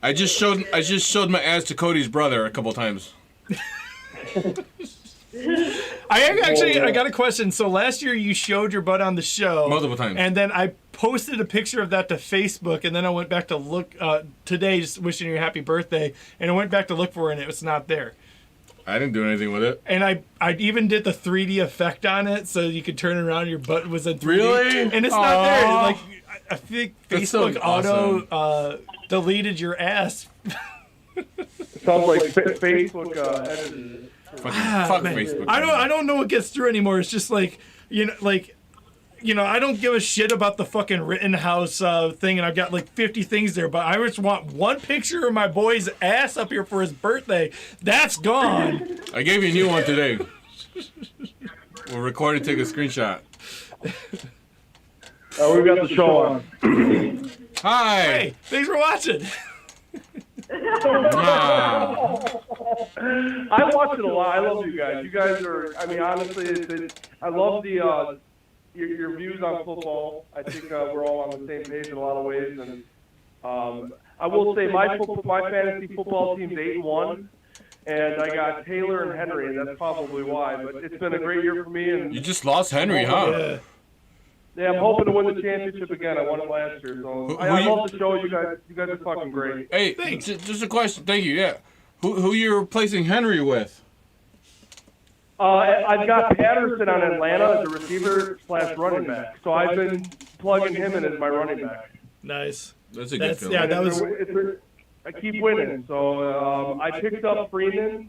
I just showed my ass to Cody's brother a couple times. I got a question. So last year you showed your butt on the show Multiple times. and then I posted a picture of that to Facebook, and then I went back to look today, just wishing you a happy birthday, and I went back to look for it, and it was not there. I didn't do anything with it. And I even did the 3D effect on it, so you could turn it around, your butt was in 3D. Really? And it's not there. Like I think That's so Facebook auto deleted your ass. Sounds like Facebook edited it. Fuck Facebook. I don't know what gets through anymore. It's just like I don't give a shit about the fucking Rittenhouse thing, and I've got like 50 things there, but I just want one picture of my boy's ass up here for his birthday. That's gone. I gave you a new one today. We'll record and take a screenshot. We've got the show on. Hi. Hey, thanks for watching. I watch it a lot. I love you guys. You guys are, I mean, honestly, I love the your views on football. I think we're all on the same page in a lot of ways. And I will say my fantasy football team's 8-1, and I got Taylor and Henry, and that's probably why. But it's been a great year for me. And You just lost Henry, huh? yeah, I'm hoping to win the championship again. I won it last year, so I love the show. You guys are fucking great. Hey, just a question. Thank you. Yeah, who you're replacing Henry with? I've got Patterson on Atlanta as a receiver / running back, so I've been plugging him in as my running back. Nice. That's a good feeling. Yeah, that was. I keep winning, so I picked up Freeman,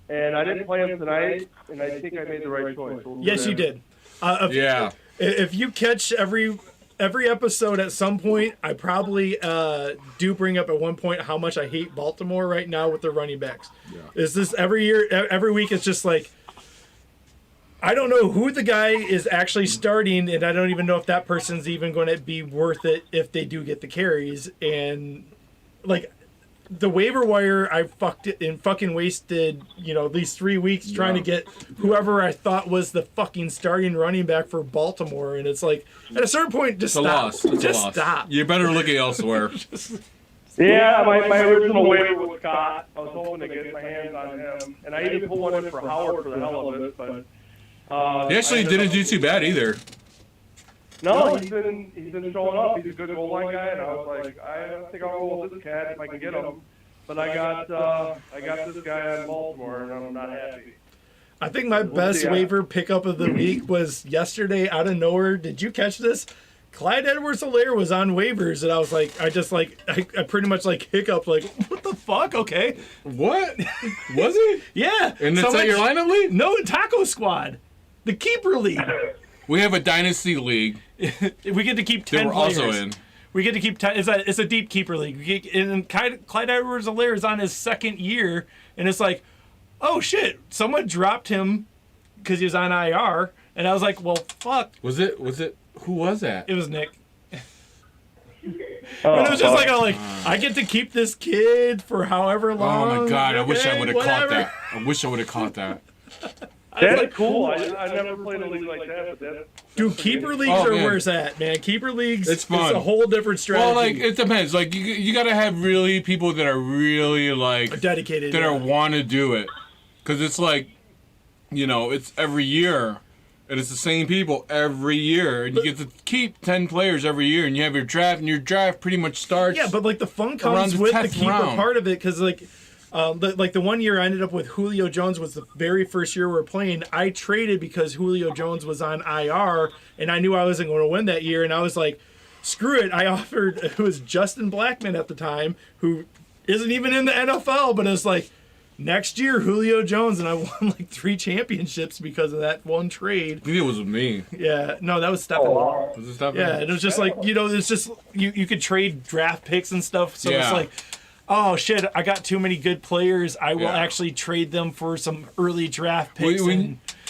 and I didn't play him tonight, and I think I made the right choice. Yes, you did. Yeah. If you catch every episode at some point, I probably do bring up at one point how much I hate Baltimore right now with their running backs. Yeah. Is this every week? It's just like I don't know who the guy is actually starting, and I don't even know if that person's even going to be worth it if they do get the carries. And like the waiver wire, I fucking wasted at least 3 weeks trying to get whoever I thought was the fucking starting running back for Baltimore, and it's like at a certain point, just stop. Just stop. You better look at elsewhere. Yeah, my original waiver was Scott. I was hoping to get my hands on him, and I even put one in for Howard for the hell of it, but. He actually didn't do too bad either. No, he's been showing up. He's a good goal line guy, and I was like, I think I'll roll with this cat if I can get him. But I got this guy on Baltimore, and I'm not happy. I think my best waiver pickup of the week was yesterday out of nowhere. Did you catch this? Clyde Edwards-Helaire was on waivers, and I was like, I pretty much like hiccuped, like, what the fuck? Okay. What? Was he? Yeah. And it's at your lineup league? No, in Taco Squad. The keeper league. We have a dynasty league. We get to keep 10 we're players. also in. We get to keep 10. It's a deep keeper league. And Clyde Edwards-Helaire is on his second year, and it's like, oh shit, someone dropped him because he was on IR, and I was like, well, fuck. Was it? Who was that? It was Nick. And it was just like, I get to keep this kid for however long. Oh my god, I wish I would have caught that. I wish I would have caught that. That's cool. I never played a league like that, but that's... Dude, keeper leagues are where it's at, man. Keeper leagues, it's fun. It's a whole different strategy. Well, like, it depends. Like, you gotta have really people that are really, like... dedicated. That are want to do it. Because it's like, it's every year. And it's the same people every year. And you get to keep 10 players every year. And you have your draft. And your draft pretty much starts... Yeah, but, like, the fun comes with the keeper part of it. Because, like... the 1 year I ended up with Julio Jones was the very first year we were playing. I traded because Julio Jones was on IR, and I knew I wasn't going to win that year. And I was like, screw it. I offered, it was Justin Blackmon at the time, who isn't even in the NFL, but it's like, next year, Julio Jones, and I won like 3 championships because of that one trade. I think it was with me. Yeah, no, that was Stephen. Was it Stephen? Yeah, it was just like, it's just, you could trade draft picks and stuff, so it's like, oh shit, I got too many good players. I will Yeah. actually trade them for some early draft picks.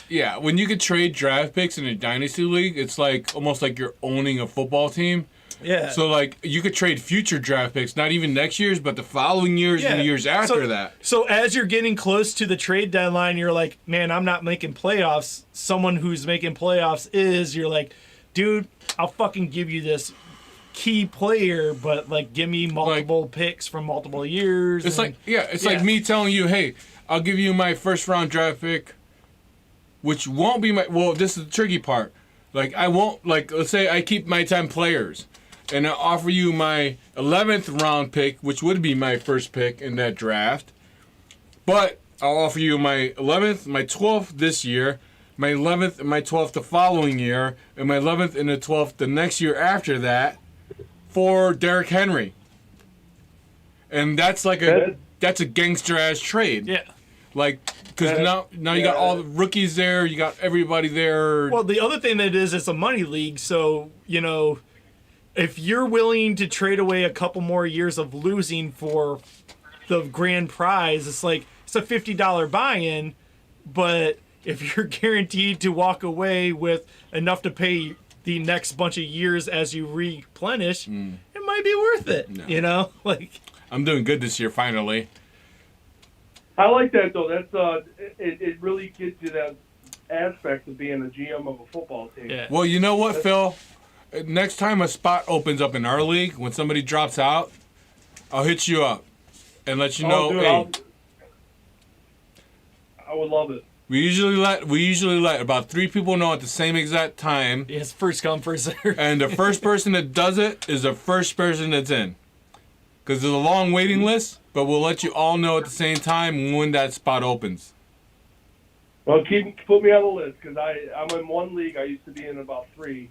Yeah, when you could trade draft picks in a dynasty league, it's like almost like you're owning a football team. Yeah. So like you could trade future draft picks, not even next year's, but the following years and the years after that. So as you're getting close to the trade deadline, you're like, man, I'm not making playoffs. Someone who's making playoffs is. You're like, dude, I'll fucking give you this key player, but like give me multiple picks from multiple years. It's like like me telling you, hey, I'll give you my first round draft pick, which won't be my. Well, this is the tricky part. Like I won't like. Let's say I keep my 10 players. And I'll offer you my 11th round pick, which would be my first pick in that draft. But I'll offer you my 11th, my 12th this year, my 11th and my 12th the following year, and my 11th and the 12th the next year after that for Derrick Henry. And that's like that's a gangster ass trade. Yeah. Like, because now you got all the rookies there, you got everybody there. Well, the other thing that is, it's a money league, so, you know, if you're willing to trade away a couple more years of losing for the grand prize, it's like it's a $50 buy-in, but if you're guaranteed to walk away with enough to pay the next bunch of years as you replenish, it might be worth it. No. You know, like I'm doing good this year finally. I like that though. That's it really gives you that aspect of being a GM of a football team. Yeah. Well, you know what, Phil? Next time a spot opens up in our league, when somebody drops out, I'll hit you up and let you know. Dude, hey, I would love it. we usually let about 3 people know at the same exact time. it's first come, first serve. And the first person that does it is the first person that's in. Because there's a long waiting list, but we'll let you all know at the same time when that spot opens. Well, put me on the list because I'm in one league. I used to be in about 3.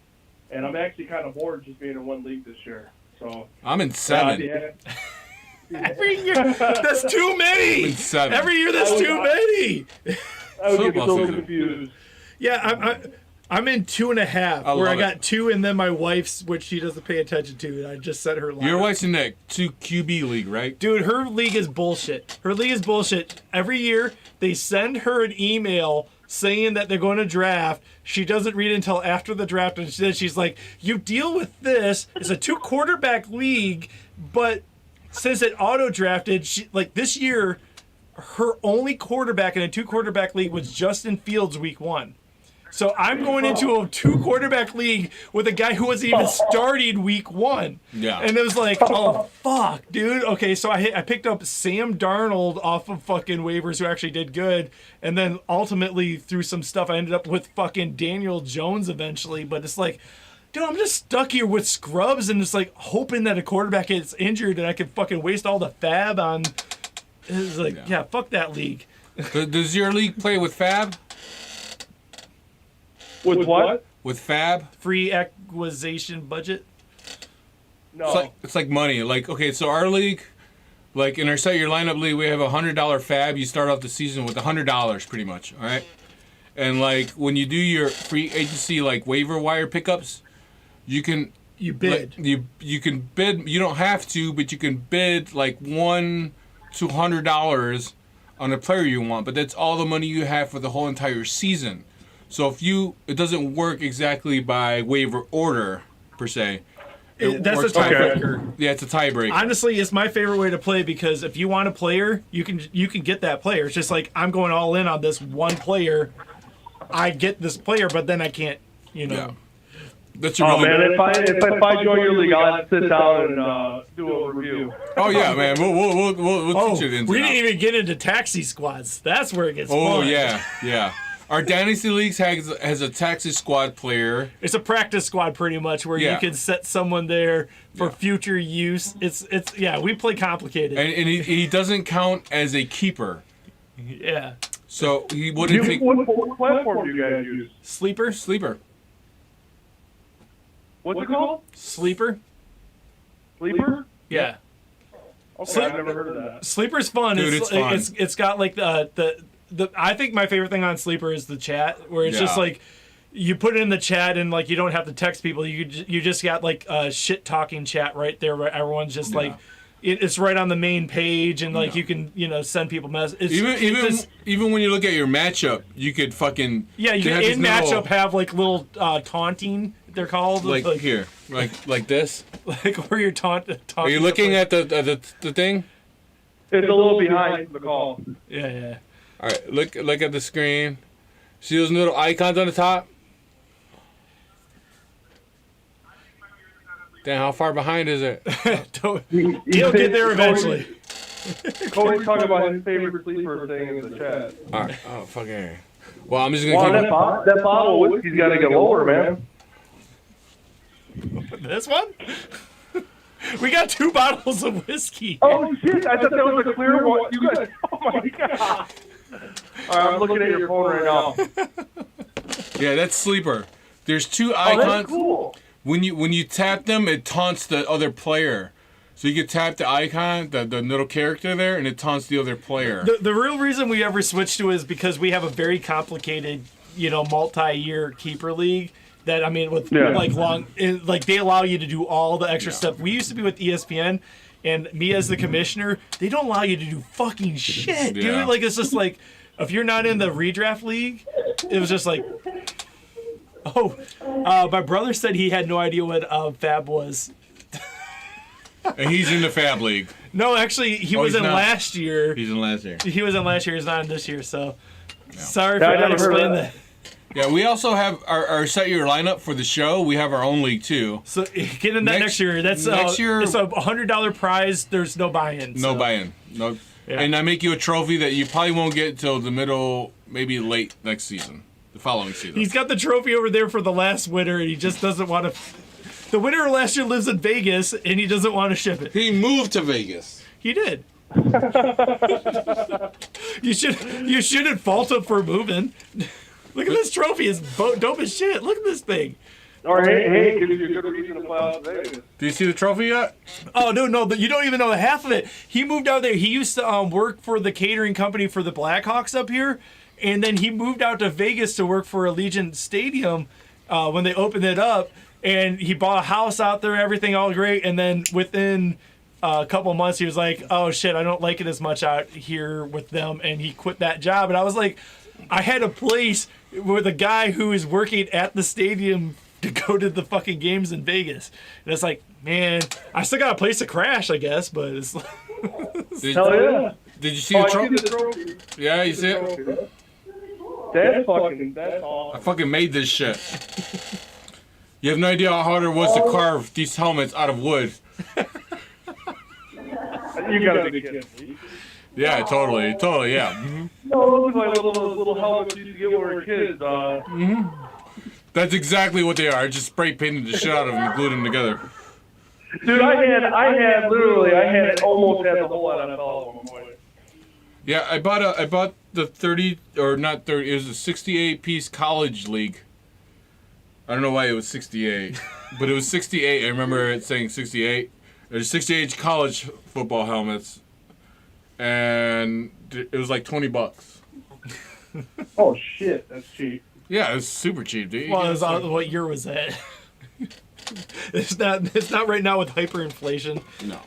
And I'm actually kind of bored just being in one league this year. So I'm in 7. Every year, that's too many. I'm in 7. Every year, that's too many. I would get Football so season. confused. Yeah, I'm in 2.5, where I got 2, and then my wife's, which she doesn't pay attention to, and I just set her line. Your wife's in that 2 QB league, right? Dude, her league is bullshit. Every year, they send her an email saying that they're going to draft. She doesn't read it until after the draft, and she's like, you deal with this. It's a 2 quarterback league, but since it auto-drafted, this year, her only quarterback in a 2 quarterback league was Justin Fields week 1. So I'm going into a 2 quarterback league with a guy who wasn't even starting week 1. Yeah. And it was like, oh, fuck, dude. Okay, so I picked up Sam Darnold off of fucking waivers, who actually did good. And then ultimately, through some stuff, I ended up with fucking Daniel Jones eventually. But it's like, dude, I'm just stuck here with scrubs and just like hoping that a quarterback gets injured and I can fucking waste all the fab on. It's like, yeah, fuck that league. Does your league play with Fab? With what? With Fab? Free acquisition budget? No. It's like money. Like, okay, so our league, like in our Set Your Lineup league, we have a $100 Fab. You start off the season with $100 pretty much, all right? And like when you do your free agency like waiver wire pickups, you can bid. You can bid. You don't have to, but you can bid like $100 to $100 on a player you want. But that's all the money you have for the whole entire season. So it doesn't work exactly by waiver order per se. That's a works tiebreaker. Yeah, it's a tiebreaker. Honestly, it's my favorite way to play because if you want a player, you can get that player. It's just like I'm going all in on this one player. I get this player, but then I can't, Yeah. That's Oh man, if I join your league, I'll have to sit down and do a review. Oh yeah, man. We'll teach you the ins we and didn't outs. even get into taxi squads. That's where it gets Oh fun. yeah. Our Dynasty Leagues has a taxi squad player. It's a practice squad pretty much where you can set someone there for future use. It's we play complicated. And he doesn't count as a keeper. Yeah. So he wouldn't take... What platform do you guys use? Sleeper? What's it called? Sleeper? Sleeper? Yeah. Okay, I've never heard of that. Sleeper's fun. Dude, it's fun. It's got like the I think my favorite thing on Sleeper is the chat, where it's just like you put it in the chat and like you don't have to text people. You just got like a shit talking chat right there where everyone's just like it's right on the main page, and like you can send people messages. Even when you look at your matchup, you could fucking you can in matchup have like little taunting. They're called like here, like this, like where you're taunting. Are you looking at the thing? It's a little behind the call. Yeah. All right, look at the screen. See those little icons on the top? Damn, how far behind is it? He'll get there eventually. Cody's talking about his favorite sleeper thing in the chat. All right. Oh, fucking. Well, I'm just gonna keep that bottle of whiskey's got to get lower, man. This one? We got 2 bottles of whiskey. Oh shit! I thought that was a clear one. You guys, oh my god! All right, I'm looking at your phone right now. Yeah, that's sleeper. There's 2 icons. That's cool. When you tap them, it taunts the other player. So you can tap the icon, the little character there, and it taunts the other player. The real reason we ever switched to it is because we have a very complicated, multi-year keeper league. That with they allow you to do all the extra stuff. We used to be with ESPN, and me as the commissioner, they don't allow you to do fucking shit, dude. Yeah. Like it's just like if you're not in the redraft league, it was just like, my brother said he had no idea what Fab was. And he's in the Fab League. No, actually, he was in last year. He's in last year. He was in last year. He's not in this year. So sorry for not explaining that. Yeah, we also have our set your lineup for the show. We have our own league too. So get in that next year. That's next year. It's a $100 prize. There's no buy-in. No buy-in. No. Yeah. And I make you a trophy that you probably won't get till the middle, maybe late next season, the following season. He's got the trophy over there for the last winner, and he just doesn't want to. The winner of last year lives in Vegas, and he doesn't want to ship it. He moved to Vegas. He did. You shouldn't fault him for moving. Look at this trophy. It's dope as shit. Look at this thing. All right, hey, gives you a good reason to fly out to Vegas. Do you see the trophy yet? Oh, no, you don't even know the half of it. He moved out there. He used to work for the catering company for the Blackhawks up here, and then he moved out to Vegas to work for Allegiant Stadium when they opened it up, and he bought a house out there, everything all great, and then within a couple months, he was like, oh, shit, I don't like it as much out here with them, and he quit that job, and I was like, I had a place with a guy who is working at the stadium to go to the fucking games in Vegas. And it's like, man, I still got a place to crash, I guess, but it's like... Hell yeah. Did you see the trophy? Yeah, you see it? That's awesome. I fucking made this shit. You have no idea how hard it was to carve these helmets out of wood. You gotta be kidding me. Yeah, totally, yeah. Mm-hmm. No, those look like little helmets you used to get when we were kids. Mm-hmm. That's exactly what they are. I just spray painted the shit out of them and glued them together. Dude, I had almost had the whole NFL at one point. Yeah, I bought the 30 or not 30. It was a 68 piece college league. I don't know why it was 68, but it was 68. I remember it saying 68. There's 68 college football helmets. And it was like $20. Oh shit, that's cheap. Yeah, it's super cheap, dude. Well, what year was that? It's not right now with hyperinflation. No.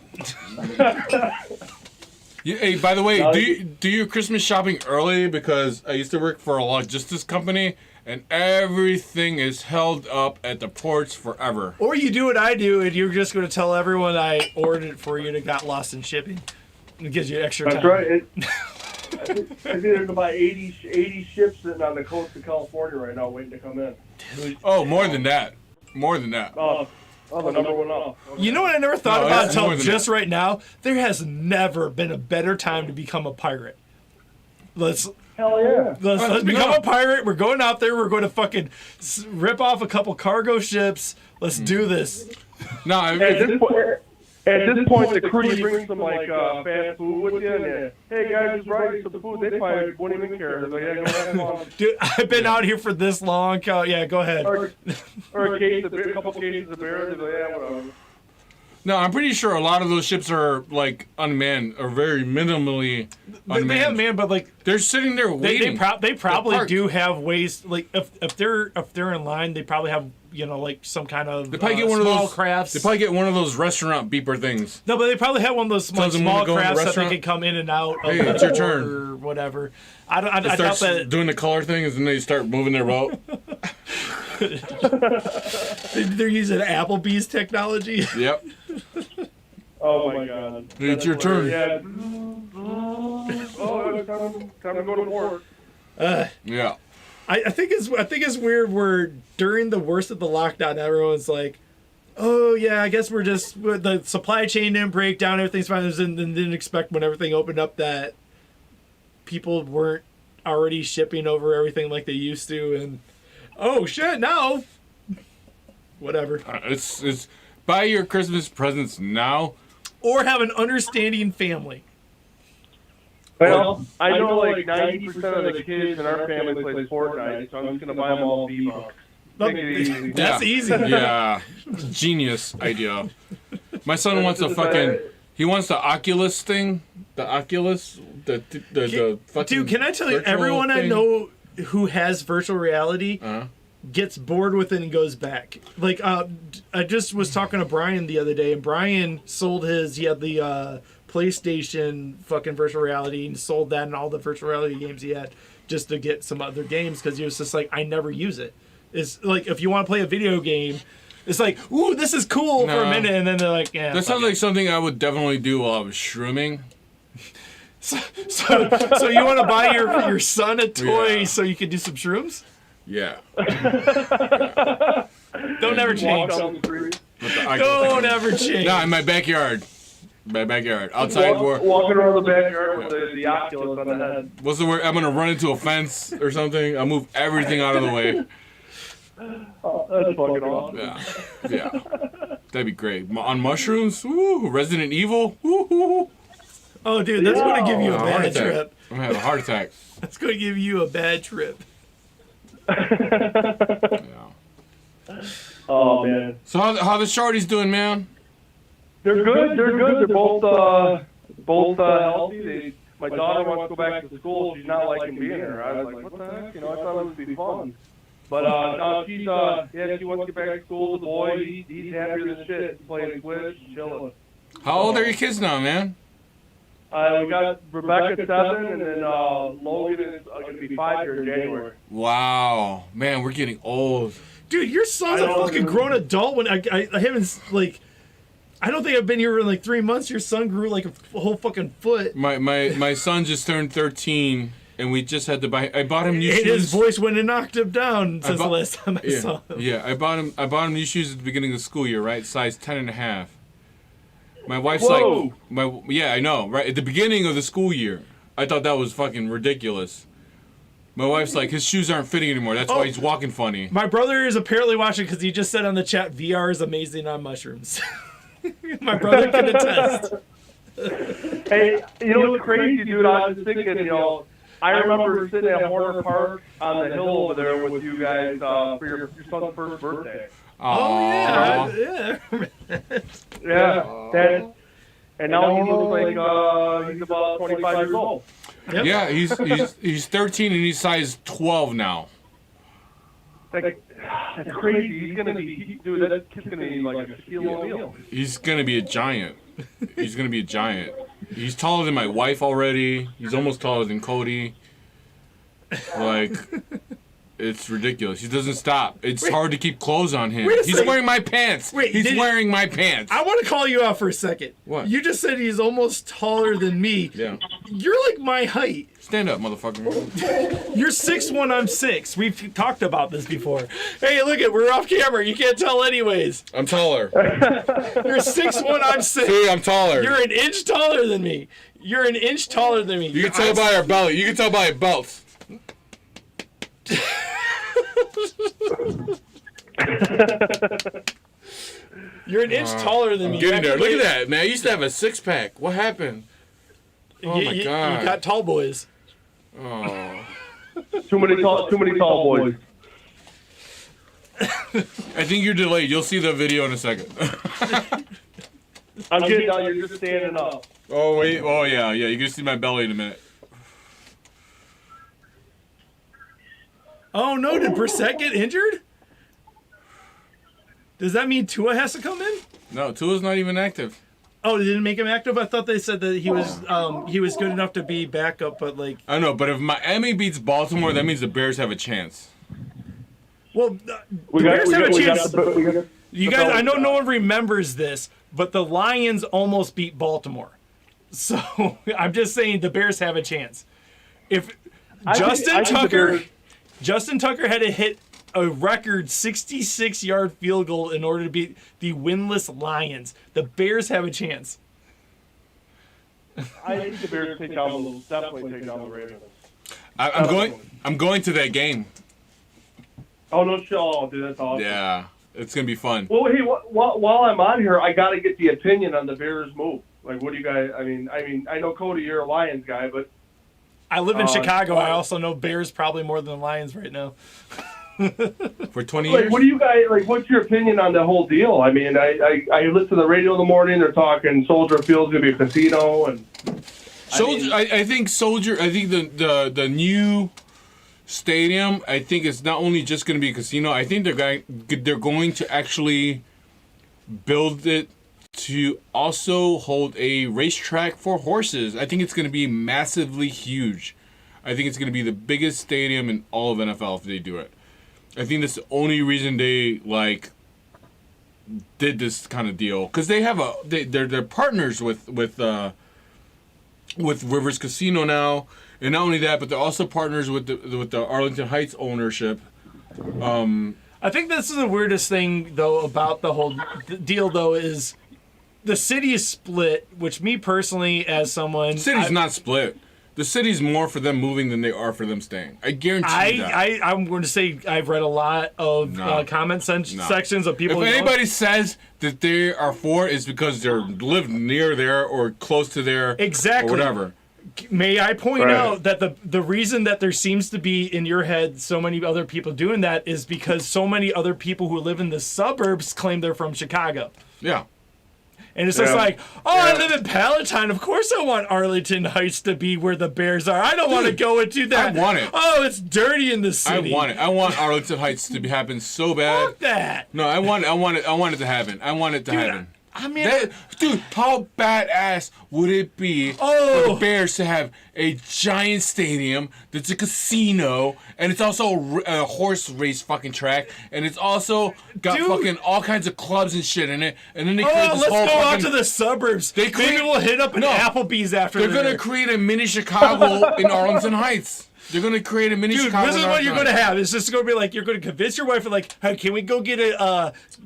Hey, by the way, do your Christmas shopping early? Because I used to work for a logistics company, and everything is held up at the ports forever. Or you do what I do, and you're just going to tell everyone I ordered it for you and it got lost in shipping. It gives you extra time. That's right. I think there's about 80 ships sitting on the coast of California right now waiting to come in. Dude. Oh, more than that. More than that. Oh, the number one off. Okay. You know what I never thought about until just right now? There has never been a better time to become a pirate. Let's become a pirate. We're going out there. We're going to fucking rip off a couple cargo ships. Let's do this. No, at this point, the crew brings some fast food with you, and hey guys, just brought you some food. They probably wouldn't even care. They're like, yeah, go have fun. Dude, I've been out here for this long. Yeah, go ahead. Or a couple cases of beer. They're like, yeah, whatever. No, I'm pretty sure a lot of those ships are like unmanned or very minimally unmanned. They have manned, but like they're sitting there waiting. They probably do have ways. Like if they're in line, they probably have like some kind of They probably get one of small those crafts. They probably get one of those restaurant beeper things. No, but they probably have one of those Tells them when small to go in the crafts that they restaurant. can come in and out. Hey, of it's your the turn. door or whatever. I doubt Starts that doing the color thing, and then they start moving their boat. they're using Applebee's technology. Yep. Oh my god. It's your turn. Yeah. Oh, it's time to go to work. Yeah. I think it's weird where during the worst of the lockdown, everyone's like, oh yeah, I guess the supply chain didn't break down, everything's fine, and didn't expect when everything opened up that people weren't already shipping over everything like they used to, and oh shit, now whatever. It's buy your Christmas presents now, or have an understanding family. Well, I know like 90% of the kids in our family plays Fortnite, so I'm just gonna buy them all V-Bucks. Make it easy. That's easy. Yeah. Genius idea. My son wants he wants the Oculus thing. The Oculus, the fucking. Dude, can I tell you, virtual everyone I thing. know who has virtual reality gets bored with it and goes back. Like, I just was talking to Brian the other day, and Brian sold he had the PlayStation fucking virtual reality, and sold that and all the virtual reality games he had just to get some other games, because he was just like, I never use it. It's like, if you want to play a video game, it's like, ooh, this is cool for a minute, and then they're like, yeah. That sounds like something I would definitely do while I was shrooming. So you want to buy your son a toy so you can do some shrooms? Yeah. Don't ever change. Don't ever change. No, in my backyard. Outside walking around the backyard with the Oculus on the head. What's the word? I'm gonna run into a fence or something. I'll move everything out of the way. Oh, that's fucking awesome. Yeah. That'd be great. On mushrooms? Woo, Resident Evil? Woo. Oh, dude, that's going to give you a bad trip. I'm gonna have a heart attack. That's going to give you a bad trip. Yeah. Oh, man. So how the shorties doing, man? They're good. They're both healthy. My daughter wants to go back to school. She's not liking being here. I was like, what the heck? I thought it would be fun. But no, she wants to get back to school. The boy, he's happier than shit, playing Switch and chilling. How old are your kids now, man? We got Rebecca 7, and then Logan is going to be 5 here in January. Wow, man, we're getting old. Dude, your son's a fucking grown adult. When I haven't, like, I don't think I've been here in like 3 months. Your son grew like a whole fucking foot. My son just turned 13, and we just had to buy. I bought him new shoes. His voice went an octave down since the last time I saw him. Yeah, I bought him new shoes at the beginning of the school year, right? Size 10.5. My wife's Whoa. yeah, I know, right? At the beginning of the school year, I thought that was fucking ridiculous. My wife's like, his shoes aren't fitting anymore. That's why he's walking funny. My brother is apparently watching because he just said on the chat, VR is amazing on mushrooms. My brother can attest. Hey, you know what's crazy, dude? I was thinking, I remember sitting at Horner Park on the hill over there with you guys for your son's first birthday. Oh, yeah. Yeah. And now he looks like he's about 25 years old. Yep. Yeah, he's 13 and he's size 12 now. That's crazy. He's gonna be, dude. That kid's gonna be like a Shaquille O'Neal. He's gonna be a giant. He's taller than my wife already. He's almost taller than Cody. Like, it's ridiculous. He doesn't stop. It's hard to keep clothes on him. He's wearing my pants. He's wearing my pants. I want to call you out for a second. What? You just said he's almost taller than me. Yeah. You're like my height. Stand up, motherfucker. You're 6'1", I'm 6. We've talked about this before. Hey, look we're off camera. You can't tell anyways. I'm taller. You're 6'1", I'm 6. See, I'm taller. You're an inch taller than me. You can tell by our belly. You can tell by our belts. You're an inch taller than me. Getting there. Look at that, man. I used to have a 6-pack. What happened? Oh my god. You got tall boys. Oh. Too many tall boys. I think you're delayed. You'll see the video in a second. I'm getting down. You're just standing up. Oh wait. Oh yeah. You're gonna see my belly in a minute. Oh no! Did Brissett get injured? Does that mean Tua has to come in? No, Tua's not even active. Oh, they didn't make him active? I thought they said that he was good enough to be backup, but like... I know, but if Miami beats Baltimore, that means the Bears have a chance. Well, the Bears have a chance. You guys, I know no one remembers this, but the Lions almost beat Baltimore. So I'm just saying the Bears have a chance. If Justin Tucker had to hit a record 66-yard field goal in order to beat the winless Lions, the Bears have a chance. I think the Bears definitely take down the Ravens. I'm going to that game. Oh no, shit! Oh, dude, that's awesome. Yeah, it's gonna be fun. Well, hey, while I'm on here, I got to get the opinion on the Bears move. Like, what do you guys? I mean, I know Cody, you're a Lions guy, but I live in Chicago. I also know Bears probably more than Lions right now. For 20 years. What do you guys like? What's your opinion on the whole deal? I mean, I listen to the radio in the morning. They're talking Soldier Field's gonna be a casino, and I think the new stadium, I think it's not only just going to be a casino. I think they're going to actually build it to also hold a racetrack for horses. I think it's going to be massively huge. I think it's going to be the biggest stadium in all of NFL if they do it. I think that's the only reason they did this kind of deal, because they have they're partners with Rivers Casino now. And not only that, but they're also partners with the Arlington Heights ownership. I think this is the weirdest thing, though, about the whole deal, though, is the city is split, which me personally, as someone... The city's not split. The city's more for them moving than they are for them staying. I guarantee you that. I'm going to say I've read a lot of comment sections of people... If anybody says that they are for it, it's because they live near there or close to there. Exactly. Or whatever. May I point out that the reason that there seems to be in your head so many other people doing that is because so many other people who live in the suburbs claim they're from Chicago. Yeah. And it's just like, I live in Palatine. Of course I want Arlington Heights to be where the Bears are. I don't want to go into that. I want it. Oh, it's dirty in the city. I want it. I want Arlington Heights to happen so bad. Fuck that. No, I want it to happen. I want it to happen. I mean, dude, how badass would it be for the Bears to have a giant stadium that's a casino, and it's also a horse race fucking track, and it's also got fucking all kinds of clubs and shit in it, and then they create this whole let's go out to the suburbs. Maybe we'll hit up an Applebee's after. They're gonna create a mini Chicago in Arlington Heights. They're going to create a mini Chicago. This is what you're going to have. It's just going to be like, you're going to convince your wife, like, hey, can we go get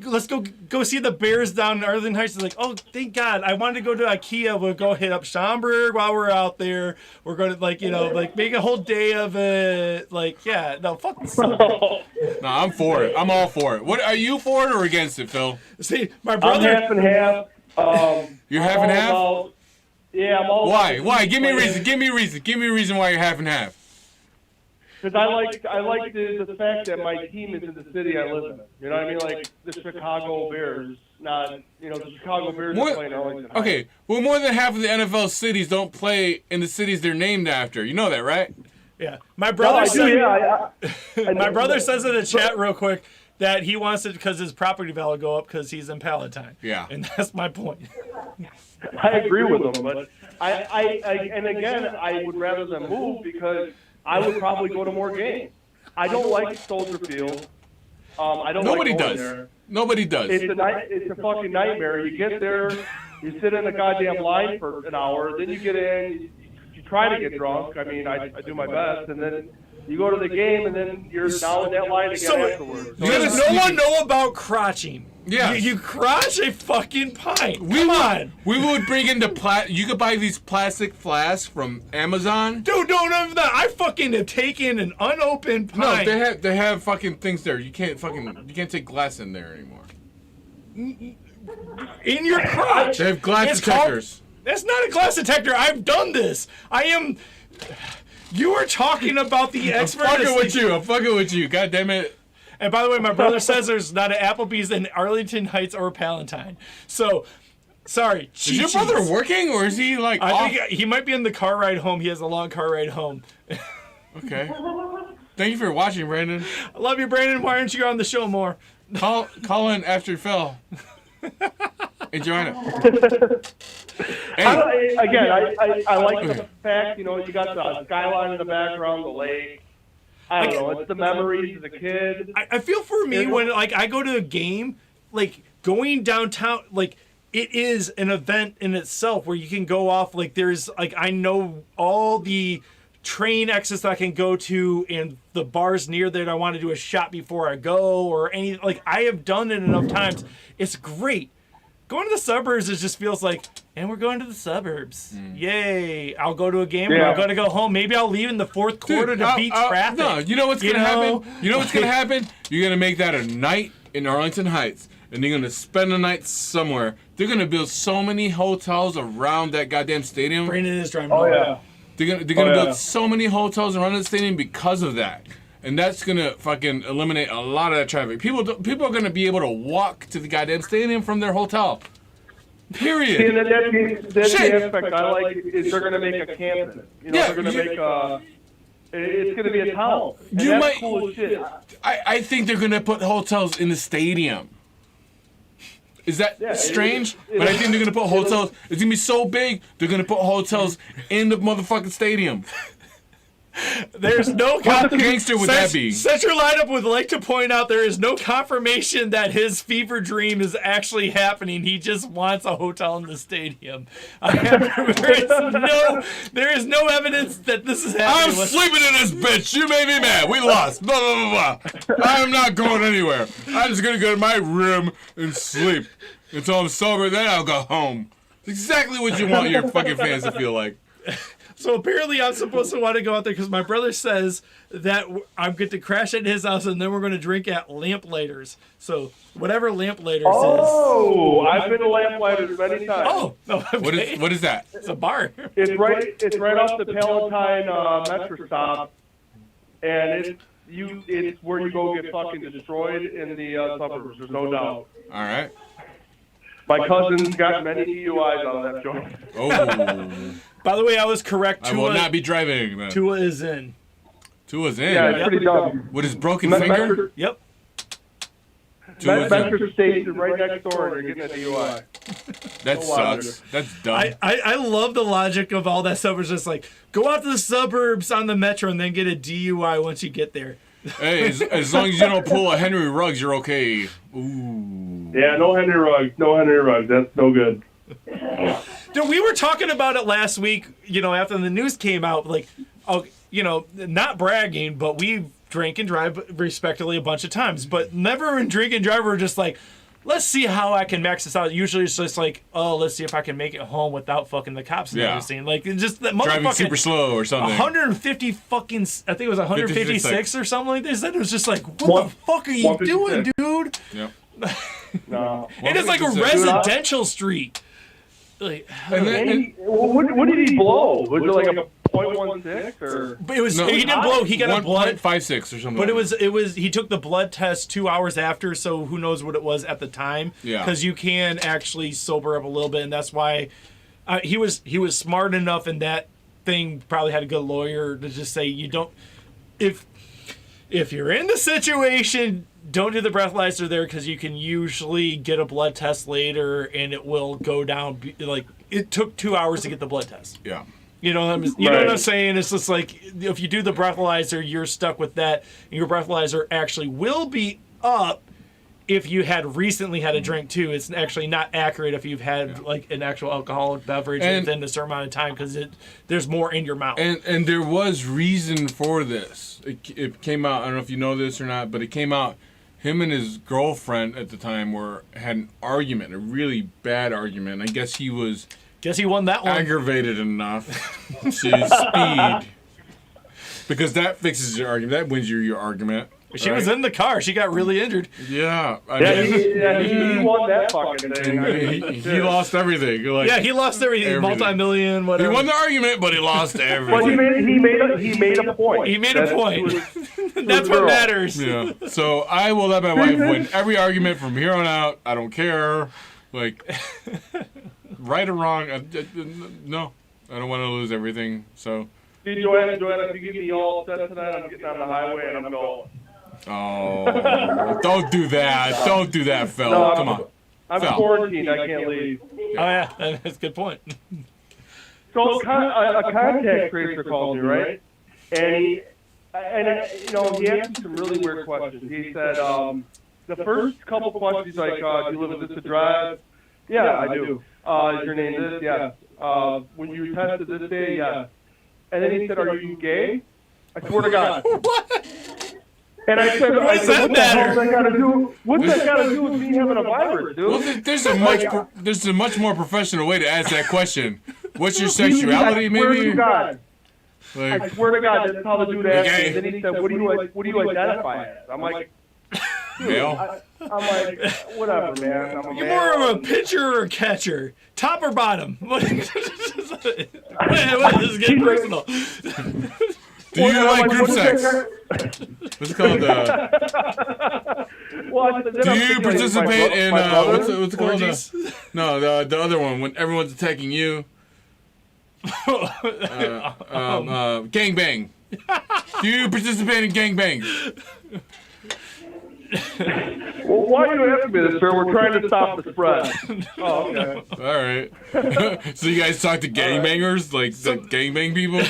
let's go see the Bears down in Arlington Heights. It's like, oh, thank God. I wanted to go to IKEA. We'll go hit up Schaumburg while we're out there. We're going to, make a whole day of it. Like, yeah, no, fuck this. No, I'm for it. I'm all for it. What, are you for it or against it, Phil? See, my brother. I'm half and half. You're half and half? Yeah, I'm all. Why? Give me a reason. Give me a reason why you're half and half. Because I like the fact that my team is in the city I live in. You know what I mean? Like the Chicago Bears, not the Chicago Bears are playing Arlington. Okay, well, more than half of the NFL cities don't play in the cities they're named after. You know that, right? Yeah, my brother my brother says in the chat real quick that he wants it because his property value go up because he's in Palatine. Yeah, and that's my point. I agree with him, but I would rather them move because I would probably go to more games. I don't like Soldier Field. I don't. Nobody like going does. there. Nobody does. It's a fucking nightmare. You get there, you sit in a goddamn line for an hour, then you get in, you try to get drunk. I mean, I do my best, and then you go to the game, and then you're now in that line again afterwards. Does no one know about crotching? Yeah, you crotch a fucking pint. Come on. We would bring in you could buy these plastic flasks from Amazon. Dude, don't have that. I fucking have taken an unopened pint. No, they have fucking things there. You can't take glass in there anymore. In your crotch. They have glass detectors. That's not a glass detector. I've done this. You were talking about the expert. I'm fucking with you. God damn it. And by the way, my brother says there's not an Applebee's in Arlington Heights or Palatine. So, sorry. Is your brother working or is he like off? I think he might be in the car ride home. He has a long car ride home. Okay. Thank you for watching, Brandon. I love you, Brandon. Why aren't you on the show more? Call in after Phil. Hey, Joanna. Hey. I like the fact, you got the skyline in the background, the lake. I don't know. It's the memories of the kid. I feel for me when I go to a game, going downtown, it is an event in itself where you can go off. There's I know all the train exits that I can go to and the bars near there that I want to do a shot before I go or any. I have done it enough times. It's great. Going to the suburbs, it just feels and we're going to the suburbs. Yay. I'll go to a game and I'm going to go home. Maybe I'll leave in the fourth quarter to beat traffic. No, you know what's going to happen? You know what's going to happen? You're going to make that a night in Arlington Heights, and you're going to spend the night somewhere. They're going to build so many hotels around that goddamn stadium. Brandon is driving. Oh, yeah. They're going to build so many hotels around the stadium because of that. And that's going to fucking eliminate a lot of that traffic. People are going to be able to walk to the goddamn stadium from their hotel. Period. See, that's the aspect I like is they're going to make a campus. They're going to make it's going to be a town. And that's cool as shit. I think they're going to put hotels in the stadium. Is that strange? But I think they're going to put hotels. It's going to be so big, they're going to put hotels in the motherfucking stadium. There's no What gangster would that be? Central Lineup would like to point out there is no confirmation that his fever dream is actually happening. He just wants a hotel in the stadium. There is no evidence that this is happening. I'm sleeping in this bitch. You made me mad. We lost. Blah, blah, blah, blah. I'm not going anywhere. I'm just going to go to my room and sleep until I'm sober. Then I'll go home. It's exactly what you want your fucking fans to feel like. So apparently I'm supposed to want to go out there because my brother says that I'm going to crash at his house and then we're going to drink at Lamplighters. So whatever Lamplighters is. Oh, I've been to Lamplighters many times. Oh, okay. What is that? It's a bar. It's right off the Palatine Metro stop, and it's where you go get fucking destroyed in the suburbs. There's no doubt. All right. My cousin's got many DUIs out of that joint. Oh. By the way, I was correct. I will not be driving, man. Tua is in. Tua's in? Yeah, it's pretty dumb. With his broken finger? Yep. Metro Station right next door, and you're getting a DUI. That sucks. That's dumb. I love the logic of all that stuff. It's just go out to the suburbs on the Metro and then get a DUI once you get there. Hey, as long as you don't pull a Henry Ruggs, you're okay. Ooh. Yeah, no Henry Ruggs. No Henry Ruggs. That's no good. Dude, we were talking about it last week, after the news came out, not bragging, but we drank and drive respectively a bunch of times, but never in drink and drive, we're just let's see how I can max this out. Usually it's just let's see if I can make it home without fucking the cops and everything. Just that motherfucking driving super slow or something. 150 fucking, I think it was 156 or something like this. Then it was just what the fuck are you doing, dude? Yep. No. It is like a residential street. What did he blow? Was it like a .16 or? But it was he didn't blow. He got a blood 1.56 or something. But it was he took the blood test 2 hours after, so who knows what it was at the time? Yeah. Because you can actually sober up a little bit, and that's why he was smart enough, and that thing probably had a good lawyer to just say you don't if you're in the situation. Don't do the breathalyzer there because you can usually get a blood test later and it will go down. It took 2 hours to get the blood test. Yeah. You know what I'm saying? It's just if you do the breathalyzer, you're stuck with that. And your breathalyzer actually will be up if you had recently had a drink too. It's actually not accurate if you've had an actual alcoholic beverage within a certain amount of time because there's more in your mouth. And there was reason for this. It came out. I don't know if you know this or not, but it came out. Him and his girlfriend at the time had an argument, a really bad argument. I guess he won that one. Aggravated enough to speed. Because that fixes your argument. That wins your argument. She was in the car. She got really injured. Yeah. He won that fucking thing. He lost everything. He lost everything. Multi-million, whatever. He won the argument, but he lost everything. But he made a point. He made a point. That's what matters. Yeah. So I will let my wife win every argument from here on out. I don't care. Right or wrong. No. I don't want to lose everything. So. See, Joanna, if you give me all set tonight, I'm getting on the highway and I'm going. Oh, don't do that. Don't do that, Phil. No, Come on. I'm Phil. quarantined. I can't leave. Oh yeah, that's a good point. So a contact tracer called me, right? And he asked me some really weird questions. He said, the first couple questions, like, do you live with this address? Yeah, I do. Is your name this? Yes. When you tested this day? Yes. And then he said, are you gay? I swear to God. And I said, what the hell that got to do? What's that got to do with me having a virus, dude? Well, there's a much more professional way to ask that question. What's your sexuality, maybe? I swear to God. Like, I swear to God, that's how the dude asked me. And then he said, what do you identify as? I'm like, male. I'm like, whatever, man. I'm a You're man. more of a pitcher or a catcher, top or bottom. What is this is getting personal. Do you like group sex? What's it called? Do you participate in what's it called? No, the other one when everyone's attacking you. Gangbang. Do you participate in gangbangs? Well, why are you asking me this, sir? We're trying to stop the spread. Oh, okay. All right. So you guys talk to gangbangers, like the gangbang people?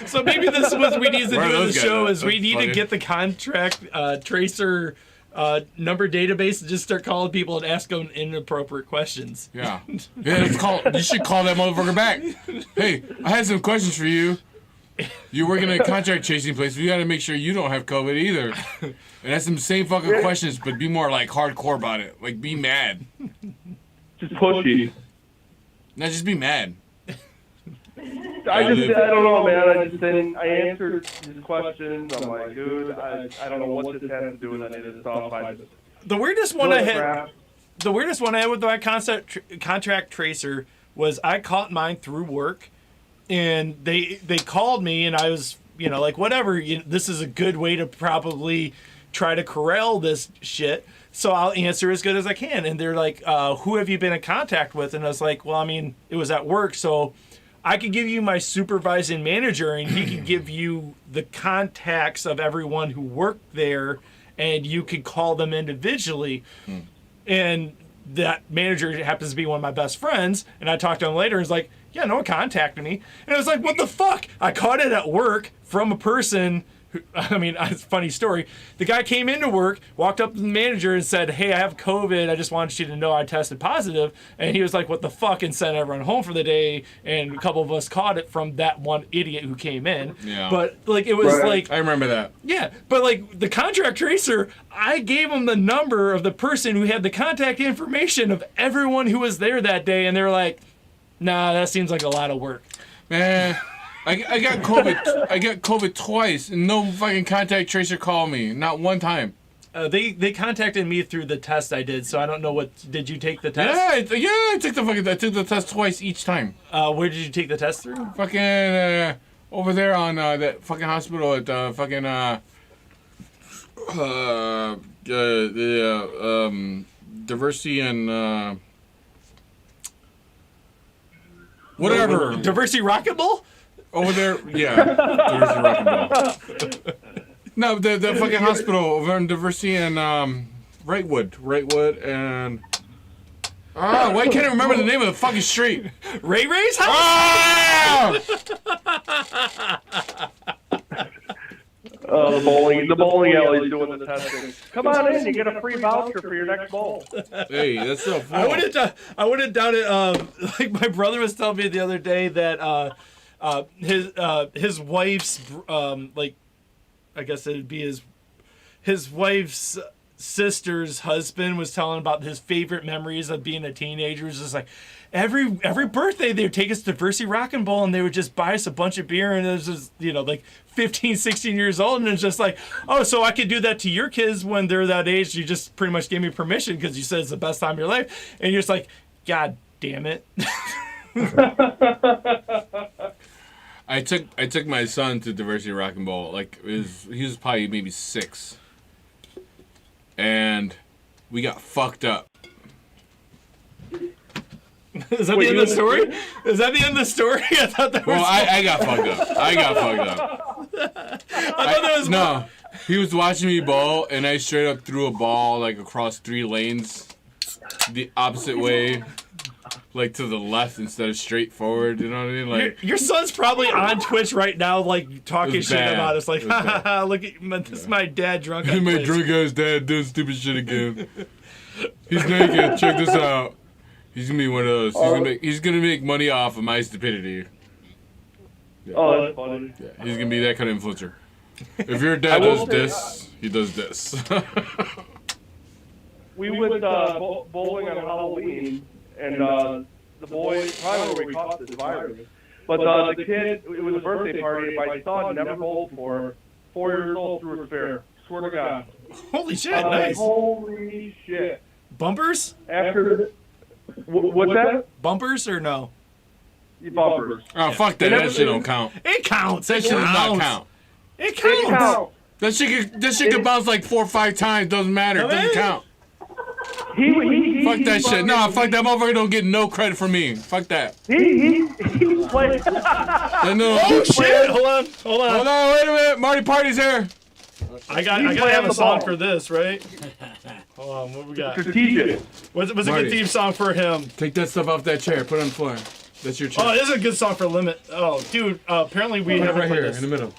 So maybe this is what we need to do Where are on the those show guys? is we That's need funny. to get the contract tracer number database and just start calling people and ask them inappropriate questions. Yeah. You should call that motherfucker back. Hey, I had some questions for you. You're working at a contract tracing place. We got to make sure you don't have COVID either. And that's some same fucking questions, but be more like hardcore about it. Like be mad. Just pushy. No, just be mad. I don't know, man. I answered his questions. I'm like, dude, I don't know what this has to do with any of this stuff. The weirdest one I had with my contract tracer was I caught mine through work, and they called me, and I was, like, whatever, this is a good way to probably try to corral this shit, so I'll answer as good as I can. And they're like, who have you been in contact with? And I was like, well, I mean, it was at work, so I could give you my supervising manager, and he could give you the contacts of everyone who worked there, and you could call them individually. And that manager happens to be one of my best friends, and I talked to him later, and he's like, yeah, no one contacted me. And I was like, what the fuck? I caught it at work from a person who, it's a funny story. The guy came into work, walked up to the manager and said, hey, I have COVID. I just wanted you to know I tested positive. And he was like, what the fuck? And sent everyone home for the day. And a couple of us caught it from that one idiot who came in. Yeah. But, like, it was like... I remember that. Yeah, but, like, the contract tracer, I gave him the number of the person who had the contact information of everyone who was there that day. And they were like, nah, that seems like a lot of work. Man, I got COVID. I got COVID twice, and no fucking contact tracer called me. Not one time. They contacted me through the test I did, so I don't know what. Did you take the test? I took the test twice each time. Where did you take the test through? Fucking over there on that fucking hospital at fucking diversity and whatever. Diversity Racquetball? Over there, yeah. Diversity Racquetball. No, the fucking hospital over in Diversity and Wrightwood and why can't I remember the name of the fucking street? Ray Ray's house? Ah! The bowling alley's doing the testing. Come on in, you get a free voucher for your next bowl. Hey, that's so fun. I would have done it. Like my brother was telling me the other day that his wife's like, I guess it'd be his wife's sister's husband was telling about his favorite memories of being a teenager. It was just like every birthday they would take us to Diversity Rockin' Bowl and they would just buy us a bunch of beer, and it was just, like 15, 16 years old, and it's just like, oh, so I could do that to your kids when they're that age. You just pretty much gave me permission because you said it's the best time of your life, and you're just like, God damn it. I took my son to Diversity Rockin' Bowl. Like he was probably maybe 6, and we got fucked up. Is that the end of the story? Is that the end of the story? I thought that was. Well, I got fucked up. I got fucked up. I thought that was no. He was watching me bowl, and I straight up threw a ball like across 3 lanes, the opposite way, like to the left instead of straight forward. You know what I mean? Like Your son's probably on Twitch right now, like talking shit bad. about us. Like, It was ha ha bad. ha! Look at this is my dad drunk. On my Twitch. drunk ass dad doing stupid shit again. He's naked. Check this out. He's gonna be one of those. He's gonna make money off of my stupidity. Yeah. Oh, that's funny. Yeah, he's gonna be that kind of influencer. If your dad does this, he does this. We went bowling on Halloween, and the boy, probably where we caught this virus, but the kid, it was a birthday party, my son never bowled before, 4 years old, threw a spare. Swear to God. Holy shit, nice. Holy shit. Bumpers? After, what's that? Bumpers or no? Bumpers. Oh, fuck that. That shit don't count. It counts. That shit does not count. It counts. That shit could bounce like 4 or 5 times. Doesn't matter. It doesn't count. Fuck that shit. Nah, fuck that motherfucker. Don't get no credit from me. Fuck that. He played. Oh shit! Hold on. Wait a minute. Marty Party's here. I gotta have a song for this, right? Hold on. What we got? Strategic. What's a good Marty. theme song for him? Take that stuff off that chair. Put it on the floor. That's your chair. Oh, this is a good song for Limit. Oh, dude. Apparently we Put it have right here in the middle.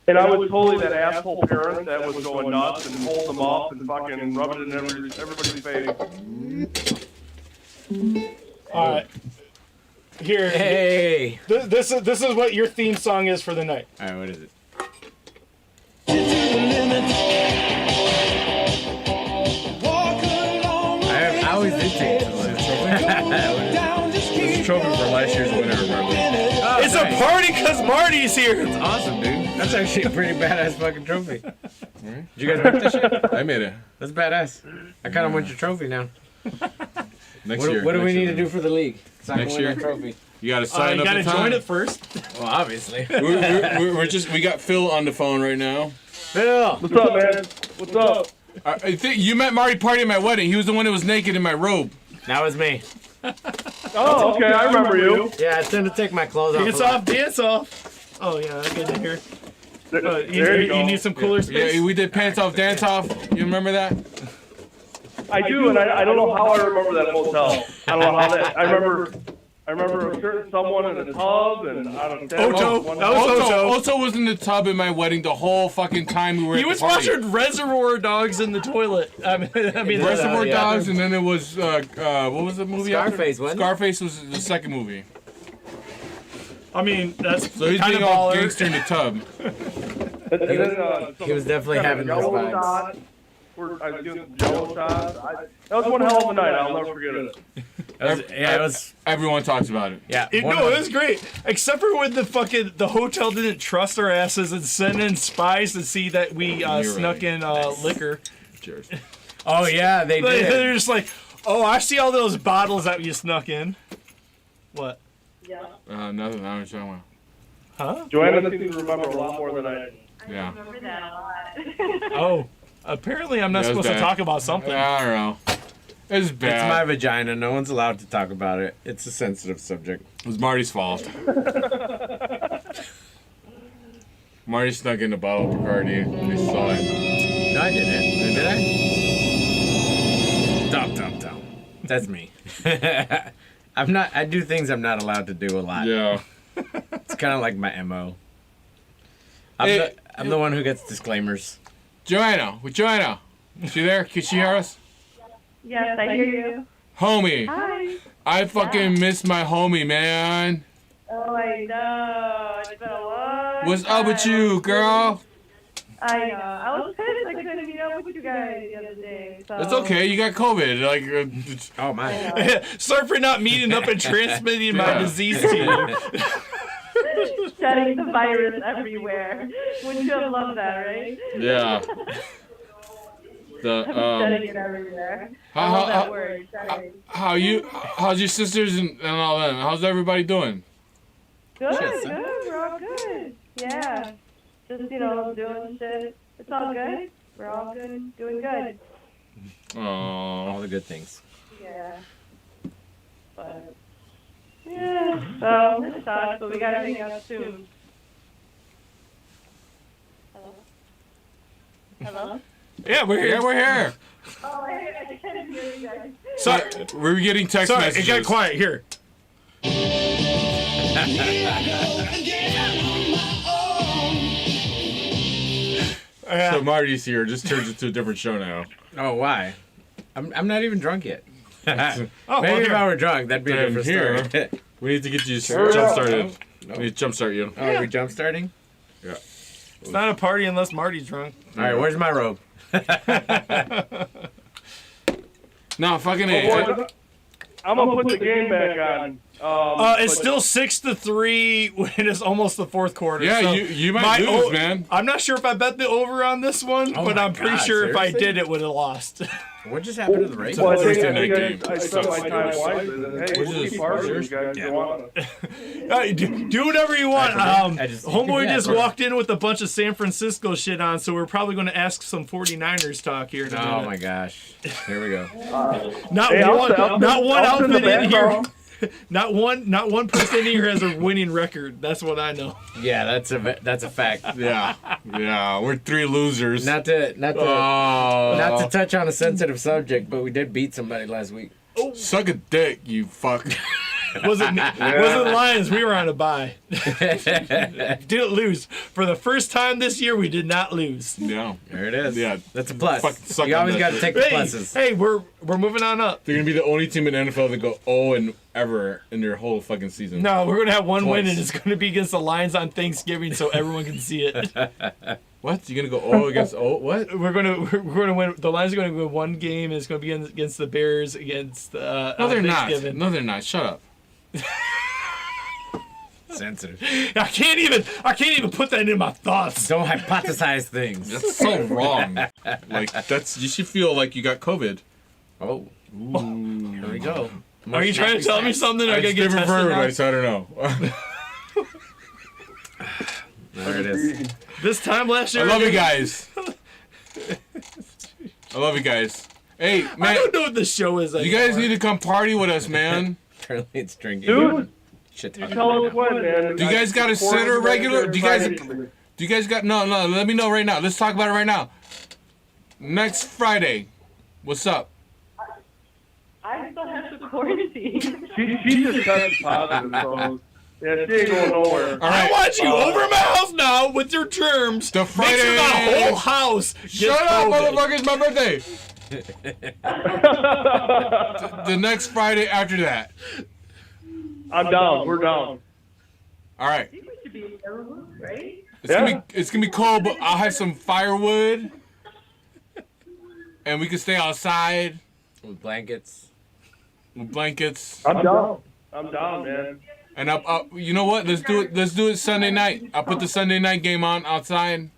And I was totally that asshole parent that was going nuts and hold them up and fucking rub it in everybody's face. All right. Here. Hey. This is what your theme song is for the night. All right, what is it? I always did take it to the limit. It's a trophy for last year's winner, remember? Oh, It's a party because Marty's here. That's awesome, dude. That's actually a pretty badass fucking trophy. Did you guys make that shit? I made it. That's badass. I kind of want your trophy now. Next year. What do we next need year. to do for the league? So I can Next win year. that trophy. You gotta sign You up. gotta the time. join it first. Well, obviously. We got Phil on the phone right now. Phil. What's up, man? What's up? I think you met Marty Party at my wedding. He was the one that was naked in my robe. That was me. Oh, okay, I remember you. Yeah, it's time to take my clothes off. Dance off. Oh yeah, good to hear. There you go. You need some cooler space. Yeah, we did pants off, dance off. You remember that? I do, and I don't know how I remember that hotel. I don't know how that. I remember a certain someone in a tub, and I don't know. Ocho. That was Ocho. Ocho was in the tub in my wedding the whole fucking time we were He at was the party. watching Reservoir Dogs in the toilet. I mean Reservoir yeah. Dogs, and then it was what was the movie? Scarface, after? wasn't it? Scarface was the second movie. I mean, that's So he's kind being of all baller. gangster in the tub. He was definitely having those vibes. I was doing some jello shots. That was one hell of a night. I'll never forget it. It was. Everyone talks about it. Yeah. It was great, except for when the hotel didn't trust our asses and sent in spies to see that we snuck in liquor. Cheers. Oh yeah, they did. They're just like, oh, I see all those bottles that you snuck in. What? Yeah. Nothing. I don't know what you're talking about. Huh? Joanna seems to remember a lot more than I do. Yeah. Remember that a lot. Oh, apparently I'm not That was supposed to bad. talk about something. I don't know. It's bad. It's my vagina. No one's allowed to talk about it. It's a sensitive subject. It was Marty's fault. Marty snuck in a bottle of Bacardi. They saw it. No, I didn't. Did I? Dumb. That's me. I'm not. I do things I'm not allowed to do a lot. Yeah. It's kind of like my MO. Hey, I'm the one who gets disclaimers. Joanna. She there? Can she hear us? Yes, I hear you. Homie. Hi. I fucking miss my homie, man. Oh, I know. It's been a long What's up with time. you, girl? I know. I was pissed I couldn't meet up with you guys the other day. So. It's okay. You got COVID. Like, Oh my. Sorry for not meeting up and transmitting my Yeah. disease to you. Shedding the virus everywhere. Wouldn't you have loved that, right? yeah. The Shedding it everywhere. I how- love that how- word. Shedding. how's your sisters and all that? How's everybody doing? Good, Shit, good. son. We're all good. Yeah. Just, doing shit. It's all good. We're all good. Doing good. All Oh, the good things. Yeah. But, yeah. So, it sucks, but we gotta hang out soon. Hello? Yeah, we're here. Yeah, we're here. Oh, I can't hear you guys. Sorry, We're getting text sorry, messages. it got quiet here. So Marty's here. Just turns it to a different show now. Oh, why? I'm not even drunk yet. Oh, well, Maybe if here. I were drunk, that'd be a And different here, story. we need to get you Sure. jump started. No. We need to jump start you. Oh, are we jump starting? Yeah. It's not a party unless Marty's drunk. All right, where's my robe? No, fucking Well, A. boys, I'm gonna put the game back on. It's but- still 6-3 when it's almost the fourth quarter. Yeah, so you might lose, man. I'm not sure if I bet the over on this one, Oh but my I'm pretty God, sure if I seriously? did, it would have lost. What just happened to the Ravens? Well, I think Thursday night I game. spent my time wisely. And, hey, What's we'll this? keep arguing, Yours? you guys. Yeah. You want do whatever you want. I just- Homeboy yeah, just sort of. walked in with a bunch of San Francisco shit on, so we're probably going to ask some 49ers talk here in a Oh minute. my gosh. Here we go. Not Hey, one, I'll not one send the outfit in here. background. Not one person in here has a winning record. That's what I know. Yeah, that's a fact. Yeah, yeah, we're three losers. Not to Oh, touch on a sensitive subject, but we did beat somebody last week. suck a dick, you fuck. Wasn't Lions? We were on a bye. Didn't lose for the first time this year. We did not lose. Yeah, There it is. Yeah. That's a plus. Fucking suck You on always that got to shit. take the Hey, pluses. hey, we're moving on up. They're gonna be the only team in the NFL that go 0 and ever in their whole fucking season. No, we're gonna have one win, Twice. and it's gonna be against the Lions on Thanksgiving, so everyone can see it. What? You gonna go 0 against 0? What? We're gonna win. The Lions are gonna win one game, and it's gonna be against the Bears against. No, they're not. Thanksgiving. No, they're not. Shut up. Sensitive. I can't even put that in my thoughts. Don't hypothesize things. That's so wrong. Like that's you should feel like you got COVID. Oh. Here we go. Are you trying to tell me something? I gotta It's get different for tested everybody, now? so I don't know. There it is. This time last I year. love you guys. I love you guys. Hey, I man, don't know what this show is. you guys need to come party with us, man. Apparently it's drinking. Dude, Shit you talk. tell us when, man. Do you guys got a sitter regular? Do you guys got no? Let me know right now. Let's talk about it right now. Next Friday, what's up? I still have to quarantine. She just tested positive, so yeah, she ain't going nowhere. All right. I want you over my house now with your germs. The Make sure Friday. the whole house gets Shut up, COVID. motherfucker! It's my birthday. The next Friday after that. I'm down. We're down. All right. We should be available, right? It's gonna be cold, but I'll have some firewood, and we can stay outside With blankets. with blankets. I'm down. I'm down, man. And you know what? Let's do it. Let's do it Sunday night. I'll put the Sunday night game on outside.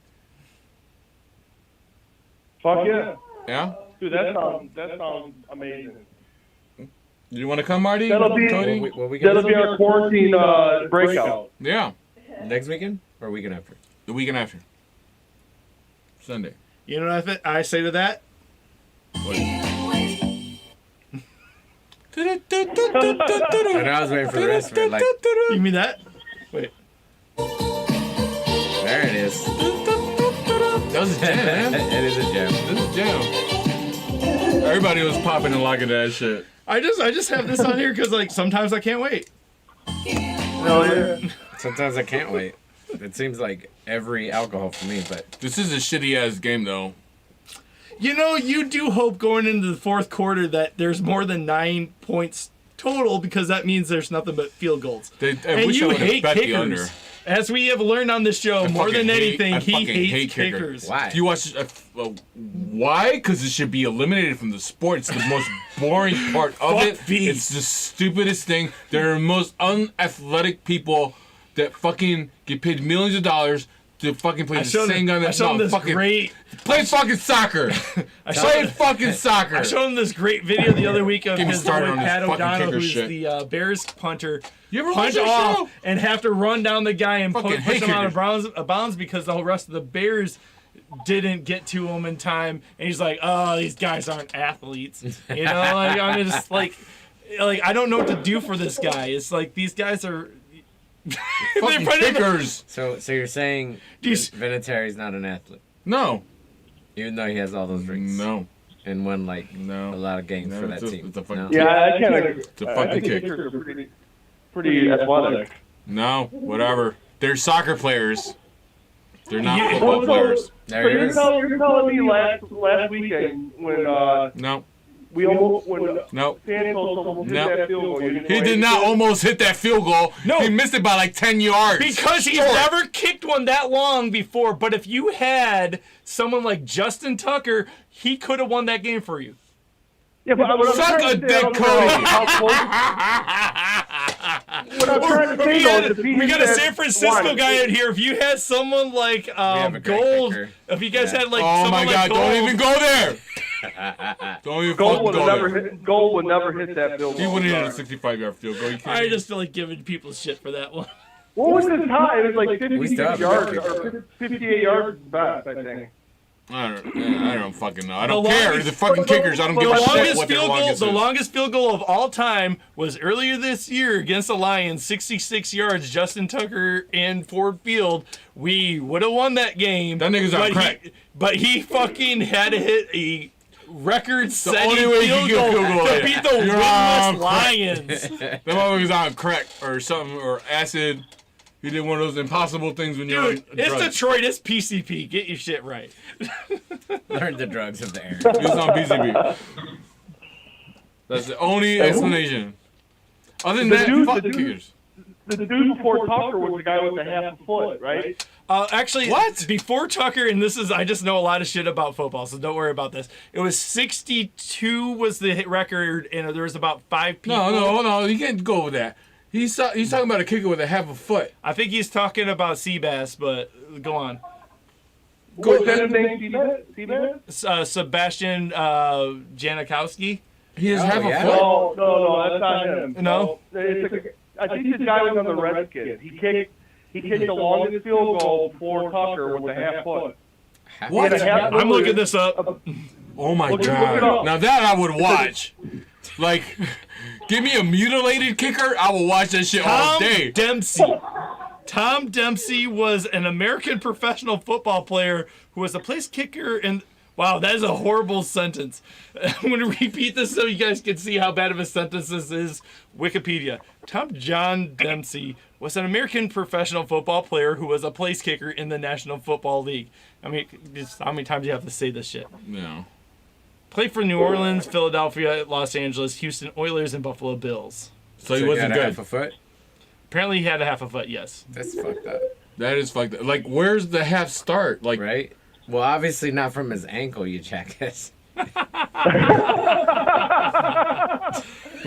Fuck yeah. Yeah. Dude, that sounds amazing. You want to come, Marty? That'll be Cody? What we that'll be our quarantine breakout. Yeah. Next weekend or weekend after? The weekend after. Sunday. You know what I say to that? And I was waiting for the rest of it. Like, You mean that? Wait. there it is. That was a jam, man. It is a gem. This is jam. Everybody was popping and locking that shit. I just have this on here because like sometimes I can't wait. Hell yeah. Sometimes I can't wait. It seems like every alcohol for me, but This is a shitty ass game, though. You know, you do hope going into the fourth quarter that there's more than 9 points total because that means there's nothing but field goals. I And wish I you would have hate bet the kickers. under. As we have learned on this show, more fucking than hate- anything, I he fucking hates hate kickers. kickers. why? Do you watch? Why? Because it should be eliminated from the sport. It's the most boring part of Fuck it. these. It's the stupidest thing. They're the most unathletic people that fucking get paid millions of dollars to fucking play I the showed same him, gun. I showed him this fucking great. play fucking soccer. Play fucking soccer. I showed him this great video the other week of Get me his boy started on this Pat fucking O'Donnell, kicker who's shit. the Bears punter. You ever Punch watch that off show? and have to run down the guy and Fucking push hate him out kickers. of bounds because the whole rest of the Bears didn't get to him in time. And he's like, "Oh, these guys aren't athletes." You know, like I'm just like I don't know what to do for this guy. It's like these guys are. Fucking kickers. So you're saying Vinatieri's not an athlete? No. Even though he has all those rings? No. And won a lot of games for that team. It's a fucking Yeah, I can't agree. It's a fucking kick. Kickers are pretty athletic. No, whatever. They're soccer players. They're not football players. So you're telling me last weekend when No. we almost when No. Santos almost hit No. that field goal. He did not almost hit that field goal. No. He missed it by like 10 yards. Because he's never kicked one that long before. But if you had someone like Justin Tucker, he could have won that game for you. Yeah, but what I'm Suck trying a to say, I dick, don't know Cody. how close- What I'm trying to say though is if he We hit got a that San Francisco one- guy in here. If you had someone like a great Gold, kicker. if you guys had like Oh someone my like God! Gold, Don't even go there. Don't even Goal fucking would go never there. hit. Goal would never hit that field He goal. wouldn't hit a 65-yard field goal. You I kidding? just feel like giving people shit for that one. What was his time? It was like We 50 still have a yards good or 58 yards best, I think. I don't fucking know. I don't The care. longest- The fucking kickers. I don't give a shit what their longest the is. longest field goal of all time was earlier this year against the Lions, 66 yards. Justin Tucker in Ford Field. We would have won that game. That nigga's on crack. But he fucking had to hit a record-setting only way you field can get a goal field goal to is beat the you're winless on crack. Lions. That motherfucker's on crack or something or acid. He did one of those impossible things when you're on Dude, it's drugs. Detroit. It's PCP. Get your shit right. Learn the drugs of the air. He was on PCB. That's the only explanation. Other than that, fuck kickers. The dude before Tucker was the guy with the half a foot, right? Actually, What? Before Tucker, and this is, I just know a lot of shit about football, so don't worry about this. It was 62 was the hit record, and there was about 5 people. No, you can't go with that. He's talking about a kicker with a half a foot. I think he's talking about Seabass, but go on. What's that his name? Seaman? Sebastian Janikowski. He has Oh, half yeah? a foot. No, that's not him. No? I think this guy was on the Redskins. He kicked the longest field goal before Tucker with a half foot. What? He had a half I'm foot. looking this up. Oh my Look it God! up. Now that I would watch. Like, give me a mutilated kicker, I will watch that shit all Tom day. Dempsey. Tom Dempsey was an American professional football player who was a place kicker and wow, that is a horrible sentence. I'm going to repeat this so you guys can see how bad of a sentence this is. Wikipedia. Tom John Dempsey was an American professional football player who was a place kicker in the National Football League. I mean, just how many times do you have to say this shit? No. Played for New Orleans, Philadelphia, Los Angeles, Houston Oilers, and Buffalo Bills. So he wasn't got a good. half a foot? Apparently he had a half a foot, yes. That's fucked up. That is fucked up. Like, where's the half start? Like, Right? Well, obviously not from his ankle, you jackass. but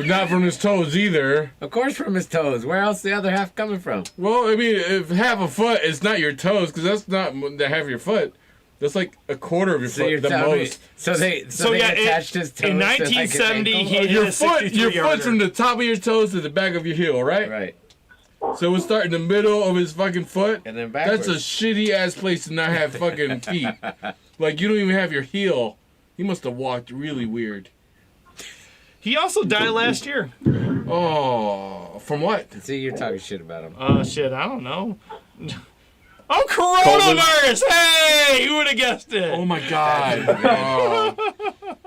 not from his toes either. Of course from his toes. Where else the other half coming from? Well, I mean, if half a foot, it's not your toes, because that's not the half of your foot. That's like a quarter of your So you're foot, the telling me, most. so they yeah, attached his toes in to, like, his 1970 ankle? he hit Your a foot, 63 your yarder. foot's from the top of your toes to the back of your heel, right? Right. So we'll start in the middle of his fucking foot. And then That's backwards. a shitty ass place to not have fucking feet. Like, you don't even have your heel. He must have walked really weird. He also died last year. Oh, from what? See, you're talking shit about him. Oh, shit, I don't know. Oh, coronavirus! Hey, who would have guessed it? Oh my God. Oh.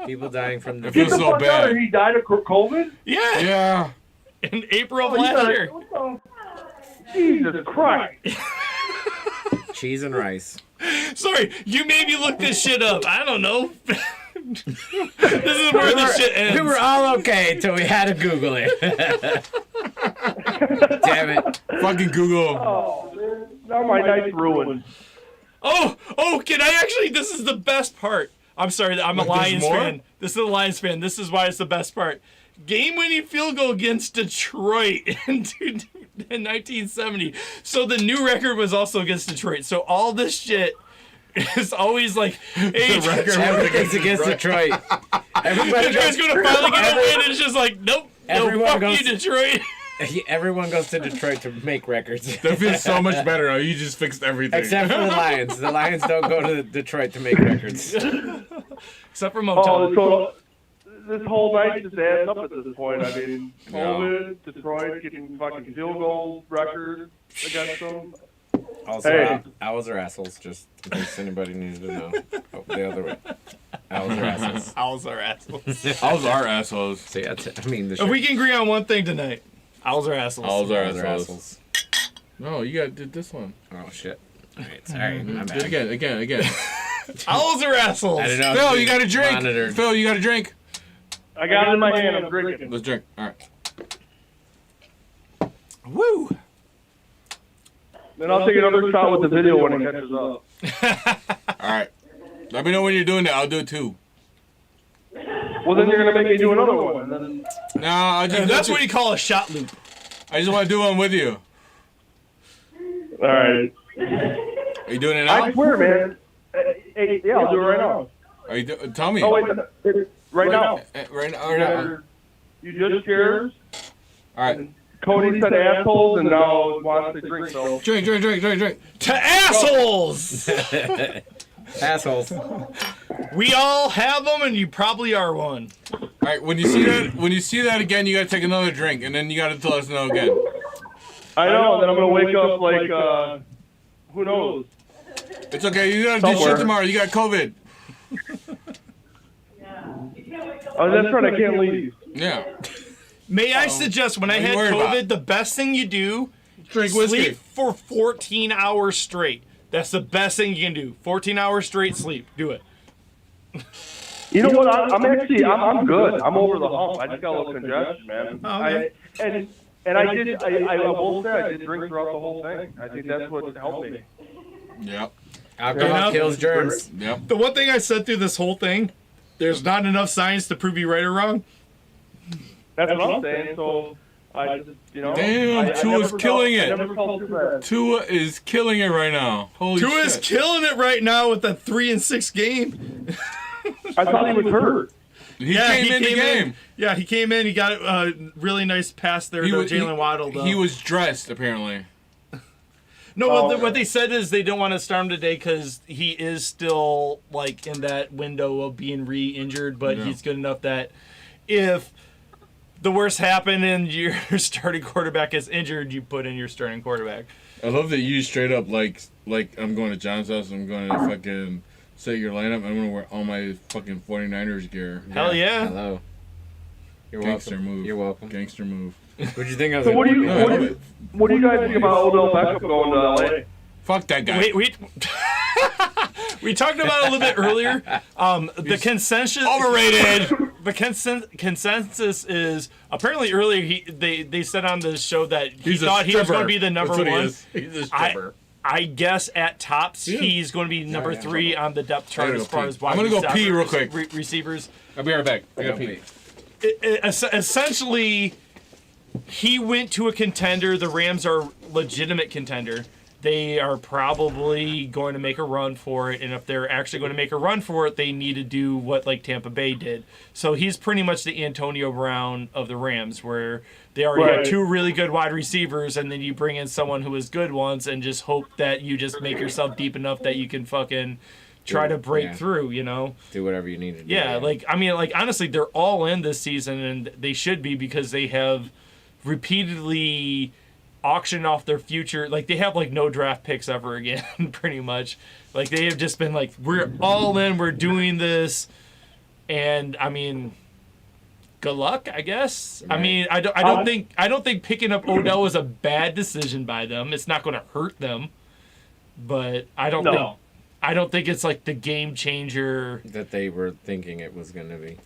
People dying from the... It feels so bad. He died of COVID? Yeah, Yeah. in April of Oh, he last died- year. Jesus Christ. Cheese and rice. Sorry, you made me look this shit up. I don't know. This is where this shit ends. We were all okay until we had to Google it. Damn it. Fucking Google. Oh, man. Now my night's ruined. Oh, can I actually? This is the best part. I'm sorry, I'm a What, there's Lions more? fan. This is a Lions fan. This is why it's the best part. Game-winning field goal against Detroit in 1970. So the new record was also against Detroit. So all this shit is always like, hey, The record was Everything's against Detroit. Everybody Detroit's goes, gonna finally get a win, and it's just like, nope, no, Everyone fuck goes- you, Detroit. everyone goes to Detroit to make records. That feels so much better now. You just fixed everything. Except for the Lions. The Lions don't go to Detroit to make records. Except for Motown. Oh, so this whole night just adds up at this point. I mean, COVID, Detroit getting fucking field goal records. against them. Also, Hey. owls are assholes, just in case anybody needed to know. Oh, the other way. Owls are assholes. Owls are assholes. Owls are assholes. So yeah, I mean, If we can agree on one thing tonight, owls are assholes. Owls are Owls are assholes. assholes. No, you gotta do this one. Oh shit. Alright, sorry. My Do it bad. again. Owls are assholes. I don't know. Phil, you got a drink. Monitored. Phil, you got a drink. I got it in my hand. I'm drinking. Let's drink. All right. Woo. Then I'll take another shot with the video when it catches up. All right. Let me know when you're doing that. I'll do it too. Well, then you're gonna make me do another one. And then No, I just. That's what you call a shot loop. I just want to do one with you. all right. Are you doing it now? I swear, man. Hey, yeah, I'll do it right now. Are you tell me. Oh wait, right now. Right now. Right now. You just cheers. All right. Cody said assholes, and now wants to drink. So Drink. To assholes. Assholes. We all have them, and you probably are one. All right. When you see that again, you gotta take another drink, and then you gotta tell us no again. I know. Then I'm gonna wake up like who knows? It's okay. You gotta do Somewhere. shit tomorrow. You got COVID. Oh, that's right. I can't leave. Yeah. May I suggest, when I What are had you worried COVID, about? the best thing you do, Drink whiskey. sleep for 14 hours straight. That's the best thing you can do. 14 hours straight sleep. Do it. You know what? I'm actually I'm good. I'm over the hump. I just got a little congestion, man. Oh, okay. I will say I did drink throughout the whole thing. I think that's what helped me. Yep. Alcohol kills germs. Yep. The one thing I said through this whole thing, there's not enough science to prove you right or wrong. That's what I'm saying. So I just, Damn, I Tua's never killing felt, it. I never felt too bad. Tua is killing it right now. Holy Tua shit. is killing it right now with a 3-6 game. I thought he was hurt. He came in the game. Yeah, he came in. He got a really nice pass there to Jalen Waddle. Though. He was dressed, apparently. No, what they said is they don't want to start him today because he is still like in that window of being re-injured, but he's good enough that if the worst happened and your starting quarterback is injured, you put in your starting quarterback. I love that you straight up like I'm going to John's house. I'm going to fucking set your lineup. I'm going to wear all my fucking 49ers gear. Hell yeah. Hello. You're Gangster welcome. move. You're welcome. Gangster move. What'd you think of So it? what do you guys think about Odell Beckham going to LA? Fuck that guy. Wait. We talked about it a little bit earlier. The consensus overrated. The consensus is apparently earlier they said on the show that he thought he was going to be the number That's what one. He is. He's a stripper. I guess at tops Yeah. he's going to be number 3 on the depth chart gotta as go far pee. as wide I'm gonna go pee real quick. Receivers. I'll be right back. I gotta pee. Essentially, he went to a contender. The Rams are a legitimate contender. They are probably going to make a run for it, and if they're actually going to make a run for it, they need to do what like Tampa Bay did. So he's pretty much the Antonio Brown of the Rams, where they already have 2 really good wide receivers, and then you bring in someone who is good once, and just hope that you just make yourself deep enough that you can fucking try to break through, you know? Do whatever you need to do. Yeah, honestly, they're all in this season, and they should be because they have repeatedly auctioned off their future. Like, they have, no draft picks ever again, pretty much. Like, they have just been like, we're all in, we're doing this, and, good luck, I guess. Right. I don't think picking up Odell was a bad decision by them. It's not going to hurt them, but I don't think it's like the game changer that they were thinking it was going to be.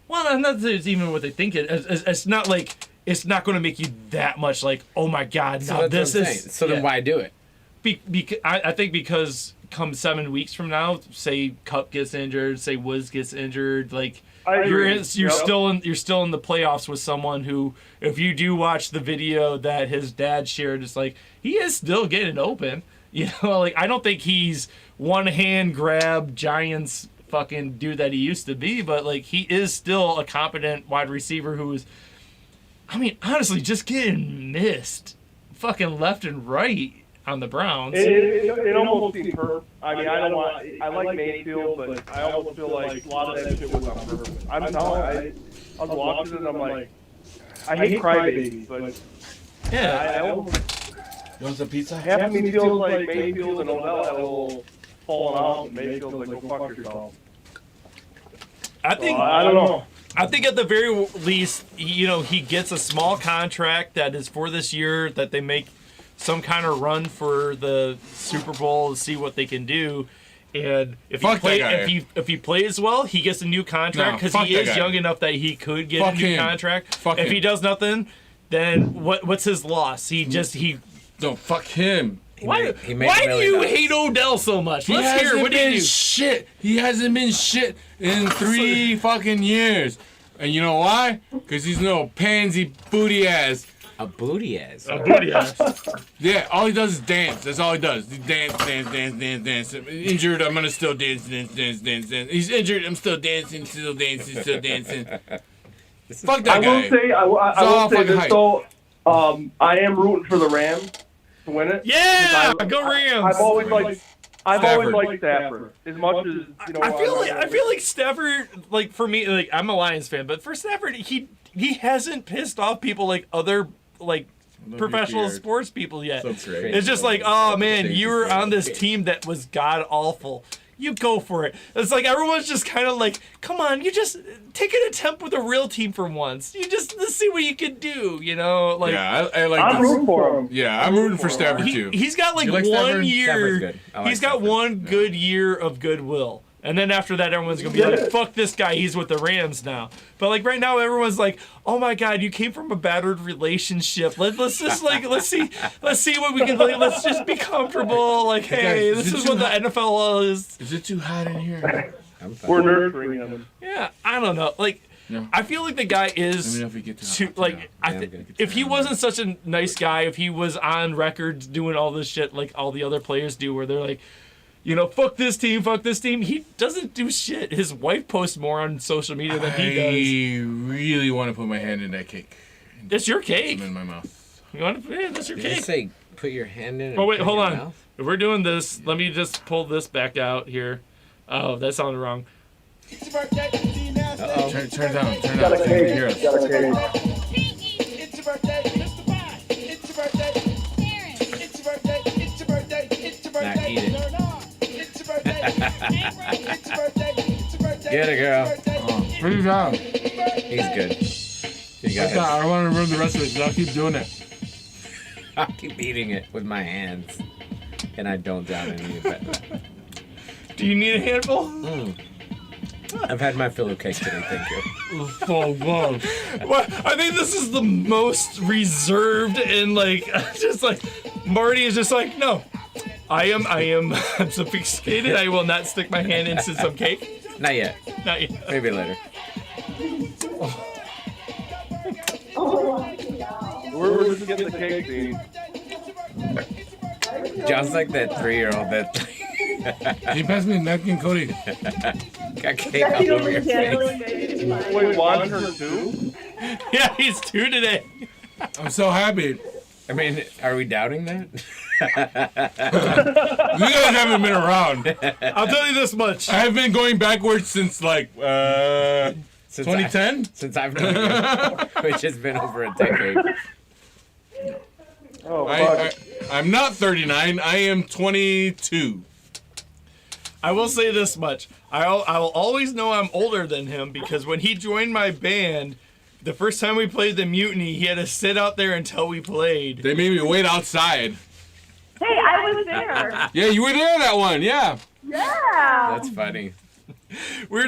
Well, not that it's even what they think it. It's not like it's not going to make you that much like, oh my god, So now that's this what I'm is. saying. So then why do it? I think because come 7 weeks from now, say Cup gets injured, say Woods gets injured, like you're still in the playoffs with someone who, if you do watch the video that his dad shared, it's like he is still getting open. You know, like I don't think he's one hand grab Giants fucking dude that he used to be, but like he is still a competent wide receiver who is, honestly, just getting missed fucking left and right on the Browns. It almost seems perfect. I like Mayfield, but I almost feel like a lot of that shit was on purpose. I'm telling you, I was watching it and I'm like, I hate crybabies, but yeah. You want some pizza? Half of me feels like Mayfield and Odell had a little falling out, and Mayfield's like, go fuck yourself. I think I don't know. I think at the very least, he gets a small contract that is for this year, that they make some kind of run for the Super Bowl to see what they can do. And if he plays well, he gets a new contract because he is young enough that he could get a new contract. If he does nothing, then what's his loss? Don't fuck him. Why do you hate Odell so much? Let's hear what he do. Shit. He hasn't been shit in 3 fucking years. And you know why? Because he's no pansy booty ass. A booty ass. A booty ass. Yeah, all he does is dance. That's all he does. He dance. Injured, I'm gonna still dance. He's injured, I'm still dancing. Fuck that guy. I will say this though. I am rooting for the Rams to win it. Yeah, go Rams. I've always liked Stafford as much as I feel like Stafford, like for me, like I'm a Lions fan, but for Stafford, he hasn't pissed off people like other like professional sports people yet. It's just like, oh man, you were on this team that was god awful. You go for it. It's like everyone's just kind of like, come on, you just take an attempt with a real team for once. Let's see what you can do, Like, yeah, I like. I'm rooting for him. Yeah, I'm rooting for Stafford too. He's got like 1 year. He's got one good year of goodwill. And then after that, everyone's gonna be like, "Fuck this guy! He's with the Rams now." But like right now, everyone's like, "Oh my God, you came from a battered relationship. Let's just like let's see what we can. Like, let's just be comfortable. Like, hey, this is what the NFL is." Is it too hot in here? We're nurturing him. Yeah, I don't know. Like, I feel like the guy is if he wasn't such a nice guy, if he was on record doing all this shit like all the other players do, where they're like, fuck this team. He doesn't do shit. His wife posts more on social media than he does. I really want to put my hand in that cake. It's your cake. In my mouth. You want to? Yeah, that's your cake. Did you say put your hand in? Oh wait, hold on. Mouth? If we're doing this, let me just pull this back out here. Oh, that sounded wrong. It's your birthday. Uh-oh. Turn down. Got a cake. It's your birthday, Mr. Bond. It's your birthday. It's your birthday. It's your birthday. It's your birthday. Now eat it. It's your birthday. It's your birthday. It's your birthday. Get it, girl. Put it down. He's good. You got it. I don't want to ruin the rest of it, so I'll keep doing it. I'll keep eating it with my hands, and I don't down any of it. Do you need a handful? I've had my fill of cake today, thank you. So good. Well, I think this is the most reserved and like just like Marty is just like, no, I'm sophisticated. I will not stick my hand into some cake. Not yet. Not yet. Maybe later. We're just getting the cake scene. John's like that 3-year-old that Can you pass me a napkin, Cody? got cake all over your face. Wait, Juan turned 2? Yeah, he's 2 today. I'm so happy. I mean, are we doubting that? You guys haven't been around. I'll tell you this much. I have been going backwards since like 2010? Since I've known you, which has been over a decade. Oh, I'm not 39. I am 22. I will say this much. I will always know I'm older than him because when he joined my band, the first time we played the Mutiny, he had to sit out there until we played. They made me wait outside. Hey, I was there. Yeah, you were there that one. Yeah. Yeah. That's funny. We're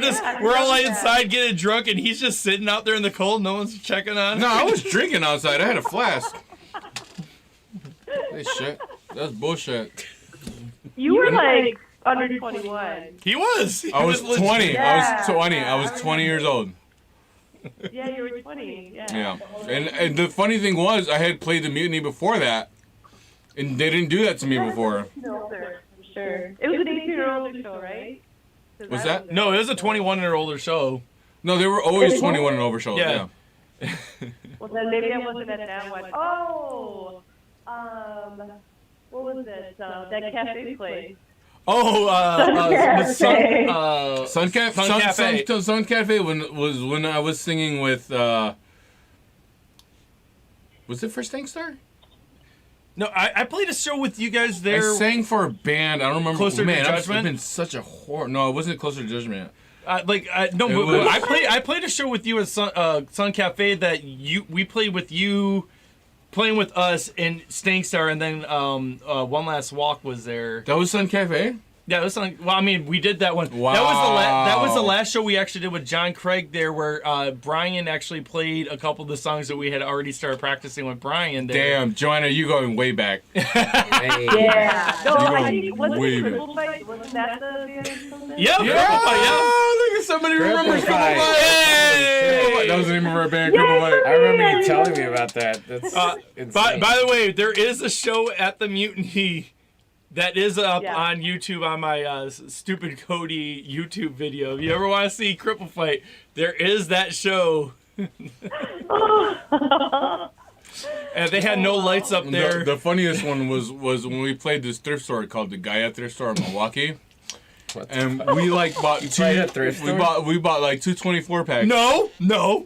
all inside getting drunk, and he's just sitting out there in the cold. No one's checking on him. No, I was drinking outside. I had a flask. Hey, shit. That's bullshit. You were like under 21. He was. I was 20. Yeah. I was 20 years old. Yeah, you were 20. Yeah. Yeah. And the funny thing was, I had played the Mutiny before that, and they didn't do that to me before. No, sir. Sure. It was an 18-year-old show, right? Was that? No, it was a 21 or older show. No, they were always 21 and over shows. Yeah. Well, then maybe I wasn't at that one. Oh, what was it? That cafe place. Oh, Sun Cafe when I was singing with. Was it for Stankstar? No, I played a show with you guys there. I sang for a band. I don't remember. Closer man, to Judgment. I've been such a whore. No, it wasn't Closer to Judgment. No, I played a show with you at Sun Cafe that we played with you, playing with us and Stankstar, and then One Last Walk was there. That was Sun Cafe. Yeah, it was Sun. Well, I mean, we did that one. Wow. That was the last show we actually did with John Craig there, where Brian actually played a couple of the songs that we had already started practicing with Brian there. Damn, Joanna, you going way back. Yeah. No, You're I think wasn't way it back. Cripple Fight? Wasn't that the band or something? Yeah, Look at somebody remembers Cripple Fight. Hey! That was the name of our band, Cripple Fight. I remember you telling me about that. That's insane. By the way, there is a show at the Mutiny that is up on YouTube on my Stupid Cody YouTube video. If you ever want to see Cripple Fight, there is that show. And they had no lights up there. The funniest one was when we played this thrift store called the Gaia Thrift Store in Milwaukee. And we bought we bought like 2 24-packs. No.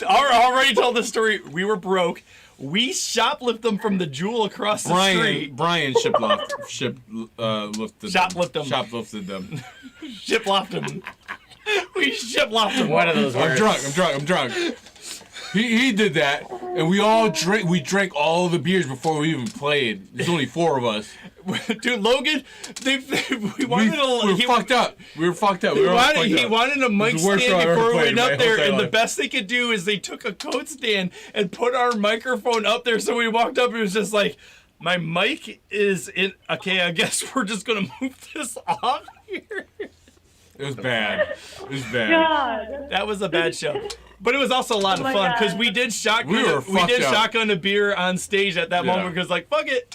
I already told the story. We were broke. We shoplifted them from the Jewel across the street. Brian shoplifted them. Shiplofted them. We shiplofted them. One of those words. I'm drunk. He did that, and we all drank. We drank all the beers before we even played. There's only 4 of us. Dude, Logan, we were fucked up. We were fucked up. He wanted a mic stand before we went up there, and the best they could do is they took a coat stand and put our microphone up there. So we walked up, and it was just like, my mic is in. Okay, I guess we're just gonna move this off here. It was bad. God. That was a bad show. But it was also a lot of fun because we did shotgun a beer on stage at that moment because like fuck it.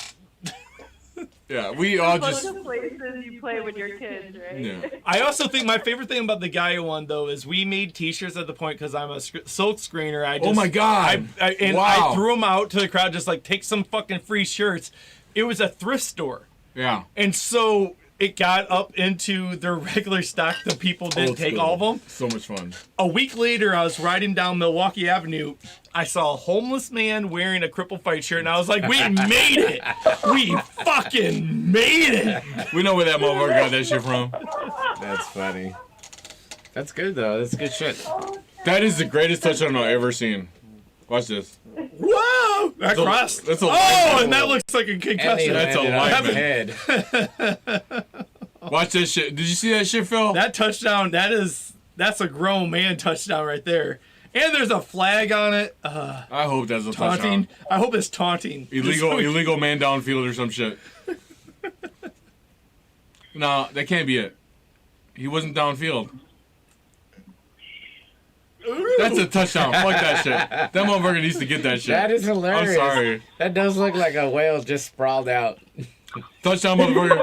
Yeah, we all just places you play with your kids, right? Yeah. I also think my favorite thing about the Gaia one though is we made T-shirts at the point because I'm a silk screener. Oh my god! I threw them out to the crowd just like take some fucking free shirts. It was a thrift store. Yeah. And so it got up into their regular stock. The people didn't take all of them. So much fun. A week later, I was riding down Milwaukee Avenue. I saw a homeless man wearing a Cripple Fight shirt, and I was like, we made it! We fucking made it! We know where that motherfucker got that shit from. That's funny. That's good, though. That's good shit. That is the greatest touchdown I've ever seen. Watch this. Whoa! That crossed. That's a and that looks like a concussion. That's a lineman. Head. Watch this shit. Did you see that shit, Phil? That touchdown, that's a grown man touchdown right there. And there's a flag on it. I hope that's a taunting. touchdown. I hope it's taunting. Illegal man downfield or some shit. No, that can't be it. He wasn't downfield. That's a touchdown. Fuck that shit. That motherfucker needs to get that shit. That is hilarious. I'm sorry. That does look like a whale just sprawled out. Touchdown, motherfucker.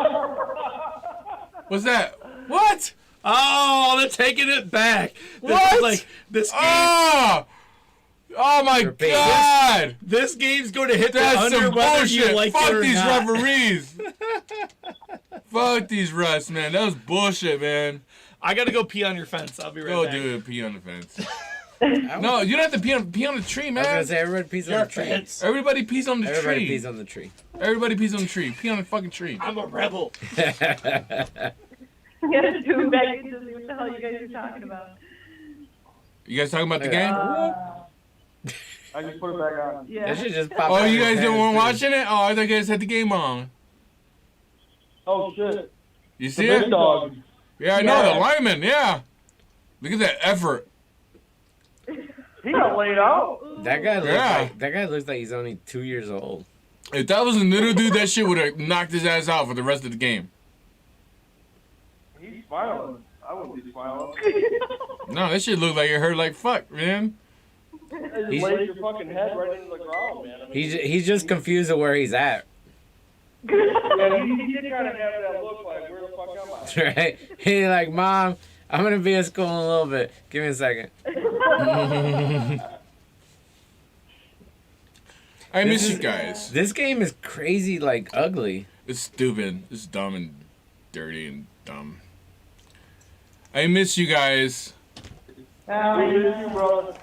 What's that? What? Oh, they're taking it back. What? This game. Oh my god! This game's going to hit That's the under some whether bullshit. you like Fuck it or these not. referees. Fuck these refs, man. That was bullshit, man. I gotta go pee on your fence. I'll be right back. Go do it. Pee on the fence. No, you don't have to pee on the tree, man. I was gonna say everybody pees on the tree. Everybody pees on the tree. Everybody pees on the tree. Everybody pees on the tree. Pee on the fucking tree. I'm a rebel. You gotta tune back into what the hell you guys are talking about. You guys talking about the game? I just put it back on. Yeah. That shit just popped Oh, out you of guys his weren't head. watching it? Oh, I thought you guys had the game on. Oh shit. You see The it? big dog. Yeah, I know, the lineman, yeah. Look at that effort. He got laid out. That guy looks like he's only 2 years old. If that was a little dude, that shit would have knocked his ass out for the rest of the game. He's smiling. I wouldn't be smiling. No, that shit looked like it hurt like fuck, man. Just laid your fucking head right into the ground, man. I mean, He's just confused of where he's at. yeah, he did kind of have that look like, where the fuck am I? Right? He's like, Mom, I'm gonna be at school in a little bit. Give me a second. I miss you guys. This game is crazy, like ugly. It's stupid. It's dumb and dirty and dumb. I miss you guys. We miss you, brother.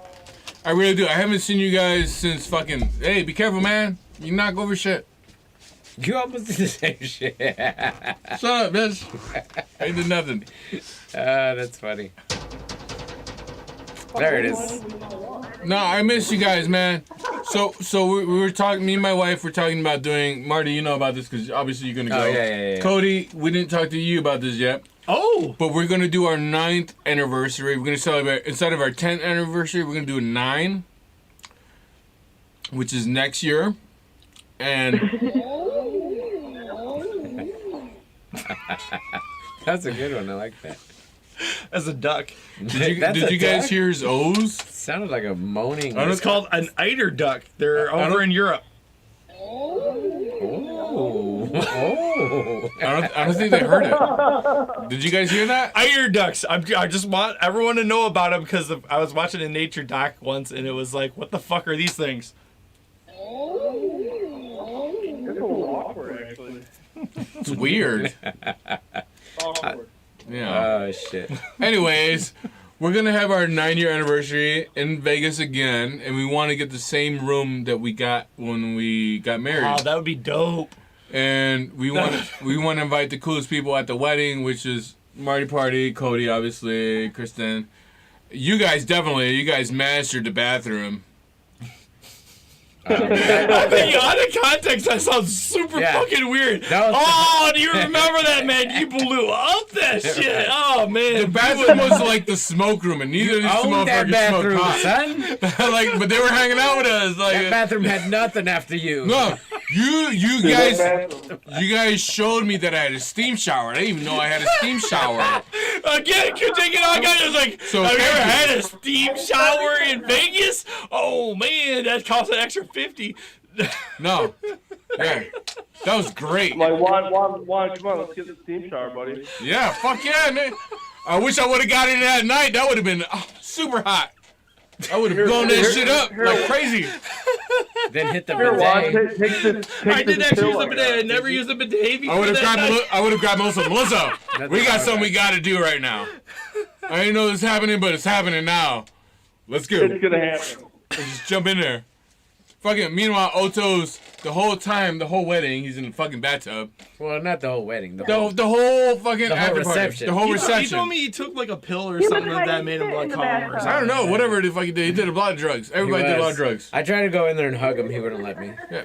I really do. I haven't seen you guys since fucking. Hey, be careful, man. You knock over shit. You almost did the same shit. Shut up, bitch. I did nothing. That's funny. There it is. No, I miss you guys, man. So we were talking. Me and my wife were talking about doing. Marty, you know about this because obviously you're gonna go. Oh, yeah. Cody, we didn't talk to you about this yet. Oh. But we're gonna do our 9th anniversary. We're gonna celebrate instead of our 10th anniversary. We're gonna do a 9, which is next year, and. That's a good one. I like that. As a duck. Did you guys hear his O's? Sounded like a moaning. It's called an eider duck. They're over in Europe. Oh. I don't think they heard it. Did you guys hear that? Eider ducks. I just want everyone to know about them because I was watching a nature doc once and it was like, what the fuck are these things? It's a little awkward, actually. It's weird. Awkward. Yeah. Oh shit. Anyways, we're gonna have our 9-year anniversary in Vegas again, and we want to get the same room that we got when we got married. Oh, that would be dope. And we want to invite the coolest people at the wedding, which is Marty Party, Cody, obviously, Kristen. You guys mastered the bathroom. I think out of context, that sounds super fucking weird. Oh, do you remember that, man? You blew up that shit. Oh, man. The bathroom was like the smoke room, and neither of these motherfuckers smoked pot. Son. But they were hanging out with us. Like, that bathroom had nothing after you. No, you guys showed me that I had a steam shower. I didn't even know I had a steam shower. Again, you take it all, guys. I was like, have you ever had a steam shower in Vegas? Oh, man, that cost an extra 50. No. Yeah. That was great. Like, Juan, come on, let's get the steam shower, buddy. Yeah, fuck yeah, man. I wish I would have got in that night. That would have been super hot. I would have blown that shit up like crazy. Then hit the Here, Juan, bidet. I did actually use a bidet. I never used a bidet before. I would have grabbed Melissa. Melissa, we got something we got to do right now. I didn't know this was happening, but it's happening now. Let's go. It's gonna happen. Let's just jump in there. Fucking, meanwhile, Oto's, the whole wedding, he's in the fucking bathtub. Well, not the whole wedding. The whole fucking after reception. Party. The whole He reception. told me he took like a pill or something that made him like calm or something. I don't know, whatever the fuck he did. He did a lot of drugs. Everybody did a lot of drugs. I tried to go in there and hug him. He wouldn't let me. Yeah.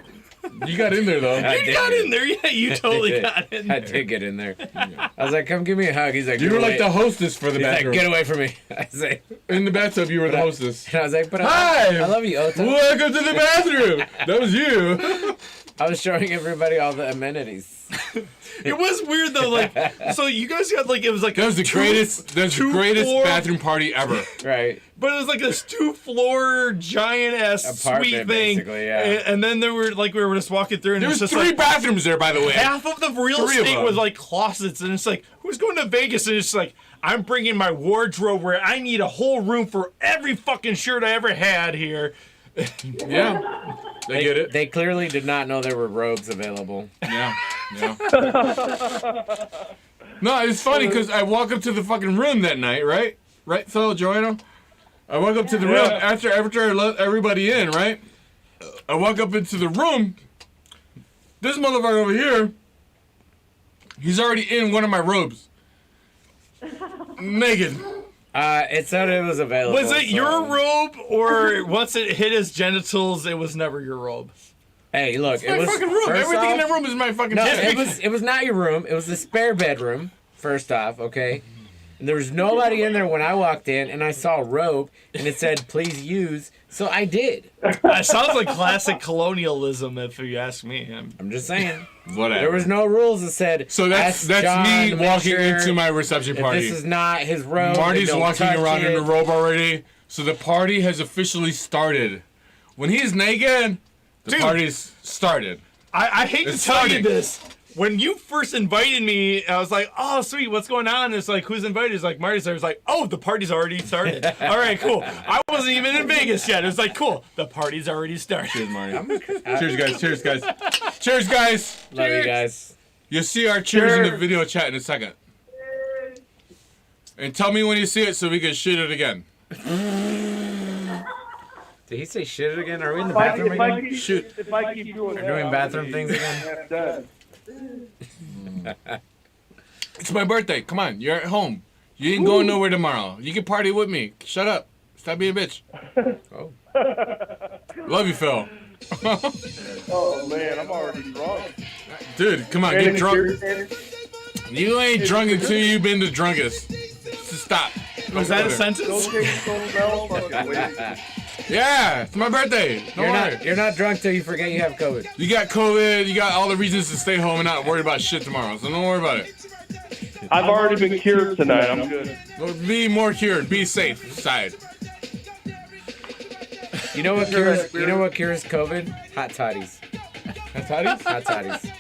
You got in there, though. You got in there. Yeah, you totally got in there. I did get in there. I was like, come give me a hug. He's like, You were like the hostess for the He's bathroom. like, get away from me. I was like, in the bathtub, you were the hostess. And I was like, but Hi! I love you, Otto. Welcome to the bathroom. That was you. I was showing everybody all the amenities. It was weird though, like, so you guys got like, it was like That was the greatest bathroom party ever. Right. But it was like this 2-floor giant ass Apartment, suite thing. basically, yeah. And then there were like, we were just walking through and There it was was just 3 like, bathrooms there, by the way. half of the real 3 of estate them. was like closets, and it's like, who's going to Vegas? And it's like, I'm bringing my wardrobe where I need a whole room for every fucking shirt I ever had here. Yeah. They get it. They clearly did not know there were robes available. Yeah. No, it's funny because I walk up to the fucking room that night, right? Right, fellow Joanna? I walk up to the room after I let everybody in, right? I walk up into the room. This motherfucker over here, he's already in one of my robes. Naked. It said it was available. Was it your robe, or once it hit his genitals, it was never your robe? Hey, look, It's my fucking room. Everything in that room is my fucking shit. it was not your room. It was the spare bedroom, first off, okay? And there was nobody in there when I walked in, and I saw a robe, and it said, please use, so I did. That sounds like classic colonialism, if you ask me. I'm just saying. Whatever. There was no rules that said, So that's John me to make walking sure into my reception if party. this is not his robe. Marty's don't walking touch around it. in a robe already, so the party has officially started. When he's naked, the party's started. I hate to tell you this. When you first invited me, I was like, oh, sweet, what's going on? It's like, who's invited? It's like, Marty's there. It's like, oh, the party's already started. All right, cool. I wasn't even in Vegas yet. It was like, cool, the party's already started. Cheers, Marty. Cheers, guys. Cheers, guys. Cheers, guys. Love you guys. You'll see our cheers in the video chat in a second. And tell me when you see it so we can shoot it again. Did he say shit again? Are we in the If I- bathroom if I again? keep- Shoot. If I keep doing We're that, doing I'm bathroom gonna be things again? half dead. It's my birthday. Come on, you're at home. You ain't going nowhere tomorrow. You can party with me. Shut up. Stop being a bitch. Oh. Love you, Phil. Oh man, I'm already drunk. Dude, come on, And get if drunk. you're- You ain't drunk until you've been the drunkest. Just stop. Was that a Don't sentence? take don't smell fucking wasted. Yeah, it's my birthday. Don't worry. You're not drunk till you forget you have COVID. You got COVID. You got all the reasons to stay home and not worry about shit tomorrow. So don't worry about it. I've already been cured tonight. I'm good. Be more cured. Be safe. Side. You know what cures? You know what cures COVID? Hot toddies. Hot toddies? Hot toddies.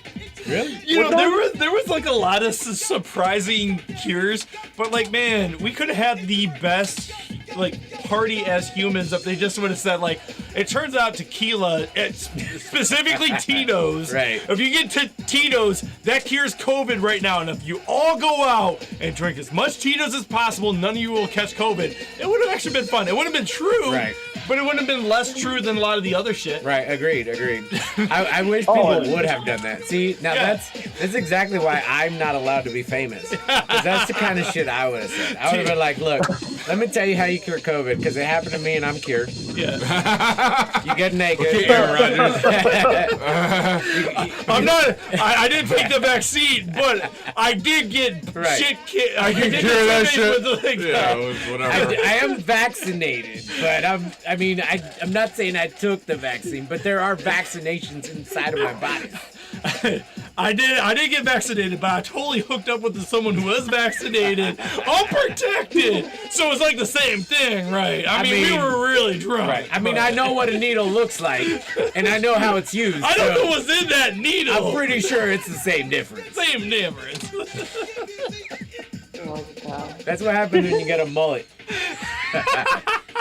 Really? You know, there was like a lot of surprising cures, but like, man, we could have had the best like party as humans if they just would have said like, it turns out tequila, specifically Tito's. Right. If you get to Tito's, that cures COVID right now, and if you all go out and drink as much Tito's as possible, none of you will catch COVID. It would have actually been fun. It would have been true. Right. But it wouldn't have been less true than a lot of the other shit. Right, agreed. I wish people would have done that. See, now that's exactly why I'm not allowed to be famous. Because that's the kind of shit I would have said. I would have been like, look, let me tell you how you cure COVID, because it happened to me and I'm cured. Yeah. You get naked. Okay, Aaron Rodgers. I didn't take the vaccine, but I did get Right. shit. I can did cure get that something shit. with the- Yeah, it was whatever. I am vaccinated, but I'm not saying I took the vaccine, but there are vaccinations inside of my body. I did get vaccinated, but I totally hooked up with someone who was vaccinated, unprotected. So it's like the same thing, right? I mean, we were really drunk. Right. I mean, I know what a needle looks like, and I know how it's used. I don't so know what's in that needle. I'm pretty sure it's the same difference. Same difference. Oh, God. That's what happens when you get a mullet.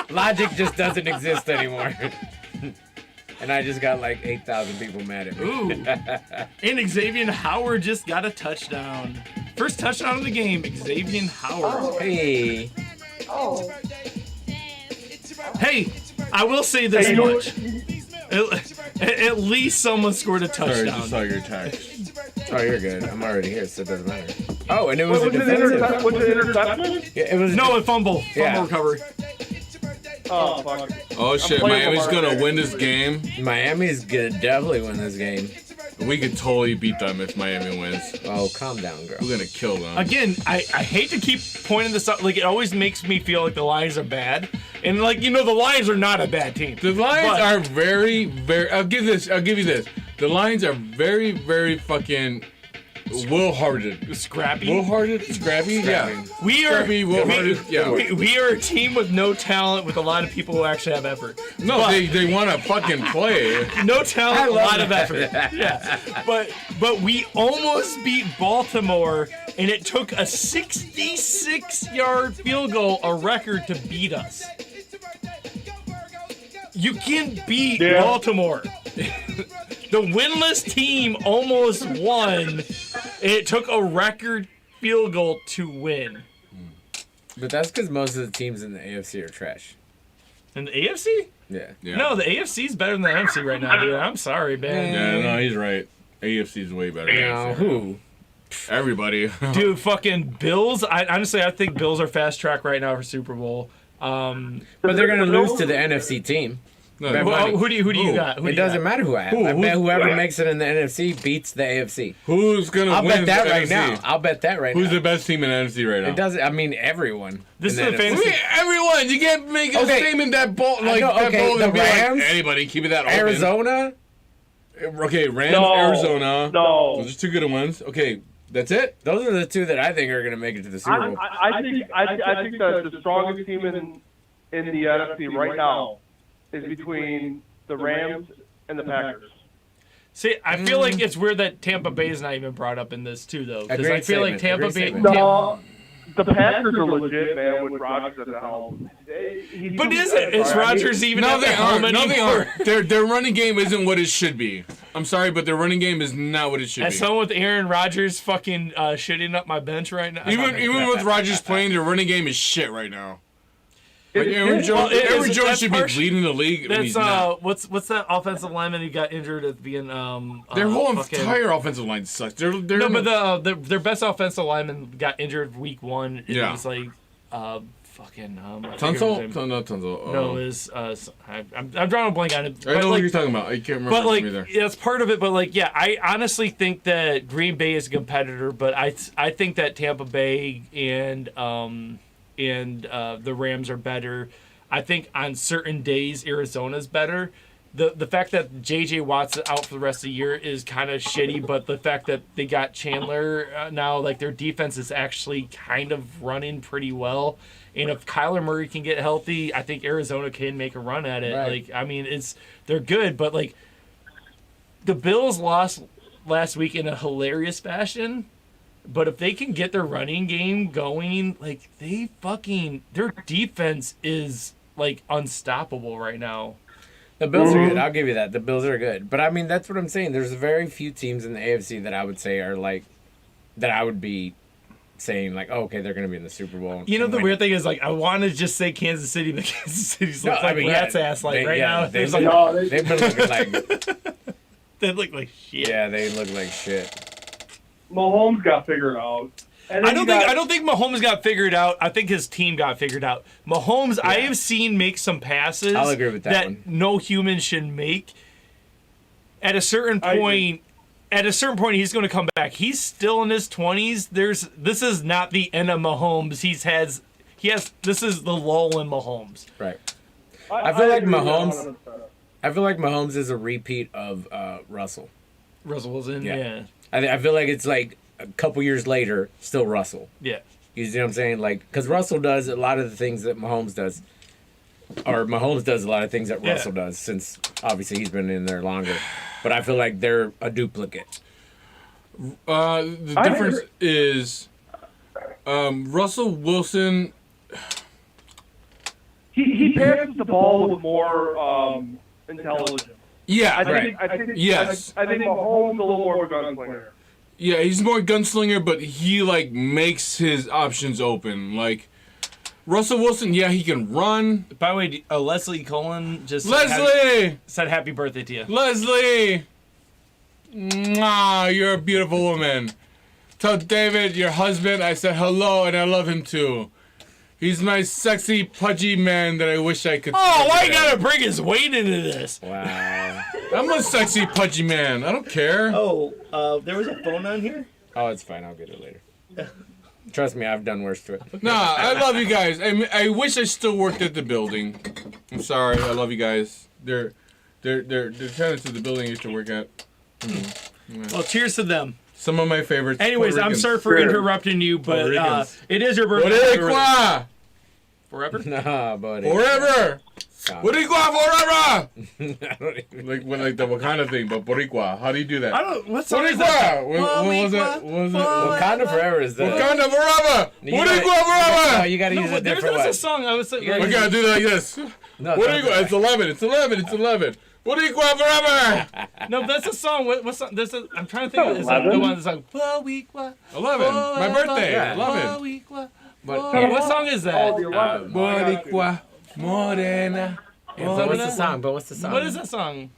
Logic just doesn't exist anymore. And I just got like 8,000 people mad at me. Ooh. And Xavier Howard just got a touchdown. First touchdown of the game, Xavier Howard. Hey. Oh. Hey, I will say this Hey, you know much. At least someone scored a Sorry, touchdown. just saw your text. Oh, you're good. I'm already here, so it doesn't matter. Oh, and it was Was a it defensive. was it interception? Yeah, it was No, a fumble. Yeah. Fumble recovery. Oh fuck. Oh shit, playing Miami's tomorrow. gonna win this game. Miami's gonna definitely win this game. We could totally beat them if Miami wins. Oh, calm down, girl. We're gonna kill them. Again, I hate to keep pointing this out. Like, it always makes me feel like the Lions are bad. And, like, you know, the Lions are not a bad team. The Lions But- are very, very. I'll give you this. The Lions are very, very fucking will-hearted. Scrappy. Will-hearted, scrappy. Yeah. We are Scrappy, will-hearted. Yeah. we are a team with no talent, with a lot of people who actually have effort. No, But- they want to fucking play. No talent, a love lot of that. effort. Yeah, but we almost beat Baltimore, and it took a 66-yard field goal, a record, to beat us. You can beat Yeah. Baltimore. The winless team almost won. It took a record field goal to win. But that's because most of the teams in the AFC are trash. And the AFC? Yeah. No, the AFC is better than the NFC right now, dude. I'm sorry, man. Yeah, no, he's right. AFC's way better. Now, who? Everybody. Dude, fucking Bills. Honestly, I think Bills are fast track right now for Super Bowl. But they're gonna lose to the NFC team. No, Bet Well, money. who do you got? Who do It you doesn't got? matter who I have. I bet whoever makes it in the NFC beats the AFC. Who's gonna I'll win bet that the right NFC? now. I'll bet that right Who's now. the best team in NFC right now? It doesn't. I mean, everyone. This in is the the NFC. fantasy. Everyone, you can't make a Okay. statement that bold like know, that okay, bold the and be like, Rams, anybody keep it that open. Arizona. Okay, Rams, No. Arizona. No. Those are two good ones. Okay, that's it. Those are the two that I think are gonna make it to the Super Bowl. I think that the strongest team in the NFC right now is between the Rams and the Packers. See, I feel like it's weird that Tampa Bay is not even brought up in this too, though. Because I Agreed feel like statement, Tampa agreed Bay. statement. No, the Packers are legit, man, with Rodgers at the helm. But is Rodgers even No, at they the helm aren't. No, they anymore? aren't. Their running game isn't what it should be. I'm sorry, but their running game is not what it should As be. someone with Aaron Rodgers fucking shitting up my bench right now. Even with Rodgers playing, their running game is shit right now. Like Aaron Jones, Well, Aaron Jones that's should be partial- leading the league, and That's he's not. what's that offensive lineman who got injured at the beginning? Their whole fucking- entire offensive line sucks. They're No, but their best offensive lineman got injured week 1. And Yeah. It was like fucking I forget his Tunsil? name. Not Tunsil. No, it was I'm drawing a blank on it. I know what you're talking about. I can't remember. But like, either. yeah, it's part of it. But like, yeah, I honestly think that Green Bay is a competitor, but I think that Tampa Bay and the Rams are better. I think on certain days Arizona's better. The fact that J.J. Watt's out for the rest of the year is kind of shitty, but the fact that they got Chandler now, like their defense is actually kind of running pretty well. And if Kyler Murray can get healthy, I think Arizona can make a run at it. Right. Like, I mean, they're good, but like the Bills lost last week in a hilarious fashion. But if they can get their running game going, like their defense is like unstoppable right now. The Bills are good. I'll give you that. The Bills are good. But I mean, that's what I'm saying. There's very few teams in the AFC that I would say are like, that I would be saying like, oh, okay, they're going to be in the Super Bowl. You know, the weird thing is like, I want to just say Kansas City, but Kansas City's No, looks I like mean, rat's yeah, ass like they- right yeah, now. they It's look- like, they've been looking like, they look like shit. yeah, they look like shit. Mahomes got figured out. And I then don't think Mahomes got figured out. I think his team got figured out. Mahomes, I have seen make some passes I'll agree with that one. no human should make. At a certain I point, he's going to come back. He's still in his 20s. This is not the end of Mahomes. This is the lull in Mahomes. Right. I feel like agree with that Mahomes. 100%. I feel like Mahomes is a repeat of Russell. Russell Wilson, yeah. I feel like it's like a couple years later, still Russell. Yeah. You see what I'm saying? Like, because Russell does a lot of the things that Mahomes does, or Mahomes does a lot of things that Yeah. Russell does, since obviously he's been in there longer. But I feel like they're a duplicate. The difference is Russell Wilson. He passes the ball with more intelligence. Yeah, I think Yes. I think Mahomes is a little more of a gunslinger. Yeah, he's more gunslinger, but he like makes his options open. Like Russell Wilson, yeah, he can run. By the way, Leslie Cullen just said happy birthday to you. Leslie, mwah, you're a beautiful woman. Tell David, your husband, I said hello and I love him too. He's my sexy, pudgy man that I wish I could. Oh, why you gotta bring his weight into this? Wow. I'm a sexy, pudgy man. I don't care. Oh, there was a phone on here? Oh, it's fine. I'll get it later. Trust me, I've done worse to it. Nah, I love you guys. I wish I still worked at the building. I'm sorry. I love you guys. They're tenants of the building I used to work at. Well, cheers to them. Some of my favorites. Anyways, Puerto I'm Ricans. sorry for interrupting you, but Puerto Ricans. it is your birthday. Boricua! Forever? Nah, buddy. Forever! Stop. Boricua forever! I don't even... like the Wakanda thing, but Boricua. How do you do that? I don't. What song is that? Boricua! What was it? What was it? Wakanda Forever is that. Wakanda forever! You gotta- Boricua No, forever! you gotta use a different There's way. a song I was saying. You gotta We gotta do it like this. No, Boricua, it's 11, it's 11, it's 11. Boricua forever! No, that's a song. What song? I'm trying to think of it. It's like the one that's like Boricua. 11, my birthday, Yeah. 11. Boricua. But, What song is that? Oh, the 11. Boricua, morena. but what's the song? But what's the song? What is that song?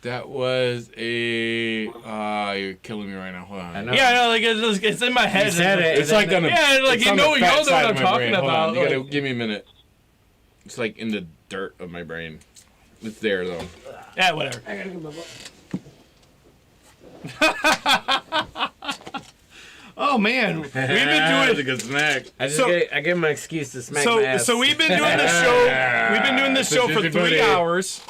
That was a. You're killing me right now. Hold on. I know. Yeah, I know. Like it's in my head. You said it. It's like on the. Yeah, like it's you on know the you fat know side what of I'm my talking brain. Hold about. on. You gotta Like- give me a minute. It's like in the dirt of my brain. It's there though. Yeah, whatever. I gotta get my book. Oh man, we've been That's a doing good snack. I just So- I give him an excuse to smack my ass. so we've been doing this show. We've been doing this show for 3 hours.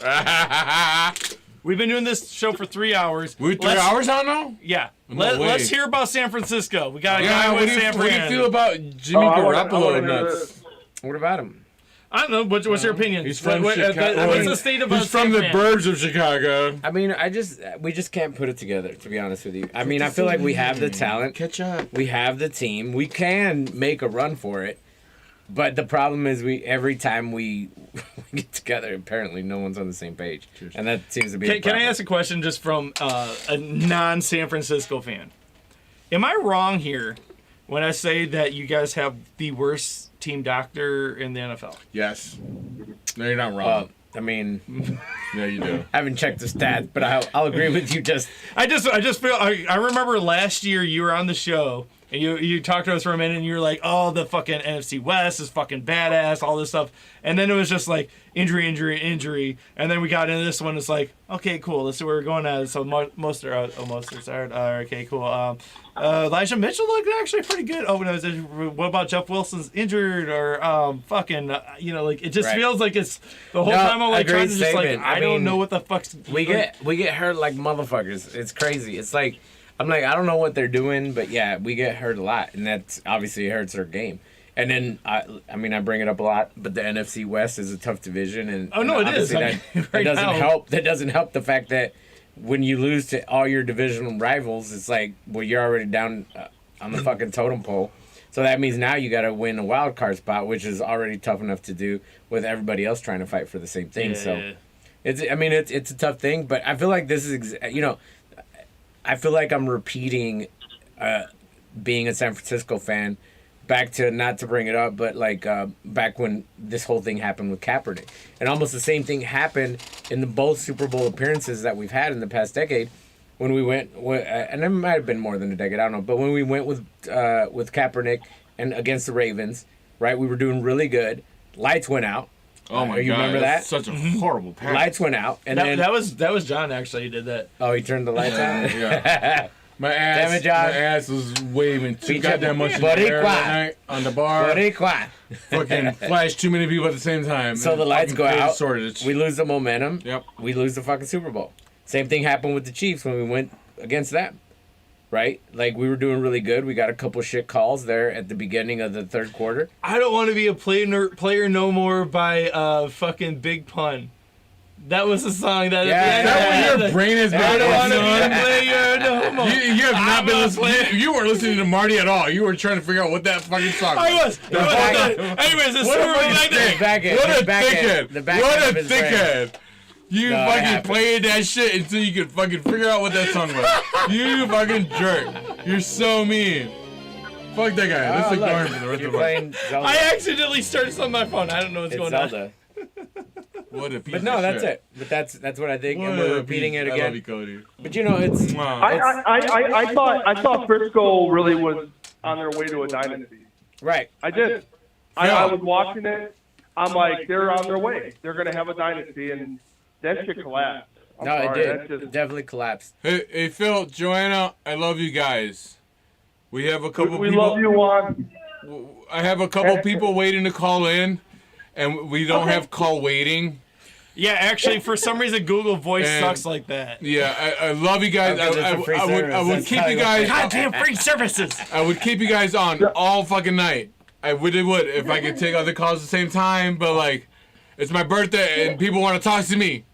We've been doing this show for 3 hours. We're 3 Let's- hours out now? Yeah. No way. Let's hear about San Francisco. We got a guy Yeah, what with do you San feel Fran. about Jimmy I wanna Garoppolo hear nuts? this. What about him? I don't know. What's your opinion? He's from What's Chicago. the state of He's from San the Fran? burbs of Chicago. I mean, we just can't put it together, to be honest with you. I mean, I feel like we have the talent. Catch up. We have the team. We can make a run for it. But the problem is every time we get together, apparently no one's on the same page. And that seems to be Can I ask a question just from a non-San Francisco fan? Am I wrong here when I say that you guys have the worst team doctor in the NFL. Yes. No, you're not wrong. I mean, yeah, you do. I haven't checked the stats, but I'll agree with you. I just feel I remember last year you were on the show and you talked to us for a minute and you were like, oh, the fucking NFC West is fucking badass, all this stuff, and then it was just like injury, and then we got into this one. It's like, okay, cool, let's see where we're going at. So most are okay, cool. Elijah Mitchell looked actually pretty good. Oh no, what about Jeff Wilson's injured or like it just feels like it's the whole time I'm like trying to just like I don't know what the fuck's we get hurt like motherfuckers. It's crazy. It's like I'm like I don't know what they're doing, but yeah, we get hurt a lot, and that's obviously hurts our game. And then I mean I bring it up a lot, but the NFC West is a tough division, and it is. That doesn't help. That doesn't help the fact that when you lose to all your divisional rivals, it's like, well, you're already down on the fucking totem pole. So that means now you got to win a wild card spot, which is already tough enough to do with everybody else trying to fight for the same thing. It's a tough thing, but I feel like this is, I feel like I'm repeating being a San Francisco fan back to, not to bring it up, but like back when this whole thing happened with Kaepernick. And almost the same thing happened in the both Super Bowl appearances that we've had in the past decade when we went, and it might have been more than a decade, I don't know, but when we went with Kaepernick and against the Ravens, right, we were doing really good. Lights went out. Oh my God! You remember that? Such a horrible pass. Lights went out, and then that was John actually who did that. Oh, he turned the lights out. Yeah. My ass, Damn it, John. my ass was waving too goddamn much in the air that night on the bar. Fucking flashed too many people at the same time. So the lights go out. Shortage. We lose the momentum. Yep. We lose the fucking Super Bowl. Same thing happened with the Chiefs when we went against them. Right? Like, we were doing really good. We got a couple shit calls there at the beginning of the third quarter. I don't want to be a player no more by fucking Big Pun. That was the song that. Your brain has been. I don't want to be a player no more. You have not been listening. You weren't listening to Marty at all. You were trying to figure out what that fucking song was. I was. Anyways, it's Super Bowl night. What a dickhead! What a dickhead! You fucking played that shit until you could fucking figure out what that song was. You fucking jerk! You're so mean. Fuck that guy. Let's ignore him for the rest of the night. I accidentally started something on my phone. I don't know what's going on. What a piece But no, of that's shit. it. But that's what I think, and we're repeating it again. I love you, Cody. But you know, it's. I thought Frisco really was on their way to a dynasty. Right. I did. I was watching it. I'm like, they're on their way. They're gonna have a dynasty, and that shit collapsed. It did. It definitely collapsed. Hey, Phil, Joanna, I love you guys. We have a couple. We people, love you, Juan. I have a couple people waiting to call in, and we don't have call waiting. Yeah, actually, for some reason, Google Voice sucks like that. Yeah, I love you guys. I would keep you guys. Goddamn free services. I would keep you guys on all fucking night. I really would if I could take other calls at the same time. But like, it's my birthday and people want to talk to me.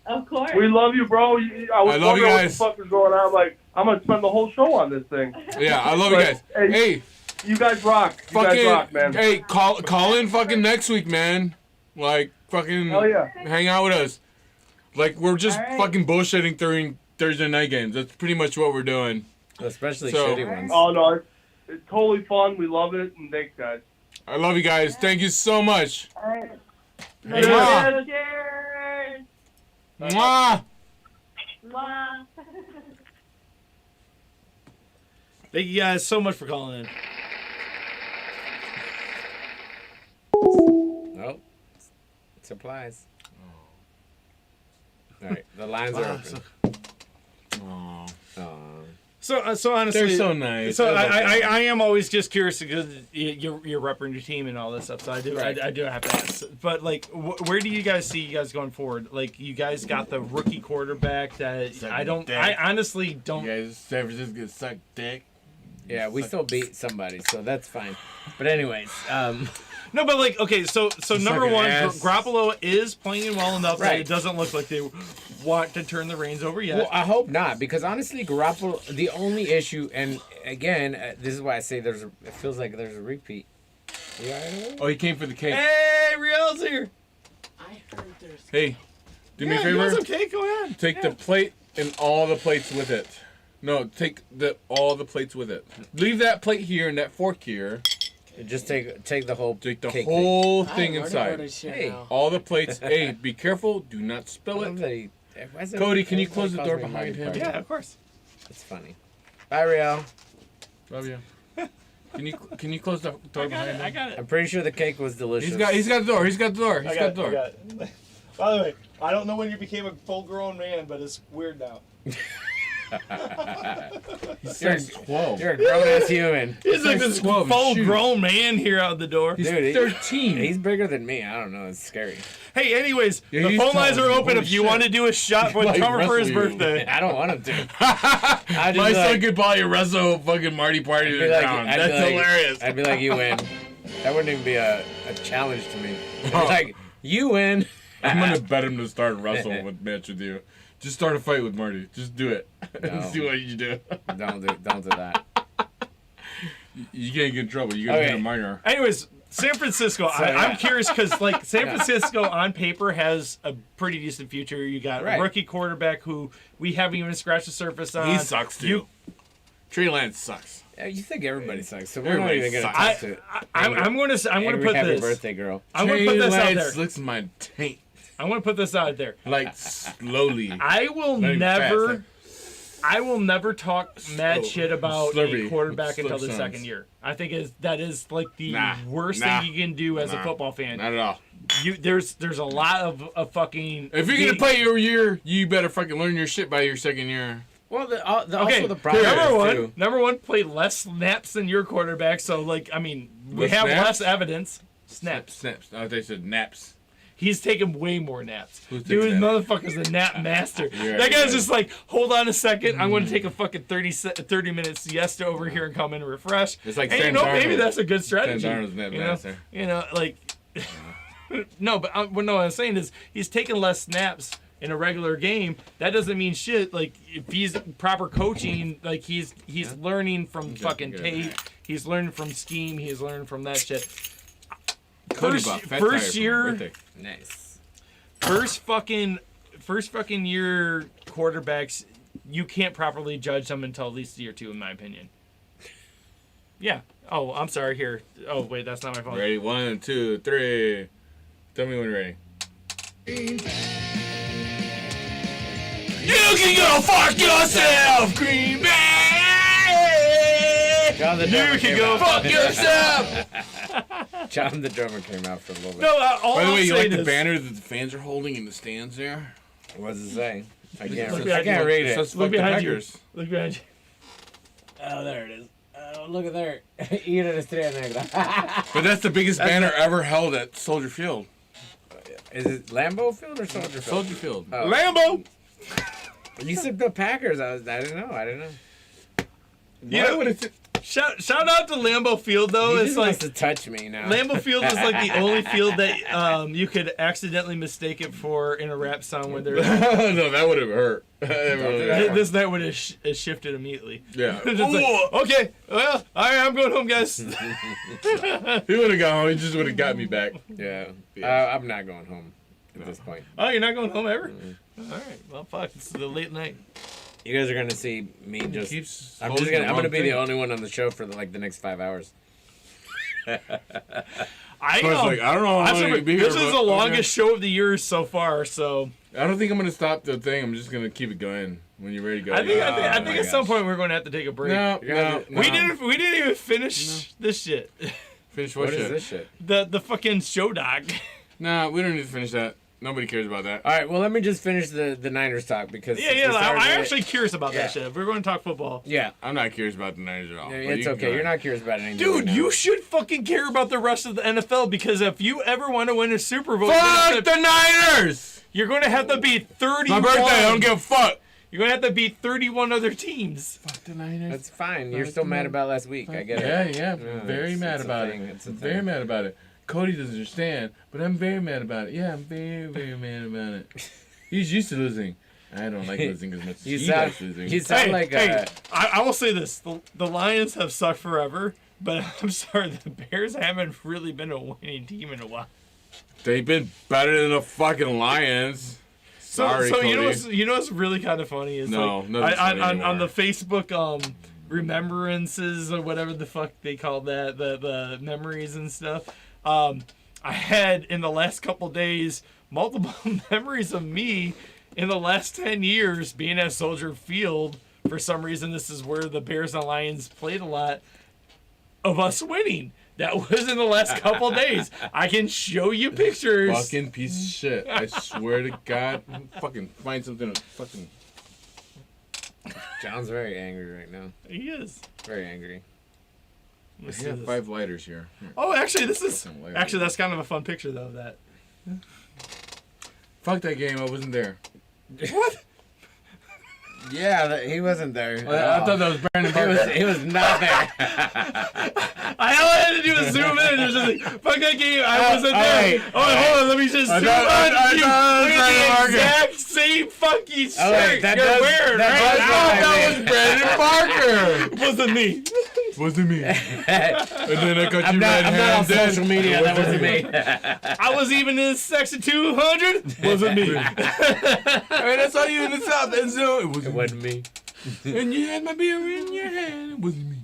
Of course. We love you, bro. I was love you wondering guys. what the fuck is going on. I'm like, I'm gonna spend the whole show on this thing. Yeah, I love you guys. Hey, you guys rock. You guys rock, man. Hey, call in fucking next week, man. Like, fucking hang out with us. Like, we're just fucking bullshitting during Thursday night games. That's pretty much what we're doing. Especially shitty ones. Oh, no. It's totally fun. We love it. And thanks, guys. I love you guys. Thank you so much. All right. Hey, Mwah. Cheers. Mwah. Mwah. Thank you guys so much for calling in. Nope. Supplies. All right, the lines are open. So honestly, they're so nice. So I am always just curious because you're repping your team and all this stuff. So I do have to ask. But like, where do you guys see you guys going forward? Like, you guys got the rookie quarterback that I honestly don't. You guys, San Francisco suck dick. Yeah, we still beat somebody, so that's fine. But anyways, no, but like, okay, so number one, Garoppolo is playing well enough that Right. it doesn't look like they want to turn the reins over yet. well, I hope not, because honestly, Garoppolo, the only issue, and again, this is why I say it feels like there's a repeat. Oh, he came for the cake. Hey, Riel's here. I heard there's. Hey, do me a Yeah, favor. you want some cake? Go ahead. Take the plate and all the plates with it. No, take all the plates with it. Leave that plate here and that fork here. Just take the whole Take the cake whole I'm thing learning inside. how to share Hey. now. All the plates. Hey, be careful. Do not spill thing. it. Cody, can you close the door behind him? Yeah, of course. It's funny. Bye, Riel. Love you. Can you close the door behind him? I got it. I'm pretty sure the cake was delicious. He's got the door. He's got the door. He's I got got the it. door. I got it. By the way, I don't know when you became a full-grown man, but it's weird now. He's 12. You're a grown-ass human. He's like this 12, full-grown man here out the door. He's Dude, 13. He's bigger than me. I don't know. It's scary. Hey, anyways, Yeah, the he's phone lines tall. are open Holy if you shit. want to do a shot with Like Trump for his wrestle you. birthday. I don't want him to. My son could probably wrestle fucking Marty Party to the ground. That's hilarious. I'd be like, you win. That wouldn't even be a challenge to me. I'd be like, you win. I'm gonna bet him to start wrestling with match with you. Just start a fight with Marty. Just do it. No. See what you do. Don't do that. You can't get in trouble. You gotta Okay. get a minor. Anyways, San Francisco. I'm curious because like San Francisco on paper has a pretty decent future. You got Right. a rookie quarterback who we haven't even scratched the surface on. He sucks too. Trey Lance sucks. Yeah, you think everybody sucks, so we're Everybody not even gonna sucks. talk to. I'm going to Angry put happy this. birthday girl. I'm going to put this out there. Licks my taint. I'm going to put this out there. Like slowly. I will Not even never. fast, I will never talk mad Slow- shit about slurpy. a quarterback Slurp until the sons. second year. I think that is like the Nah. worst Nah. thing you can do as a Nah. football fan. Not at all. There's a lot of fucking. If you're gonna play your year, you better fucking learn your shit by your second year. Well, Okay, also the problem is, number one, play less snaps than your quarterback. So like, I mean, we Less have snaps? less evidence. Snaps. Snaps. Oh, they said naps. He's taking way more naps. Who's Dude, taking naps? motherfucker's a nap master. Yeah, That guy's yeah. just like, hold on a second. I'm going to take a fucking 30 minute siesta over here and come in and refresh. It's like and Sam you know, maybe Darnold. that's a good strategy. Sam Darnold's a nap you know? master. You know, like, no, but what I'm saying is he's taking less snaps in a regular game. That doesn't mean shit. Like, if he's proper coaching, like he's learning from fucking good. tape. He's learning from scheme. He's learning from that shit. Cody First, bought fat tire first for my year, birthday. nice. first fucking year quarterbacks, you can't properly judge them until at least year 2, in my opinion. Yeah. Oh, I'm sorry. Here. Oh, wait, that's not my phone. Ready? 1, 2, 3. Tell me when you're ready. You can go fuck yourself, Green Bay! John the You drummer can came go out. fuck yourself! John the drummer came out for a little bit. No, all By the I'm way, you saying like the is, banner that the fans are holding in the stands there? What does it say? I Look can't behind read It it. says Look fuck the behind you. Packers. Look behind you. Oh, there it is. Oh, look at there. Ir Estrella Negra. But that's the biggest banner ever held at Soldier Field. Is it Lambeau Field or Soldier Field? Soldier Field. Oh. Lambo! You said the Packers. I didn't know. You know, shout out to Lambeau Field, though. He It's just like wants to touch me now. Lambeau Field is like the only field that you could accidentally mistake it for in a rap song when they're No, that would have hurt. That would've hurt. this night would have shifted immediately. Yeah. Just like, okay, well, all right, I'm going home, guys. He would have gone home. He just would have got me back. Yeah. I'm not going home at this point. Oh, you're not going home ever? All right, well, fuck, it's the late night. You guys are gonna see me just. Keeps I'm holding the gonna wrong be the thing. only one on the show for the next 5 hours. I So it's like, I don't know how long you'll be here, this is but the okay. longest show of the year so far, so I don't think I'm gonna stop the thing. I'm just gonna keep it going when you're ready to go. I think my at some gosh. point we're going to have to take a break. No, You're gonna no, do- We didn't even finish this shit. Finish What what is shit? this shit? The fucking show doc. Nah, we don't need to finish that. Nobody cares about that. All right. Well, let me just finish the Niners talk because Yeah, since yeah. we started I'm it- actually curious about Yeah. that shit. If we're going to talk football. Yeah. I'm not curious about the Niners at all. Yeah, but it's you can okay. go You're ahead. not curious about anything. Dude, right now. you should fucking care about the rest of the NFL because if you ever want to win a Super Bowl, Fuck the Niners! you're going to have to beat 31. My birthday. I don't give a fuck. You're going to have to beat 31 other teams. Fuck the Niners. That's fine. You're still mad about last week. I get it. Yeah, Yeah, very it's- mad it's a about thing. it. It's a Very thing. mad about it. Cody doesn't understand, but I'm very mad about it. Yeah, I'm very, very mad about it. He's used to losing. I don't like losing as much as You he sound- likes losing. you sound like I will say this: the Lions have sucked forever, but I'm sorry, the Bears haven't really been a winning team in a while. They've been better than the fucking Lions. Sorry, so Cody. you know what's really kind of funny is No, like, nothing's funny on the anymore. Facebook remembrances or whatever the fuck they call that, the memories and stuff. I had in the last couple days multiple memories of me in the last 10 years being at Soldier Field. For some reason, this is where the Bears and Lions played a lot, of us winning. That was in the last couple days. I can show you pictures. Fucking piece of shit. I swear to God. Fucking find something to fucking... John's very angry right now. He is. Very angry. I have 5 lighters here. Oh, actually, this is... Fucking lighter. Actually, that's kind of a fun picture, though, of that. Fuck that game. I wasn't there. What? Yeah, he wasn't there. I thought that was Brandon Parker. He was not there. All I had to do was zoom in. It was just like, fuck that game. I wasn't there. wait. Hold on. Let me just zoom in. I thought it was Look Brandon at Parker. the exact same fucking shirt wait, that you're does- wearing that right That was now. Brandon Parker. Wasn't me. Wasn't me. And then I got I'm you not on red-handed. social media. That wasn't me. I was even in section 200. Wasn't me. And I saw you in the south end zone. It It wasn't me. And you had my beer in your hand. It wasn't me.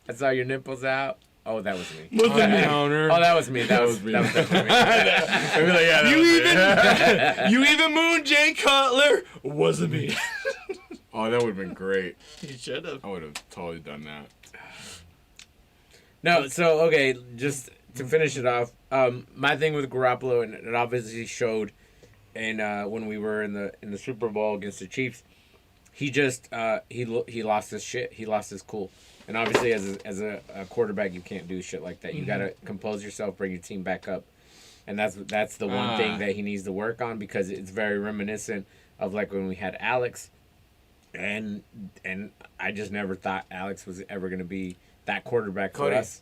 I saw your nipples out. Oh, that was me. Wasn't me. Counter. Oh, that was me. That was me. That was definitely me. I'd be like, yeah, that was me. You even mooned Jay Cutler. Wasn't me. Oh, that would have been great. You should have. I would have totally done that. No, so okay, just to finish it off, my thing with Garoppolo, and it obviously showed, and when we were in the Super Bowl against the Chiefs, he just he lost his shit. He lost his cool, and obviously as a quarterback, you can't do shit like that. You gotta compose yourself, bring your team back up, and that's the one thing that he needs to work on, because it's very reminiscent of like when we had Alex. And I just never thought Alex was ever going to be that quarterback for Cody, us.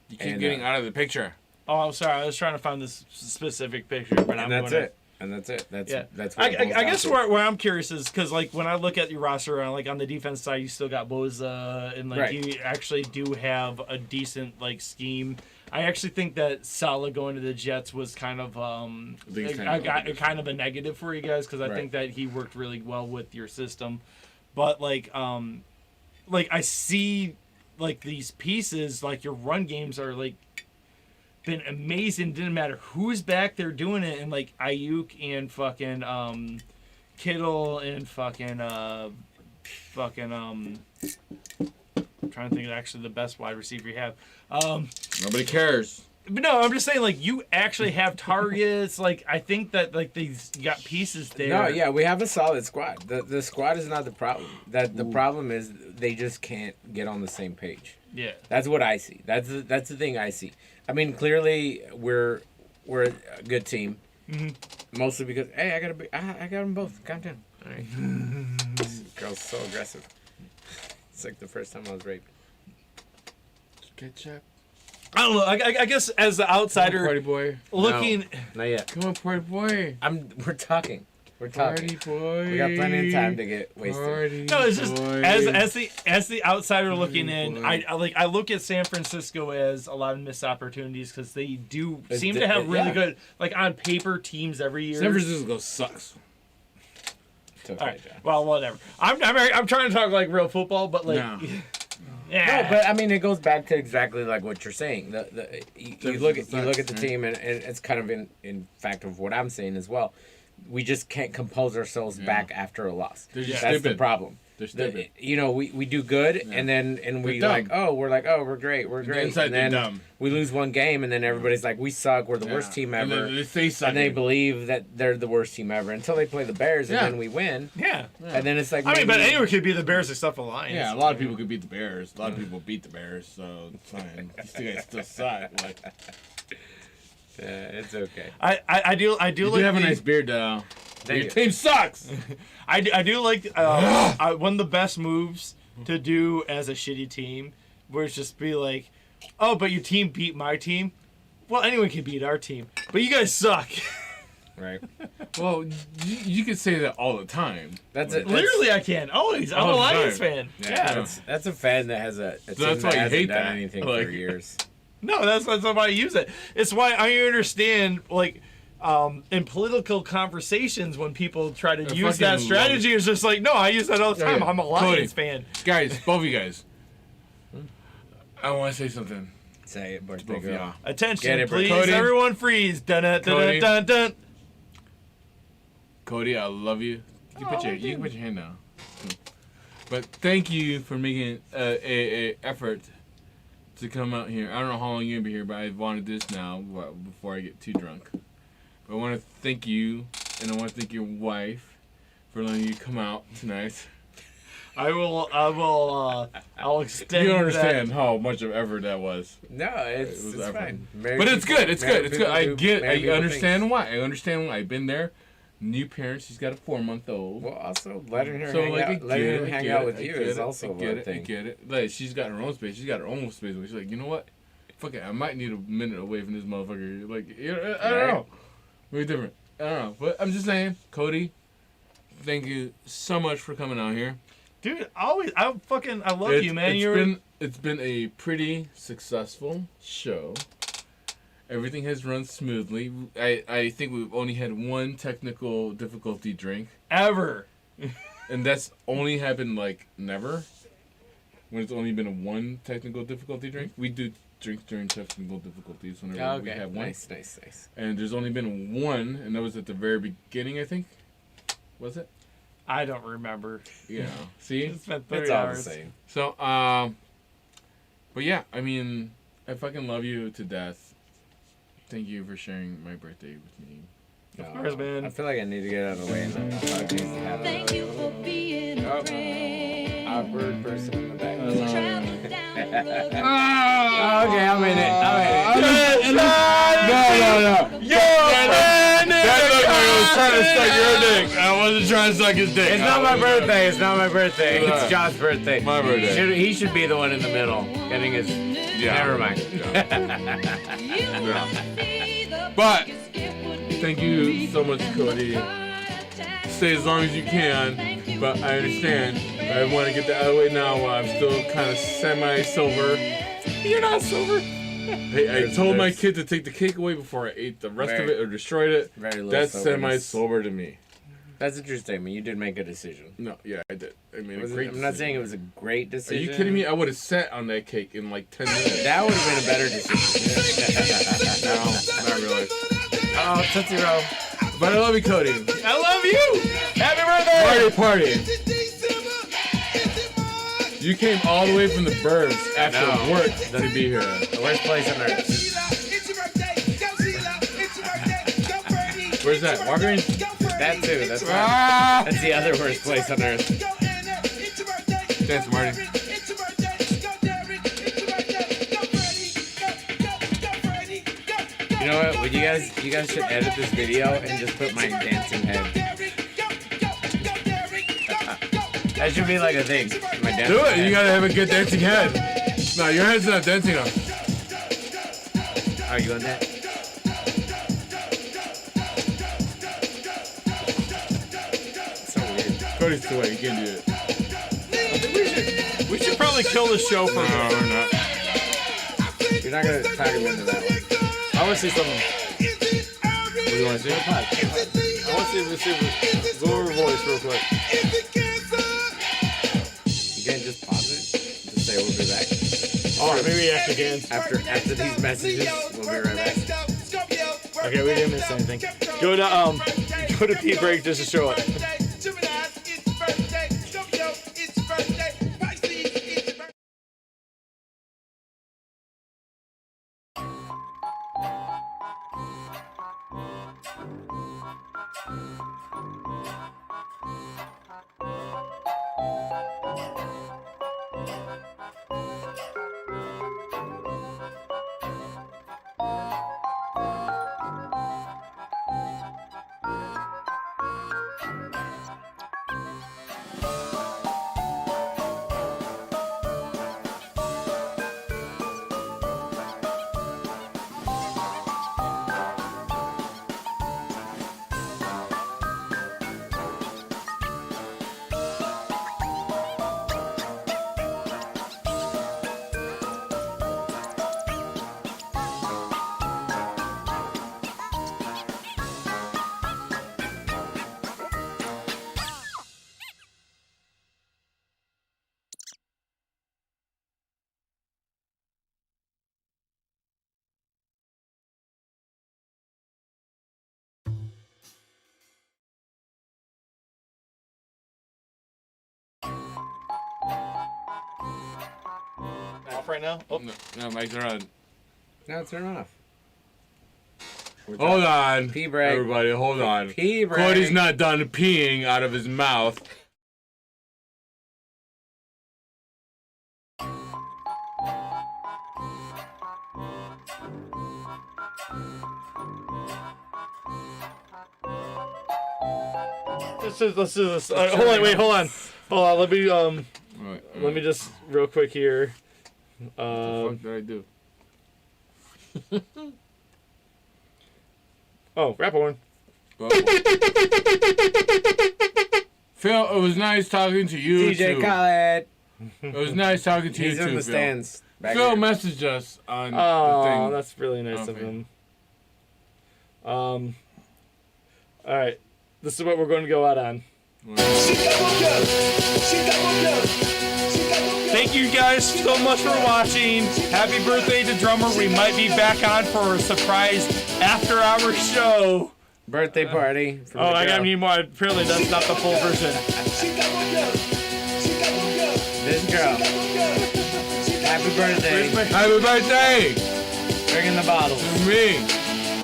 You keep getting out of the picture. Oh, I'm sorry. I was trying to find this specific picture, but And that's it. And that's it. That's what I it boils I guess down to. where I'm curious is because like when I look at your roster, like on the defense side, you still got Boza, and like Right. you actually do have a decent like scheme. I actually think that Salah going to the Jets was kind of kind of a negative for you guys, because I think that he worked really well with your system. But like I see like these pieces, like your run games are like been amazing. Didn't matter who's back there doing it, and like Ayuk and fucking Kittle and fucking I'm trying to think of actually the best wide receiver you have. Nobody cares. But no, I'm just saying, like, you actually have targets. Like, I think that, like, you got pieces there. No, yeah, we have a solid squad. The squad is not the problem. The problem is they just can't get on the same page. Yeah. That's what I see. That's the thing I see. I mean, clearly we're a good team. Mm-hmm. Mostly because I got them both. Calm down. All right. This girl's so aggressive. It's like the first time I was raped. Ketchup. I don't know. I guess as the outsider, Party boy. looking. No, not yet. Come on, party boy. We're talking. We're talking. Party boy. We got plenty of time to get wasted. Party No, it's just boy. as the outsider looking in. I look at San Francisco as a lot of missed opportunities because they do seem to have really good, like on paper, teams every year. San Francisco sucks. It's okay, All right. John. Well, whatever. I'm trying to talk like real football, but like. No. Yeah. No, but I mean, it goes back to exactly like what you're saying. You look at the team, and it's kind of in fact of what I'm saying as well. We just can't compose ourselves back after a loss. They're just That's the stupid. problem. They're stupid. We do good, and then we're great, we're great, inside and they're then dumb. we lose one game, and then everybody's like, we suck, we're the worst team And ever, then they say something. and they believe that they're the worst team ever until they play the Bears, and then we win, Yeah. and then it's like, I mean, but maybe- anyone could be the Bears except for the Lions. Yeah, a lot of people could beat the Bears. A lot of people beat the Bears, so it's fine. You guys still suck. Like, it's okay. I do you like do have a nice beard, though. Thank Your you. team sucks. I do like one of the best moves to do as a shitty team, where it's just be like, oh, but your team beat my team. Well, anyone can beat our team, but you guys suck. Right. Well, you could say that all the time. That's it. Literally, I can always. I'm a All the Lions time. fan. Yeah, that's a fan that has a team that's that why you hasn't hate done that. anything Like- for years. No, that's why I use it. It's why I understand. Like, in political conversations when people try to I use fucking that strategy, it's just like, no, I use that all the time. Yeah. I'm a Lions fan. Guys, both of you guys. I want to say something. Say it, Both birthday of girl. y'all. Attention, Get it, please, Cody. everyone freeze. Dun dun dun Cody. dun dun. Cody, I love you. You can put your hand down. But thank you for making a effort to come out here. I don't know how long you're gonna be here, but I wanted this now before I get too drunk. But I want to thank you, and I want to thank your wife for letting you come out tonight. I'll extend. You don't understand how much of effort that was. No, it's effort. fine. But it's good. It's good. It's good. I understand things. why. I understand why. I've been there. New parents. She's got a 4-month-old. Well, also letting her So, hang like, out, letting him hang out with you is I also get a it. thing. I get it. Like, she's got her own space. She's got her own space. She's like, you know what? Fuck it. I might need a minute away from this motherfucker. Like, I don't know. Maybe different. I don't know. But I'm just saying, Cody, thank you so much for coming out here. Dude, I love you, man. It's been a pretty successful show. Everything has run smoothly. I think we've only had one technical difficulty drink. Ever. And that's only happened, like, never. When it's only been one technical difficulty drink. We do drinks during technical difficulties whenever we have one. Nice. And there's only been one, and that was at the very beginning, I think. Was it? I don't remember. Yeah. See? It's been 30 It's all hours. the same. So, but yeah, I mean, I fucking love you to death. Thank you for sharing my birthday with me. Of course, man. I feel like I need to get out of the way. And Thank you for being a friend. Awkward person in the back. Travel down the Okay, I'm in it. No. Yo, That looked like I was trying to suck your dick. I wasn't trying to suck his dick. It's not my birthday. It's not my birthday. Yeah. It's John's birthday. My birthday. He should be the one in the middle, getting his. Yeah. Never mind. Yeah. But thank you so much, Cody. Stay as long as you can, but I understand. I want to get that out of the way now while I'm still kind of semi-sober. You're not sober. Hey, I told my kid to take the cake away before I ate the rest of it or destroyed it. That's semi-sober to me. That's a true statement. You did make a decision. No, yeah, I did. I made a I'm great not decision. saying it was a great Are decision. you kidding me? I would have sat on that cake in like 10 minutes. That would have been a better decision. No, not really. Oh, Tootsie Roll. But I love you, Cody. I love you. Happy birthday. Party. You came all the way from the burbs after work to be here. The worst place on earth. Where's that? Walgreens? That too. That's Ah! That's the other worst place on earth. Thanks, Marty. You know what? Well, you guys should edit this video and just put my dancing head. That should be like a thing. My dancing Do it. head. You gotta have a good dancing head. No, your head's not dancing enough. Are you on that? So weird. Cody's too late. You can't do it. We should probably kill the show for No, we're not. You're not gonna talk him into that one. I want to see something. What do you want to see? I want to see go over voice real quick. You can't just pause it. Just say we'll be back. Oh, maybe you actually can. After these messages, we'll be right back. Okay, we didn't miss anything. Go to Pete Break just to show it. right now? Oh. No, mics are on. No, turn off. Hold on. Pee break. Everybody, hold on. Pee break. Cody's not done peeing out of his mouth. Let's do this. Hold on, wait, hold on. Let me let me just real quick here. What the fuck did I do? Oh, rap horn. Phil, it was nice talking to you DJ too. Khaled. It was nice talking to you He's too, in the Phil. stands. Phil messaged us on the Oh, thing. that's really nice of him. All right, this is what we're going to go out on. Thank you guys so much for watching. Happy birthday to Drummer. We might be back on for a surprise after-hour show. Birthday party. Oh, I got me more. Apparently, that's not the full version. This girl. Happy birthday. Happy birthday! Bringing the bottles. To me.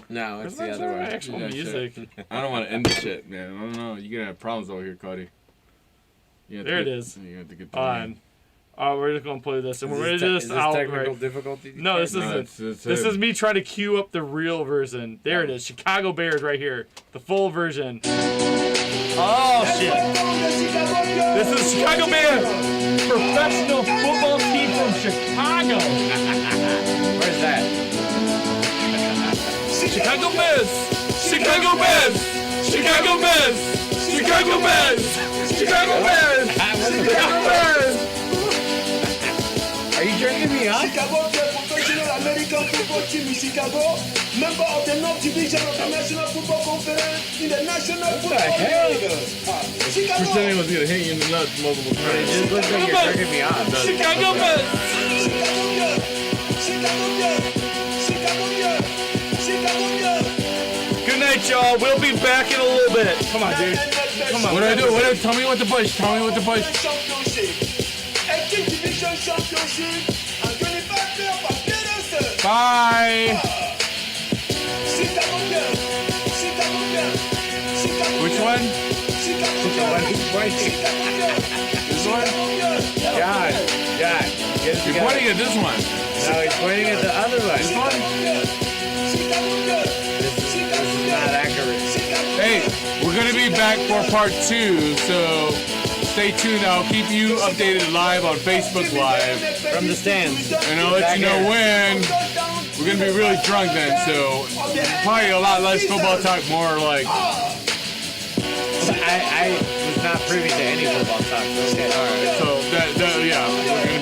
No, it's the other way. Actual music. I don't want to end the shit, man. I don't know. You're going to have problems over here, Cody. There it is. You have to get on. Oh, we're just going to play this. And we're going to do this Is this outright. technical difficulty? No, this isn't. This is me trying to cue up the real version. There it is. Chicago Bears right here. The full version. Oh, shit. This is Chicago Bears. Professional football team from Chicago. Where's that? Chicago Bears. Chicago Bears. Chicago Bears. Chicago Bears. Chicago Bears. Chicago Bears. Are you drinking me up? Chicago professional American football team in Chicago, member of the North Division of the National Football Conference in the National Football League. Chicago. Pretending was going to hit you in the nuts multiple times. It just looks like you're drinking me up. Chicago Bears. Chicago Bears. Chicago Bears. Chicago Bears. Chicago Bears. Good night, y'all. We'll be back in a little bit. Come on, dude. Come on. What do I do? Tell me what to push. Tell me what to push. Championship. 18th Division Championship and 25 playoff appearances. Bye. Chicago Bears. Chicago Bears. Chicago Which one? Chicago Bears. Chicago Bears. This one? God. Get it You're together. pointing at this one. No, he's pointing at the other one. This one? This is not accurate. Hey, we're going to be back for part 2, so stay tuned. I'll keep you updated live on Facebook Live. From the stands. And I'll let you know when. We're going to be really drunk then, so probably a lot less football talk, more like... I was not privy to any football talk. So okay. Alright, so yeah.